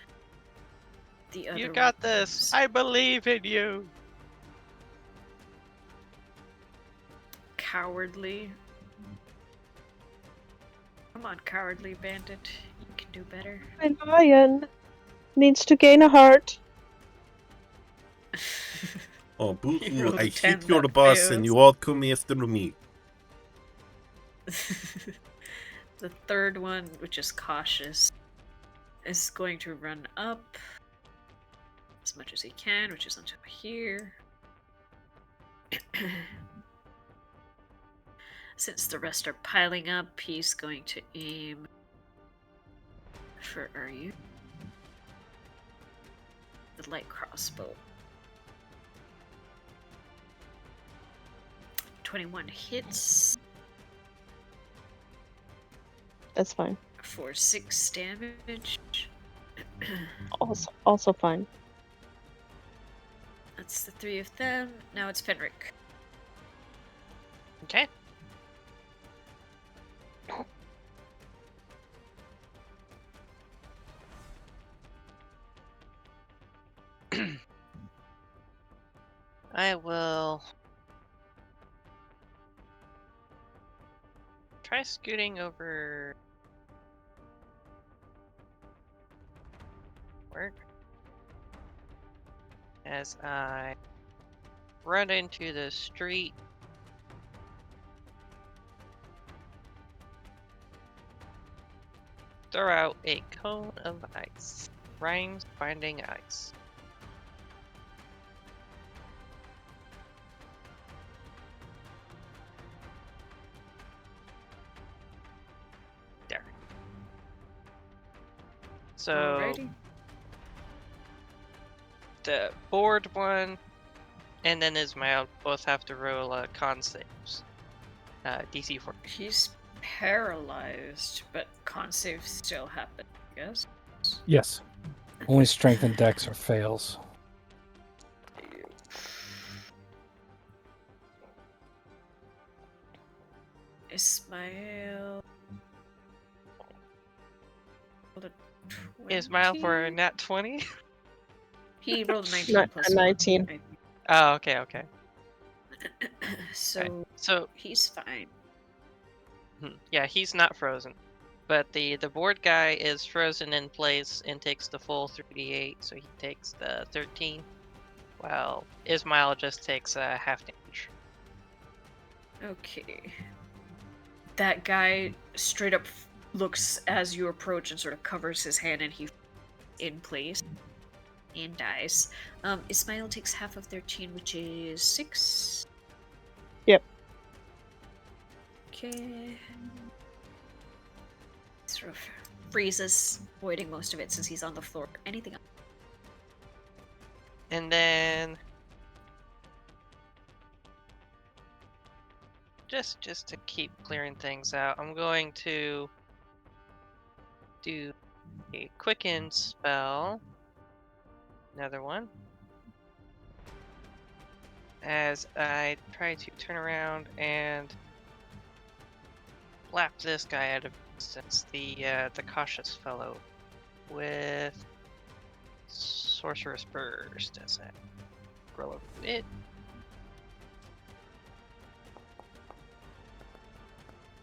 The other You got one this. is I believe in you. cowardly. Come on, cowardly bandit. You can do better. My lion needs to gain a heart. Oh, boo You hoo, rolled I a 10, hit your that boss and fails. you all come after me. The third one, which is cautious, is going to run up as much as he can, which is until here. Since the rest are piling up, he's going to aim for Ariun. The light crossbow. 21 hits That's fine. for 6 damage. Also fine. That's the 3 of them. Now it's Fenric. Okay. I will try scooting over. Work. As I run into the street. Throw out a cone of ice. Rhymes binding ice. There. So Alrighty. the board one and then Ismail both have to roll con saves. DC 4. He's paralyzed, but con saves still happen, I guess. Yes. Only strength and dex or fails. Ismail. Ismail for a 20? nat 20? He rolled a 19 Not plus a 1. 19. Oh, okay. So So, he's fine. yeah, he's not frozen. But the board guy is frozen in place and takes the full 3d8, so he takes the 13. While Ismail just takes half damage. Okay. That guy straight up looks as you approach and sort of covers his hand, and he in place and dies. Ismail takes half of 13, which is 6. Yep. Okay. Sort of freezes, avoiding most of it since he's on the floor. Anything else? And then just to keep clearing things out, I'm going to do a quicken spell. Another one. As I try to turn around and slap this guy out of distance, the cautious fellow, with sorcerer's burst as I grow a bit.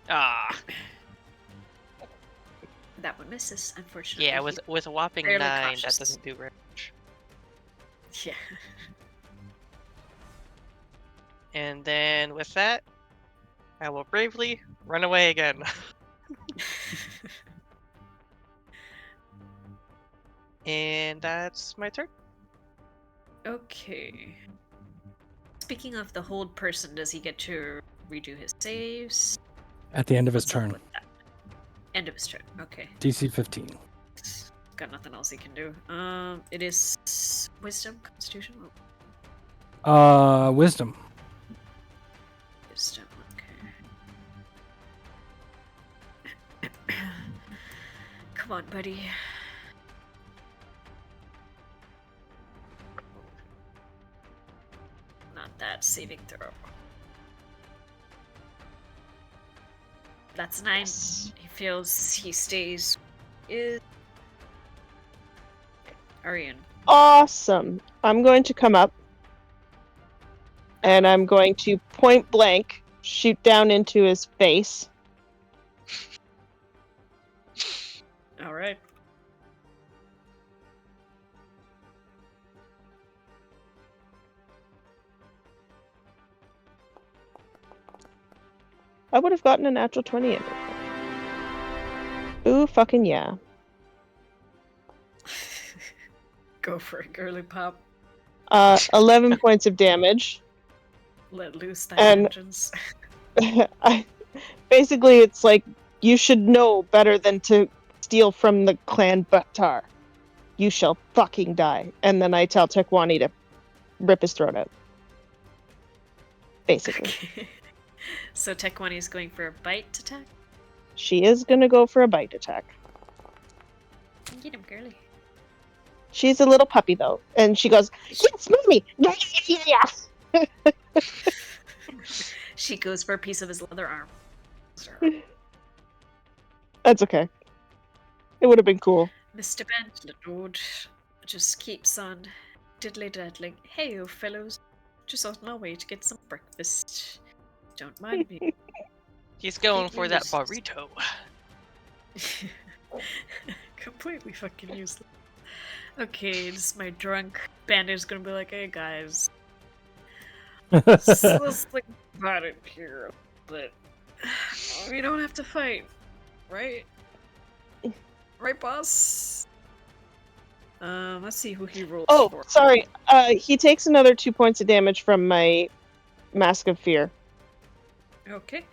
Ah, That one misses, unfortunately. yeah, with a whopping Fairly 9, cautious. that doesn't do very much. Yeah. And then with that, I will bravely run away again. And that's my turn. Okay. Speaking of the hold person, does he get to redo his saves? At the end of his What's up turn. with that? End of his turn. Okay. DC 15. Got nothing else he can do. It is wisdom, constitution, Wisdom. wisdom. Okay. Come on, buddy. Not that saving throw. That's 9. Yes. He feels he stays. Is Ariun. Awesome. I'm going to come up and I'm going to point blank shoot down into his face. All right. I would have gotten a natural 20 in it. Ooh, fucking yeah. Go for it, girly pop. 11 points of damage. Let loose thy And- vengeance. Basically, it's like, you should know better than to steal from the clan Baktar. You shall fucking die. And then I tell Tekwani to rip his throat out. Basically. Okay. So Tekwani is going for a bite attack. She is gonna go for a bite attack. Get him, girly. She's a little puppy, though. And she goes, yes, mommy! Yes! She goes for a piece of his leather arm. That's okay. It would have been cool. Mr. Bentlord just keeps on diddly-daddling. Hey, you fellows. Just on our way to get some breakfast. Don't mind me. He's going Completely for that useless. burrito. Completely fucking useless. Okay, just my drunk bandit's gonna be like, hey guys, let's think about it here, but we don't have to fight, right? Right, boss? Let's see who he rolls Oh, for. sorry. He takes another 2 points of damage from my Mask of Fear. Okay.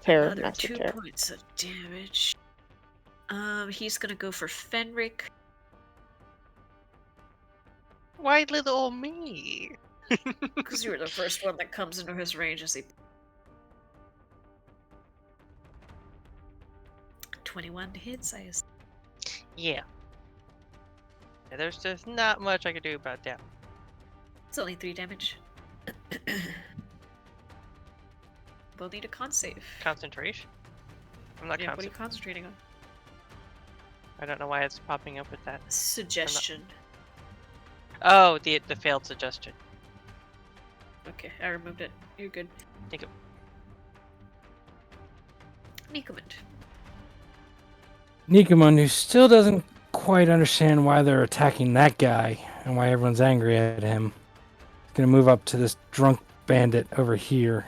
Terror. Another Mask of 2 Terror. points of damage. He's gonna go for Fenric. Why little me? Because you were the first one that comes into his range as he... 21 hits, I assume. Yeah. There's just not much I can do about that. It's only 3 damage. We'll need a con save. Concentration? I'm not Yeah, what are you concentrating. concentrating on? I don't know why it's popping up with that. Suggestion. Oh, the failed suggestion. Okay, I removed it. You're good. Thank you. Nicomund. Nicomund, who still doesn't quite understand why they're attacking that guy and why everyone's angry at him, is going to move up to this drunk bandit over here.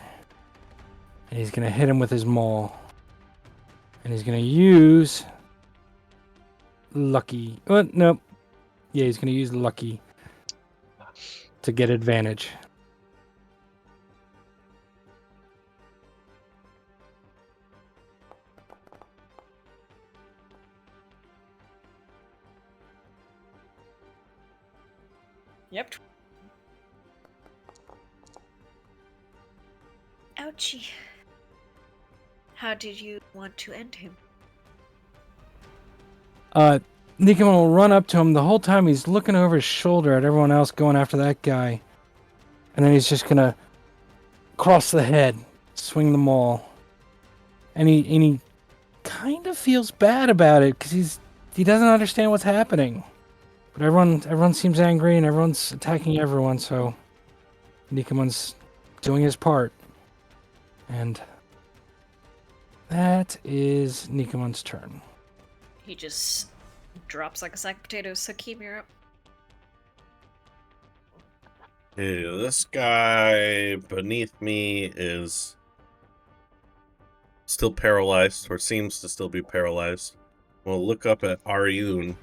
And he's going to hit him with his maul. And he's going to use Lucky. Oh, nope. Yeah, he's going to use Lucky to get advantage. Yep. Ouchie. How did you want to end him? Nicomund will run up to him. The whole time he's looking over his shoulder at everyone else going after that guy. And then he's just going to cross the head, swing the maul. And he kind of feels bad about it because he doesn't understand what's happening. But everyone seems angry and everyone's attacking everyone, so Nicomund's doing his part. And that is Nicomund's turn. He just drops like a sack of potatoes. Hakeem, you're up. Okay, this guy beneath me is still paralyzed, or seems to still be paralyzed. We'll look up at Ariun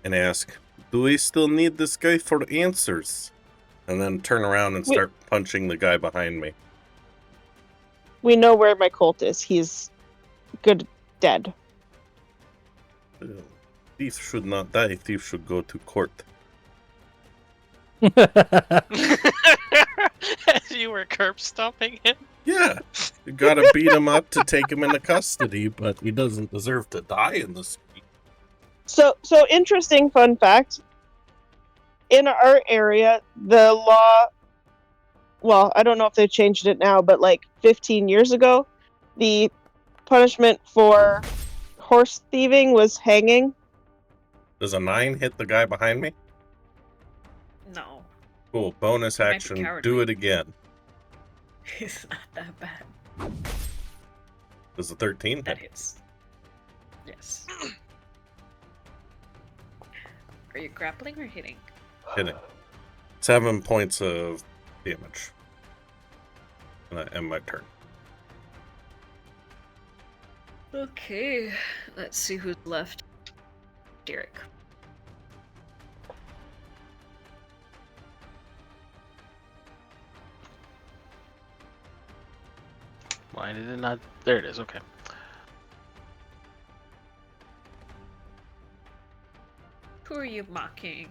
and ask, do we still need this guy for answers? And then turn around and start punching the guy behind me. We know where my colt is. He's good dead. Thief should not die. Thief should go to court. As you were curb stomping him? Yeah, you gotta beat him up to take him into custody, but he doesn't deserve to die in the street. So interesting fun fact. In our area, the law, well, I don't know if they changed it now, but like 15 years ago, the punishment for horse thieving was hanging. Does a 9 hit the guy behind me? No. Cool, bonus He might be action, cowardly. do it again. It's not that bad. Does the 13 That hit? hits. Yes. Are you grappling or hitting? Hitting. 7 points of damage. And I end my turn. Okay. Let's see who's left. Derek. Why did it not? There it is. Okay. Who are you mocking?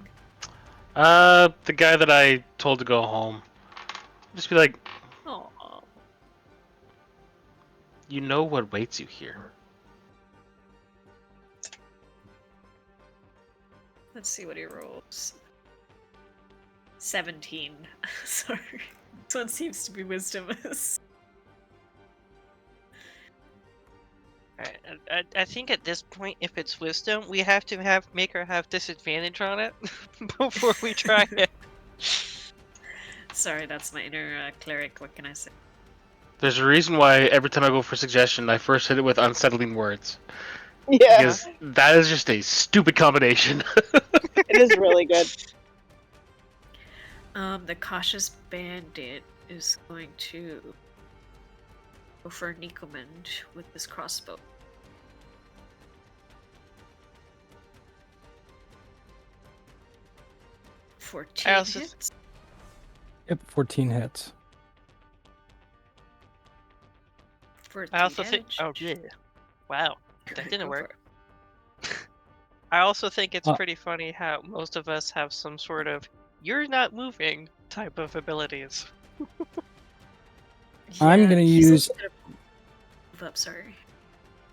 The guy that I told to go home. Just be like, Oh. you know what waits you here. Let's see what he rolls. 17. Sorry. This one seems to be wisdom. Alright, I think at this point, if it's wisdom, we have to make her have disadvantage on it before we try it. Sorry, that's my inner cleric. What can I say? There's a reason why every time I go for suggestion, I first hit it with unsettling words. Yeah, Because that is just a stupid combination. it is really good. The cautious bandit is going to go for Nicomund with this crossbow. I 14 also- hits. Yep, 14 hits. For I also 3 think. damage. Oh, yeah. Wow. That Go didn't for work. it. I also think it's Uh. pretty funny how most of us have some sort of "you're not moving" type of abilities. I'm gonna he's use- also gonna move up, sorry. I'm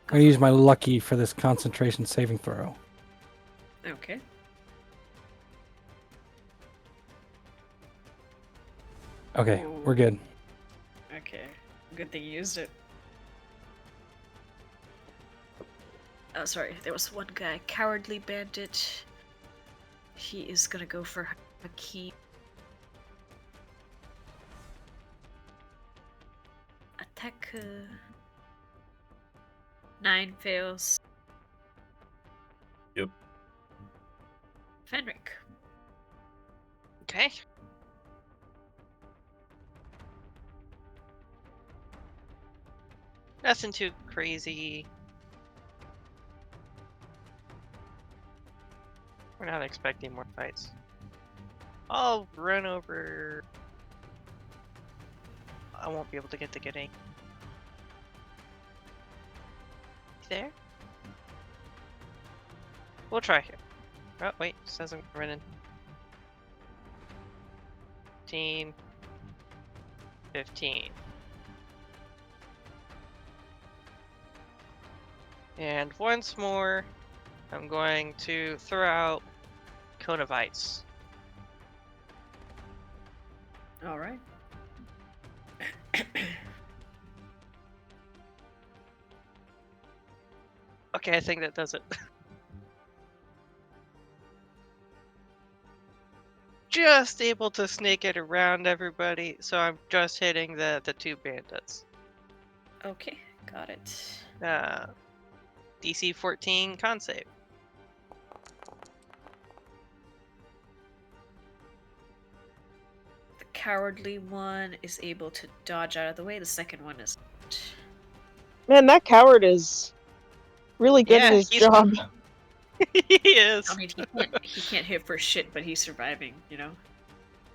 Go going to use for my Lucky for this concentration saving throw. it. Okay. Okay, we're good. Okay. Good thing you used it. Oh, sorry. There was one guy, Cowardly Bandit. He is gonna go for Hakeem. Attack. 9 fails. Yep. Fenric. Okay. Nothing too crazy. We're not expecting more fights. I'll run over. I won't be able to get to getting. There? We'll try here. Oh, wait. Says I'm running. 15. 15. And once more, I'm going to throw out Cone of Ice. Alright. Okay, I think that does it. Just able to snake it around everybody, so I'm just hitting the 2 bandits. Okay, got it. DC 14 con save. The cowardly one is able to dodge out of the way. The second one is not. Man, that coward is really good Yeah, at his he's- job. He is. I mean, he can't hit for shit, but he's surviving, you know?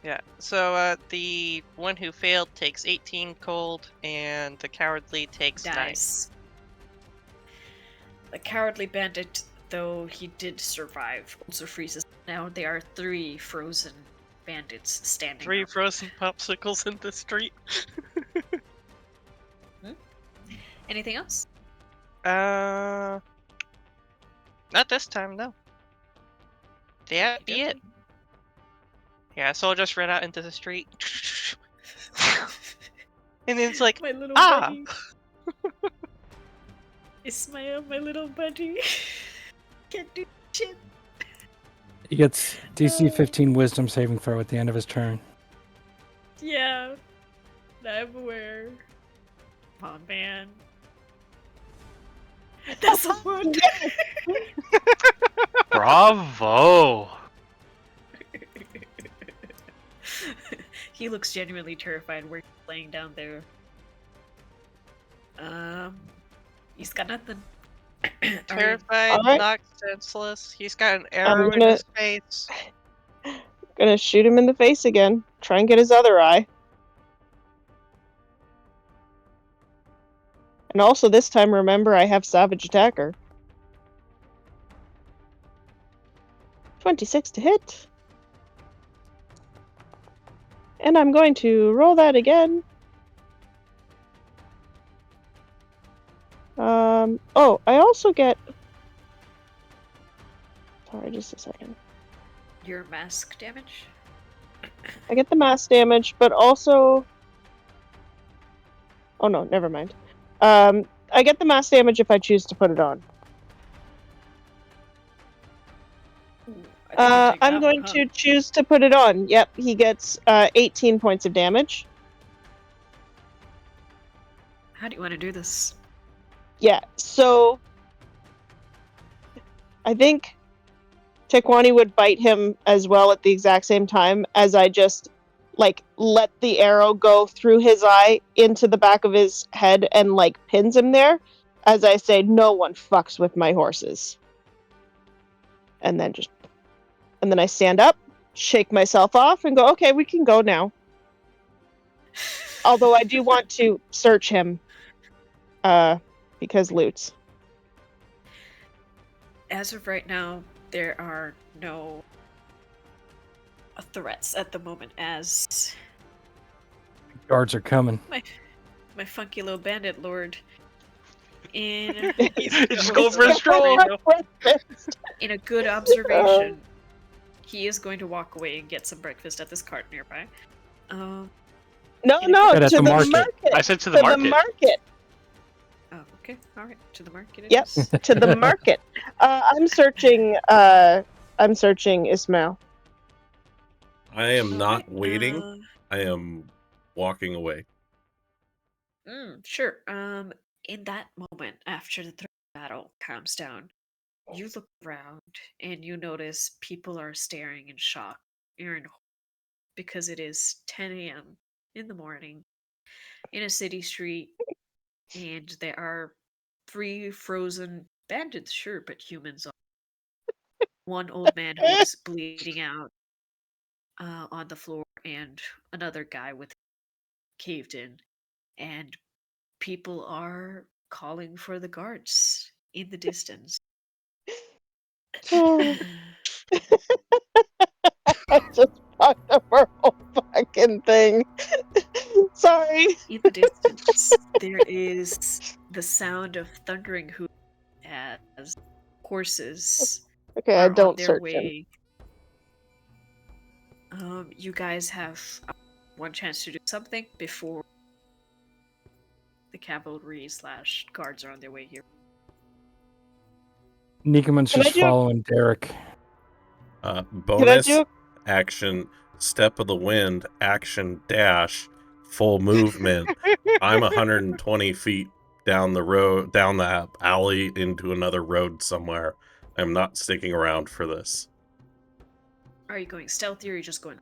Yeah, so the one who failed takes 18 cold, and the cowardly takes 9. Dies. The cowardly bandit, though he did survive, also freezes. Now there are 3 frozen bandits standing 3 up. frozen popsicles in the street. Anything else? Not this time, no. That'd be it. Yeah, so I'll just run out into the street. And then it's like, My little ah! buddy. Ismail, my little buddy. Can't do shit. He gets DC 15 Wisdom saving throw at the end of his turn. Yeah. I'm aware. Come on, man. That's a wound. Bravo! He looks genuinely terrified where he's laying down there. He's got nothing. Terrified, Alright. knocked senseless. He's got an arrow in gonna- his face. Gonna shoot him in the face again. Try and get his other eye. And also this time, remember, I have Savage Attacker. 26 to hit. And I'm going to roll that again. Oh, I also get... Sorry, just a second. Your mask damage? I get the mass damage, but also... Oh no, never mind. I get the mass damage if I choose to put it on. I'm going to choose to put it on. Yep, he gets 18 points of damage. How do you want to do this? Yeah, so I think Tekwani would bite him as well at the exact same time as I just like let the arrow go through his eye into the back of his head and like pins him there as I say, no one fucks with my horses. And then I stand up, shake myself off, and go, okay, we can go now. Although I do want to search him, because loots. As of right now, there are no threats at the moment as Guards are coming. my funky little bandit lord in Just go for a stroll. in a good observation. He is going to walk away and get some breakfast at this cart nearby. No, In a no, Said at to the the market. market. I said to the To market. the market. Oh, okay. All right. To the market it Yep, is. to the market. I'm searching. I'm searching Ismail. I am not Okay, waiting. I am walking away. Sure. In that moment, after the third battle calms down, you look around and you notice people are staring in shock. You're in because it is 10 a.m. in the morning in a city street, and there are 3 frozen bandits, sure, but humans. One old man who's bleeding out on the floor, and another guy with caved in, and people are calling for the guards in the distance. Oh, I just fucked up our whole fucking thing. Sorry. In the distance, there is the sound of thundering hooves as horses Okay, I are on don't their search him. way. You guys have one chance to do something before the cavalry / guards are on their way here. Nicomund's Can I just do- following Derek. Can I Bonus do? action, step of the wind, action dash, full movement. I'm 120 feet down the road, down the alley into another road somewhere. I'm not sticking around for this. Are you going stealthy or are you just going?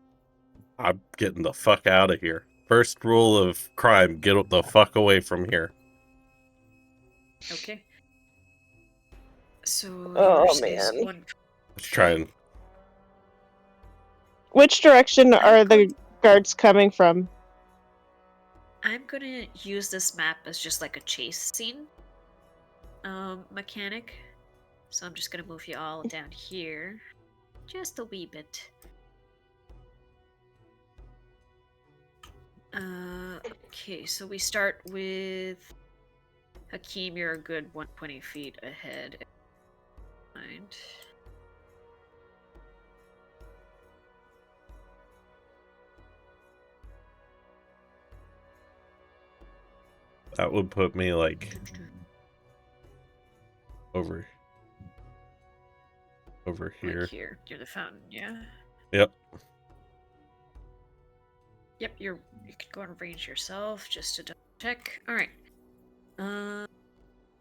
I'm getting the fuck out of here. First rule of crime, get the fuck away from here. Okay. So Oh, yours is man. one. Let's try and Which direction are I'm going- the guards coming from? I'm gonna use this map as just like a chase scene mechanic. So I'm just gonna move you all down here. Just a wee bit. Okay, so we start with Hakeem, you're a good 120 feet ahead. Mind. that would put me like over here. Like here, near the fountain, yeah? Yep. Yep, you can go and range yourself just to double check. Alright.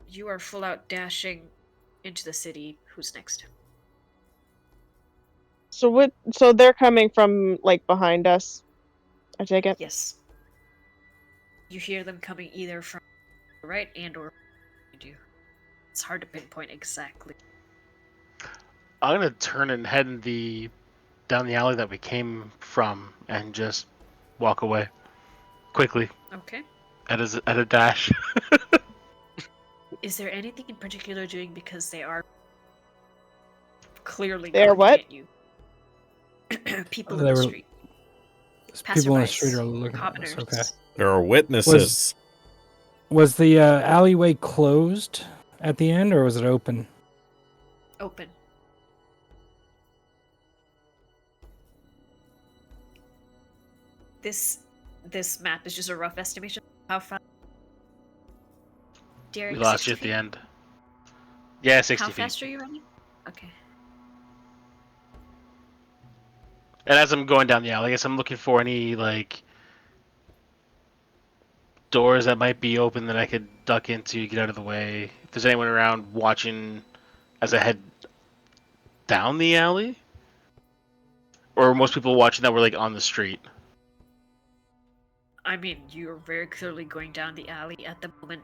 You are full out dashing into the city. Who's next? So they're coming from like behind us. I take it. Yes. You hear them coming either from the right and or behind you. It's hard to pinpoint exactly. I'm gonna turn and head down the alley that we came from and just walk away quickly Okay. at a dash. Is there anything in particular doing because they are clearly They are gawking what? at you? People They in the were- street. People in the street Passerbys, are looking at us. commoners. Okay. There are witnesses. Was the alleyway closed at the end, or was it open? Open. This map is just a rough estimation of how fast. Derek, We lost 60 you at the feet? end. Yeah, 60 How feet. fast are you running? Okay. And as I'm going down the alley, I guess I'm looking for any like doors that might be open that I could duck into, get out of the way. If there's anyone around watching as I head down the alley, or are most people watching that were like on the street. I mean, you're very clearly going down the alley at the moment.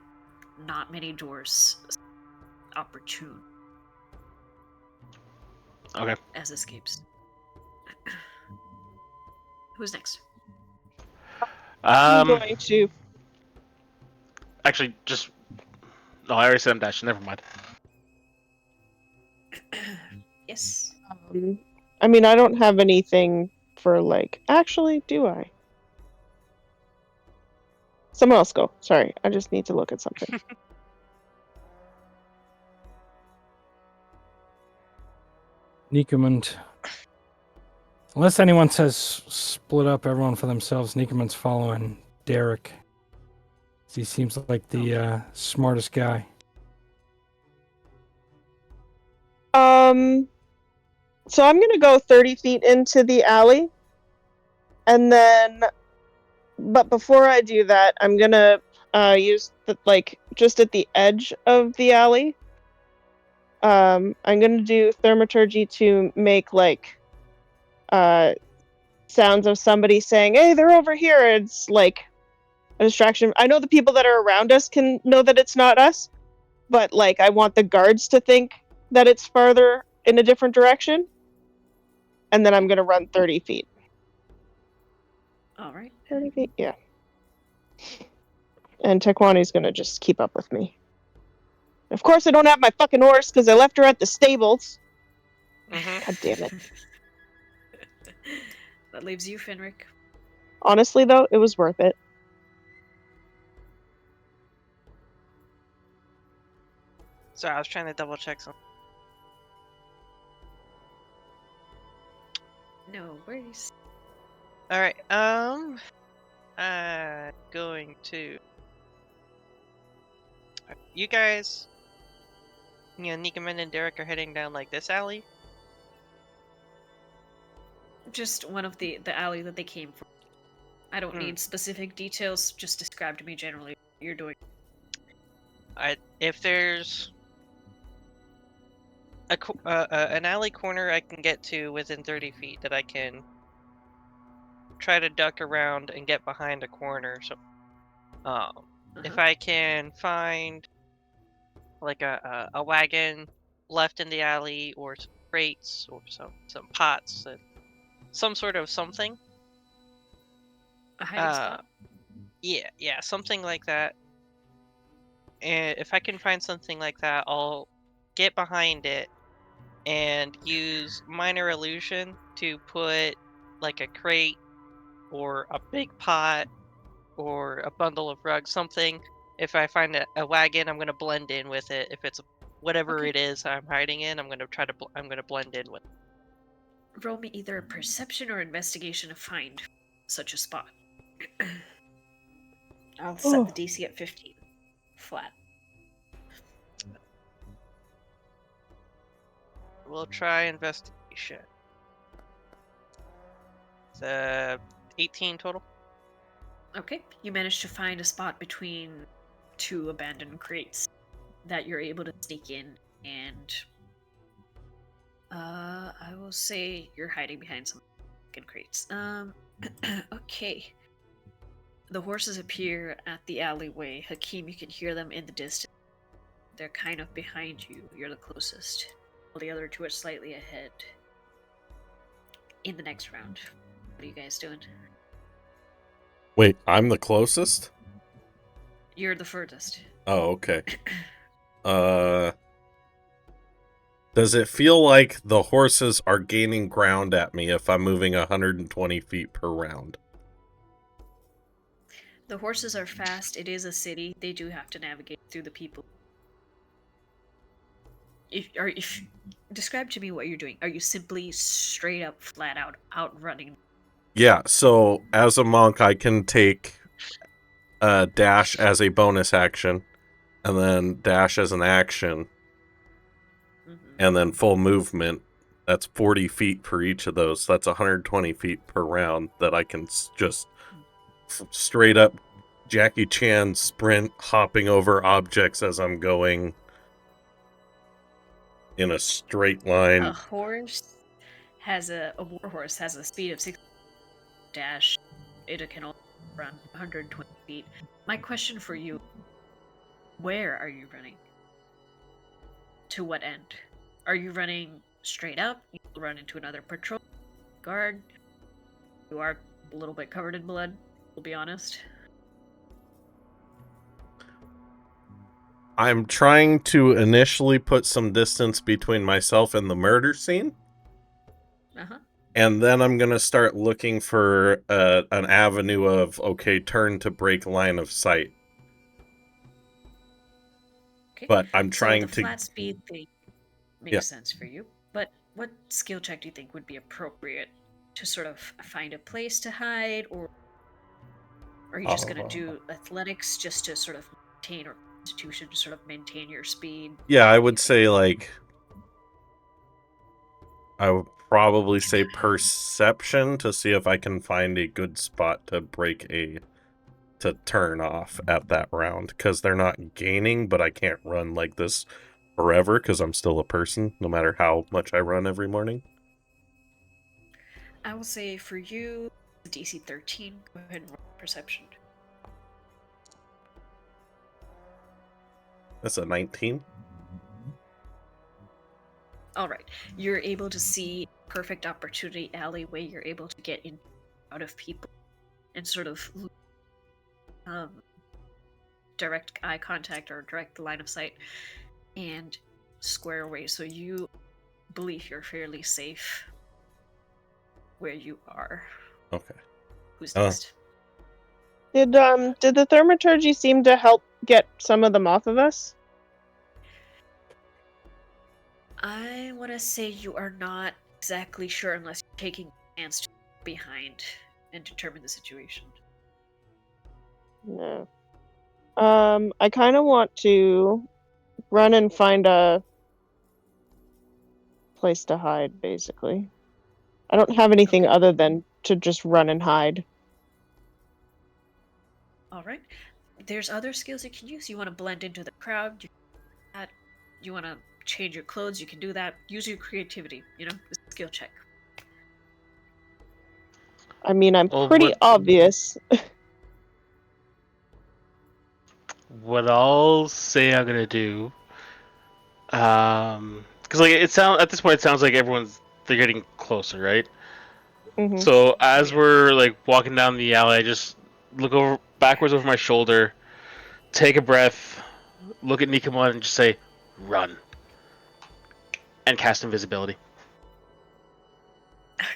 Not many doors opportune Okay. as escapes. Who's next? I'm going to. Actually, just no. I already said I'm dashing. Never mind. Yes. I mean, I don't have anything for like. Actually, do I? Someone else go. Sorry, I just need to look at something. Nicomund Unless anyone says split up everyone for themselves, Nicomund's following Derek. He seems like the smartest guy. So I'm gonna go 30 feet into the alley, and then, but before I do that, I'm gonna use the, like, just at the edge of the alley. I'm gonna do thaumaturgy to make like sounds of somebody saying, "Hey, they're over here." It's like a distraction. I know the people that are around us can know that it's not us, but like I want the guards to think that it's farther in a different direction. And then I'm gonna run 30 feet. All right. 30 feet, yeah. And Tekwani's gonna just keep up with me. Of course, I don't have my fucking horse because I left her at the stables. Mm-hmm. God damn it. That leaves you, Fenric. Honestly, though, it was worth it. Sorry, I was trying to double check something. No worries. All right. I'm going to. You guys, Nicomund and Derek are heading down like this alley. Just one of the alley that they came from. I don't need specific details. Just describe to me generally what you're doing. If there's an alley corner I can get to within 30 feet that I can try to duck around and get behind a corner. So, if I can find like a wagon left in the alley, or some crates, or some pots, and some sort of something. A hiding spot. Yeah, something like that. And if I can find something like that, I'll get behind it and use minor illusion to put like a crate or a big pot or a bundle of rugs, something. If I find a wagon, I'm gonna blend in with it. If it's whatever it is I'm hiding in, I'm gonna I'm gonna blend in with. Roll me either a perception or investigation to find such a spot. I'll set the DC at 15. Flat. We'll try investigation. It's 18 total. Okay, you managed to find a spot between two abandoned crates that you're able to sneak in, and I will say you're hiding behind some fucking crates. Okay. The horses appear at the alleyway. Hakeem, you can hear them in the distance. They're kind of behind you. You're the closest. While the other two are slightly ahead. In the next round. What are you guys doing? Wait, I'm the closest? You're the furthest. Oh, okay. Does it feel like the horses are gaining ground at me if I'm moving 120 feet per round? The horses are fast. It is a city. They do have to navigate through the people. If describe to me what you're doing. Are you simply straight up, flat out outrunning? Yeah, so as a monk, I can take dash as a bonus action, and then dash as an action, and then full movement. That's 40 feet for each of those. That's 120 feet per round that I can just straight up Jackie Chan sprint, hopping over objects as I'm going in a straight line. A horse has a war horse has a speed of 6 dash. It can only run 120 feet. My question for you: where are you running? To what end? Are you running straight up? You run into another patrol guard? You are a little bit covered in blood. We'll be honest. I'm trying to initially put some distance between myself and the murder scene. And then I'm going to start looking for an avenue of, okay, turn to break line of sight. Okay. But I'm trying so the flat speed thing makes sense for you. But what skill check do you think would be appropriate to sort of find a place to hide, or are you just going to do athletics just to sort of maintain, or constitution to sort of maintain your speed? Yeah, I would say I would probably say perception to see if I can find a good spot to to turn off at that round, because they're not gaining, but I can't run like this forever because I'm still a person, no matter how much I run every morning. I will say for you, DC 13, go ahead and roll perception. That's a 19. Alright, you're able to see perfect opportunity alleyway, you're able to get in out of people and sort of direct eye contact or direct line of sight and square away, so you believe you're fairly safe where you are. Okay. Who's next? Did the thaumaturgy seem to help get some of them off of us? I want to say you are not exactly sure unless you're taking a chance to look behind and determine the situation. No. I kind of want to run and find a place to hide, basically. I don't have anything Okay. other than to just run and hide. Alright. There's other skills you can use. You want to blend into the crowd. You want to change your clothes. You can do that. Use your creativity. It's a skill check. I mean, I'm Well, pretty obvious. what I'll say I'm gonna do, because at this point it sounds like they're getting closer, right? Mhm. So as we're walking down the alley, I just look backwards over my shoulder, take a breath, look at Nicomund, and just say, "Run," and cast invisibility.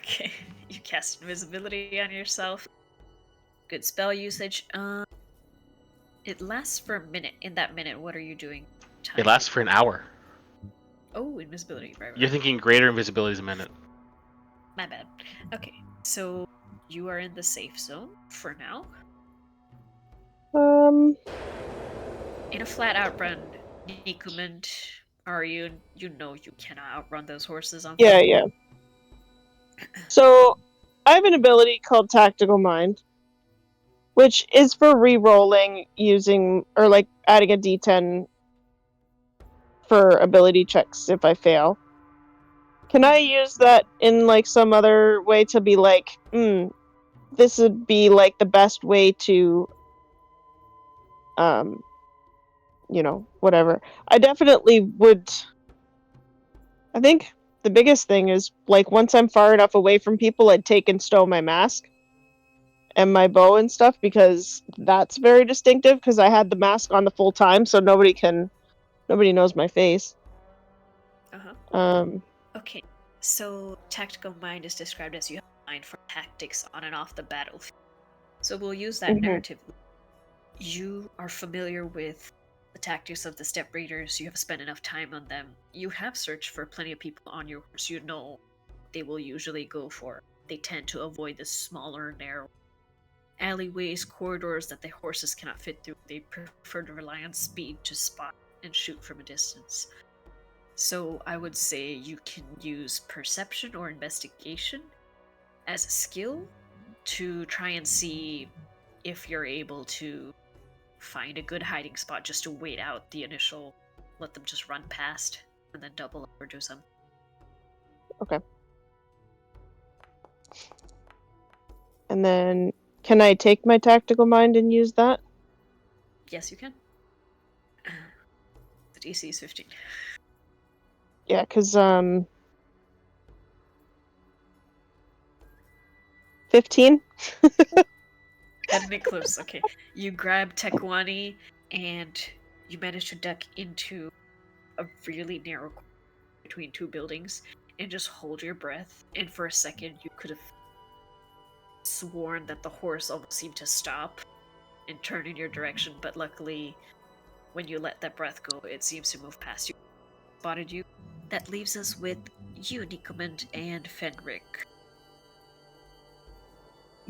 Okay. You cast invisibility on yourself. Good spell usage. It lasts for a minute. In that minute, what are you doing? It lasts for an hour. Oh, invisibility. Right. You're thinking greater invisibility is a minute. My bad. Okay, so you are in the safe zone for now. In a flat outrun, Nicomund, Ariun, you cannot outrun those horses on foot. Yeah. So, I have an ability called Tactical Mind, which is for re-rolling using, or adding a d10 for ability checks if I fail. Can I use that in some other way to be this would be the best way to whatever. I definitely would. I think the biggest thing is once I'm far enough away from people, I'd take and stow my mask and my bow and stuff, because that's very distinctive, because I had the mask on the full time, so nobody knows my face. Okay, so tactical mind is described as you have a mind for tactics on and off the battlefield. So we'll use that narrative. You are familiar with the tactics of the Step Raiders. You have spent enough time on them. You have searched for plenty of people on your horse. You know they will usually go for. They tend to avoid the smaller, narrow alleyways, corridors that the horses cannot fit through. They prefer to rely on speed to spot and shoot from a distance. So I would say you can use perception or investigation as a skill to try and see if you're able to find a good hiding spot, just to wait out the initial, let them just run past, and then double up or do some. Okay. And then, can I take my Tactical Mind and use that? Yes, you can. The DC is 15. Yeah, because 15. Cutting it close. Okay, you grab Tekwani and you manage to duck into a really narrow corner between two buildings and just hold your breath. And for a second, you could have sworn that the horse almost seemed to stop and turn in your direction, but luckily, when you let that breath go, it seems to move past you. Spotted you. That leaves us with you, Nicomund, and Fenric.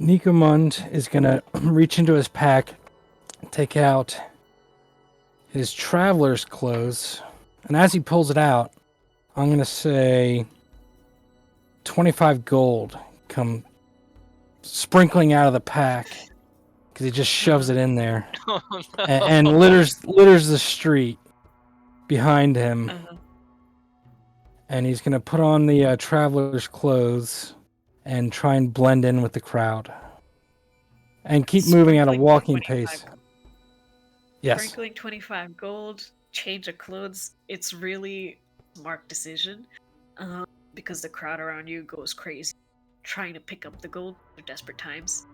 Nicomund is going to reach into his pack, take out his traveler's clothes, and as he pulls it out, I'm going to say 25 gold come sprinkling out of the pack because he just shoves it in there Oh, no. and litters the street behind him. Uh-huh. And he's going to put on the traveler's clothes and try and blend in with the crowd. And keep moving at a Sprinkling walking 25 pace. gold. Yes. Sprinkling 25 gold, change of clothes. It's really a smart decision because the crowd around you goes crazy trying to pick up the gold at desperate times.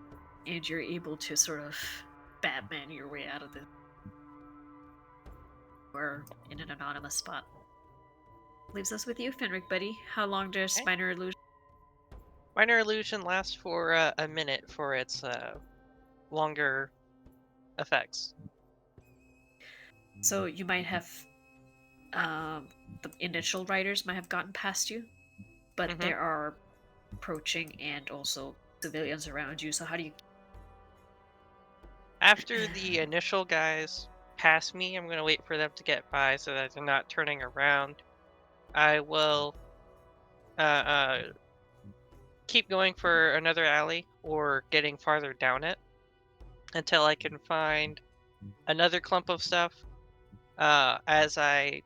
And you're able to sort of Batman your way out of the or in an anonymous spot. Leaves us with you, Fenric, buddy. How long does Okay. minor illusion? Minor illusion lasts for a minute for its longer effects. So you might have the initial riders might have gotten past you, but there are approaching and also civilians around you. So how do you? After the initial guys pass me, I'm gonna wait for them to get by so that they're not turning around. I will keep going for another alley or getting farther down it until I can find another clump of stuff. As I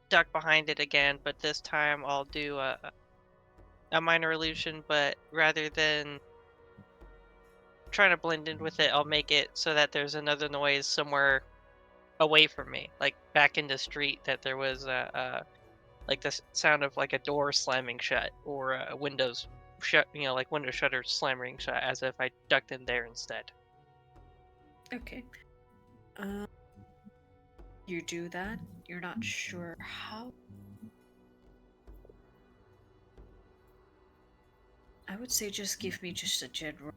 duck behind it again, but this time I'll do a minor illusion, but rather than trying to blend in with it, I'll make it so that there's another noise somewhere away from me, like back in the street, that there was like the sound of like a door slamming shut or windows shut, like window shutters slamming shut, as if I ducked in there instead. Okay. You do that. You're not sure how. I would say just give me just a general.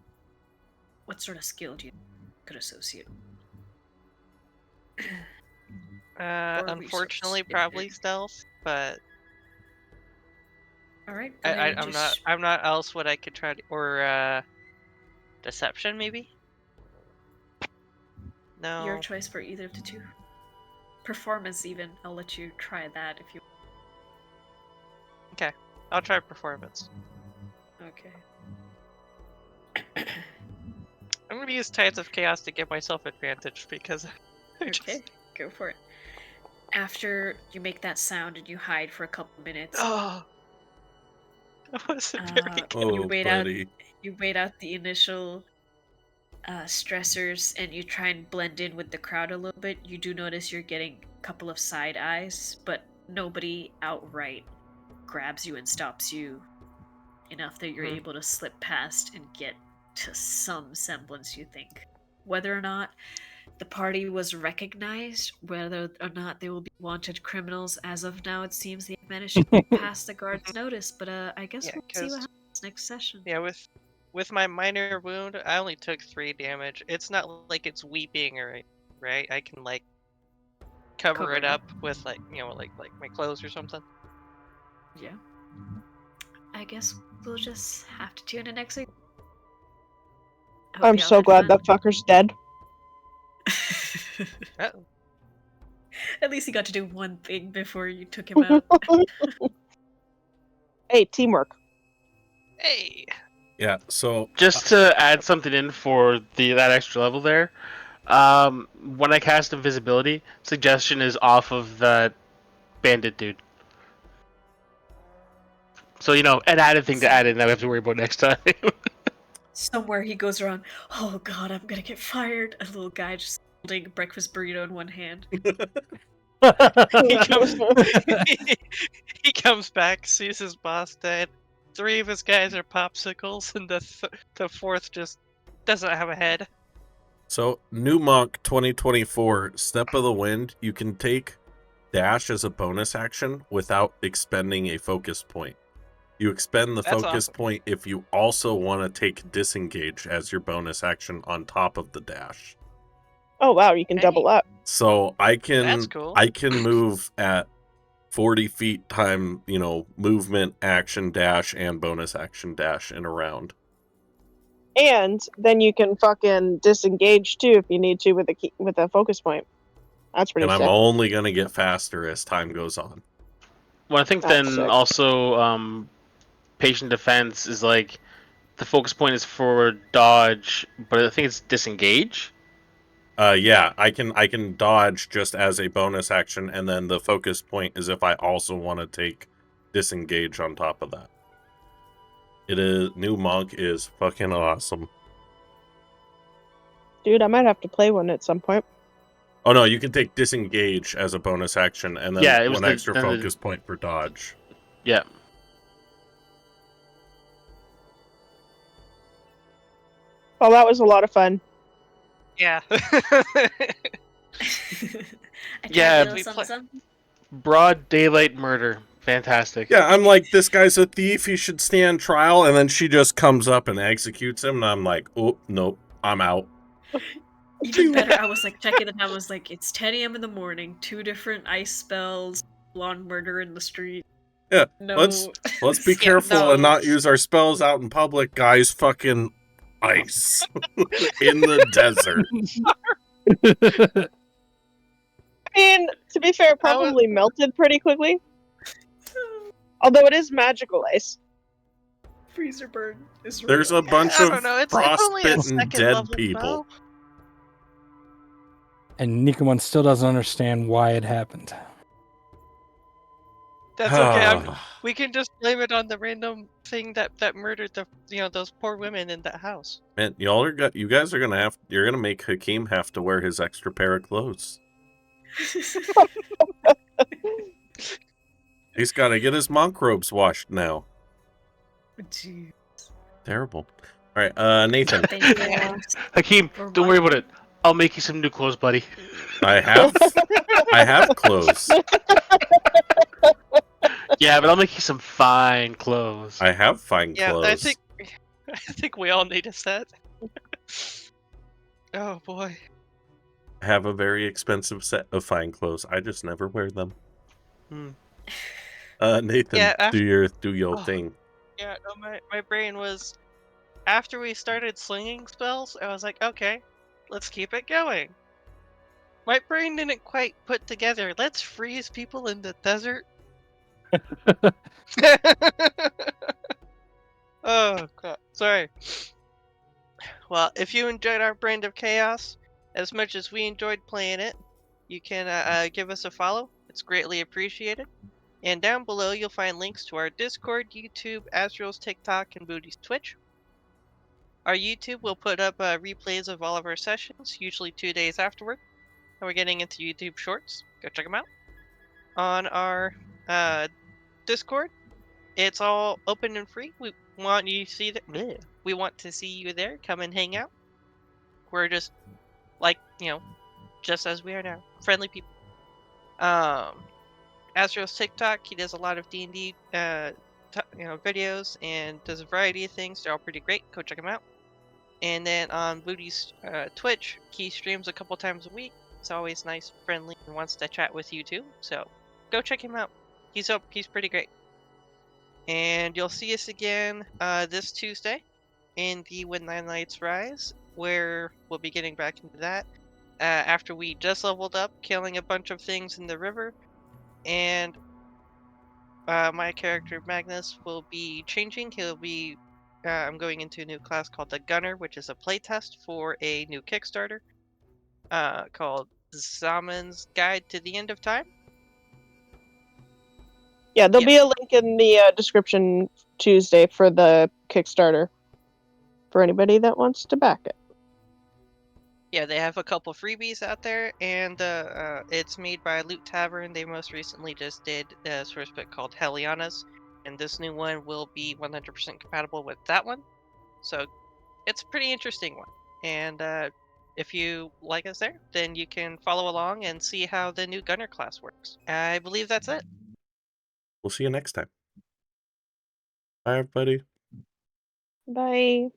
What sort of skill do you could associate? Unfortunately, resource. probably stealth, but All right. Go ahead and I'm just not else what I could try to, or deception maybe. No. your choice for either of the two. Performance, even. I'll let you try that if you. Okay, I'll try performance. Okay. I'm gonna use Tides of Chaos to give myself advantage because. Okay, go for it. After you make that sound and you hide for a couple minutes, Oh, that wasn't very good. Oh, you wait buddy. out. You wait out the initial stressors, and you try and blend in with the crowd a little bit. You do notice you're getting a couple of side eyes, but nobody outright grabs you and stops you enough that you're able to slip past and get to some semblance, you think. Whether or not the party was recognized, whether or not they will be wanted criminals, as of now it seems they've managed to pass the guard's notice, but I guess Yeah, we'll see what 'cause- happens next session. Yeah, with my minor wound, I only took 3 damage. It's not like it's weeping or right. I can like cover it up with like like my clothes or something. Yeah. I guess we'll just have to tune in next week. I hope I'm y'all so had glad fun. that fucker's dead. Uh-oh. At least he got to do one thing before you took him out. Hey, teamwork. Hey. Yeah, so Just to add something in for that extra level there, when I cast invisibility, suggestion is off of that bandit dude. So an added thing to add in that we have to worry about next time. Somewhere he goes around, oh god, I'm gonna get fired. A little guy just holding a breakfast burrito in one hand. He comes back, sees his boss dead. 3 of his guys are popsicles, and the 4th just doesn't have a head. So, New Monk 2024, Step of the Wind, you can take Dash as a bonus action without expending a focus point. You expend the That's focus awesome. point if you also want to take Disengage as your bonus action on top of the Dash. Oh wow, you can Hey. double up. So That's cool. I can move at 40 feet time, movement, action, dash, and bonus action dash in a round. And then you can fucking disengage too if you need to with a focus point. That's pretty And I'm sick. only going to get faster as time goes on. Well, I think That's then sick. also patient defense is like the focus point is for dodge, but I think it's disengage. Yeah, I can dodge just as a bonus action, and then the focus point is if I also want to take disengage on top of that. New monk is fucking awesome. Dude, I might have to play one at some point. Oh no, you can take disengage as a bonus action, and then Yeah, it was one extra focus point for dodge. Yeah. Well, that was a lot of fun. Yeah. Yeah, Dracula some. Broad daylight murder. Fantastic. Yeah, I'm like, this guy's a thief, he should stand trial, and then she just comes up and executes him, and I'm like, oh, nope, I'm out. Even better, I was like checking and I was like, it's 10 a.m. in the morning, 2 different ice spells, blonde murder in the street. Yeah, No. let's be careful and not use our spells out in public, guys. Fucking ice in the desert. I mean, to be fair, it probably melted pretty quickly. Although it is magical ice. Freezer burn is real. There's a bunch I of don't know, it's like only a frostbitten second dead level people. spell. And Nicomund still doesn't understand why it happened. That's okay. We can just blame it on the random thing that murdered those poor women in that house. Man, you guys are you're gonna make Hakeem have to wear his extra pair of clothes. He's got to get his monk robes washed now. Jeez. Terrible. All right, Nathan. Thank you. Hakeem, don't worry about it. I'll make you some new clothes, buddy. I have clothes. Yeah, but I'll make you some fine clothes. I have fine clothes. I think we all need a set. Oh boy. I have a very expensive set of fine clothes. I just never wear them. Nathan, Yeah, do your thing. Yeah, no, my brain was, after we started slinging spells, I was like, okay, let's keep it going. My brain didn't quite put together, let's freeze people in the desert. Oh god, sorry. Well, if you enjoyed our Brand of Chaos as much as we enjoyed playing it, you can give us a follow. It's greatly appreciated. And down below, you'll find links to our Discord, YouTube, Azrael's TikTok, and Booty's Twitch. Our YouTube will put up replays of all of our sessions, usually 2 days afterward. And we're getting into YouTube Shorts. Go check them out. On our Discord, it's all open and free. We want you to see that. We want to see you there. Come and hang out. We're just like, just as we are now, friendly people. Astro's TikTok, he does a lot of D&D, videos and does a variety of things. They're all pretty great. Go check him out. And then on Booty's Twitch, he streams a couple times a week. It's always nice, friendly, and wants to chat with you too. So go check him out. He's pretty great. And you'll see us again this Tuesday in the When Nine Lights Rise, where we'll be getting back into that after we just leveled up, killing a bunch of things in the river. And my character Magnus will be changing. He'll be I'm going into a new class called the Gunner, which is a playtest for a new Kickstarter called Zaman's Guide to the End of Time. Yeah, there'll be a link in the description Tuesday for the Kickstarter for anybody that wants to back it. Yeah, they have a couple freebies out there, and it's made by Loot Tavern. They most recently just did a source book called Helianas, and this new one will be 100% compatible with that one. So it's a pretty interesting one. And if you like us there, then you can follow along and see how the new Gunner class works. I believe that's it. We'll see you next time. Bye, everybody. Bye.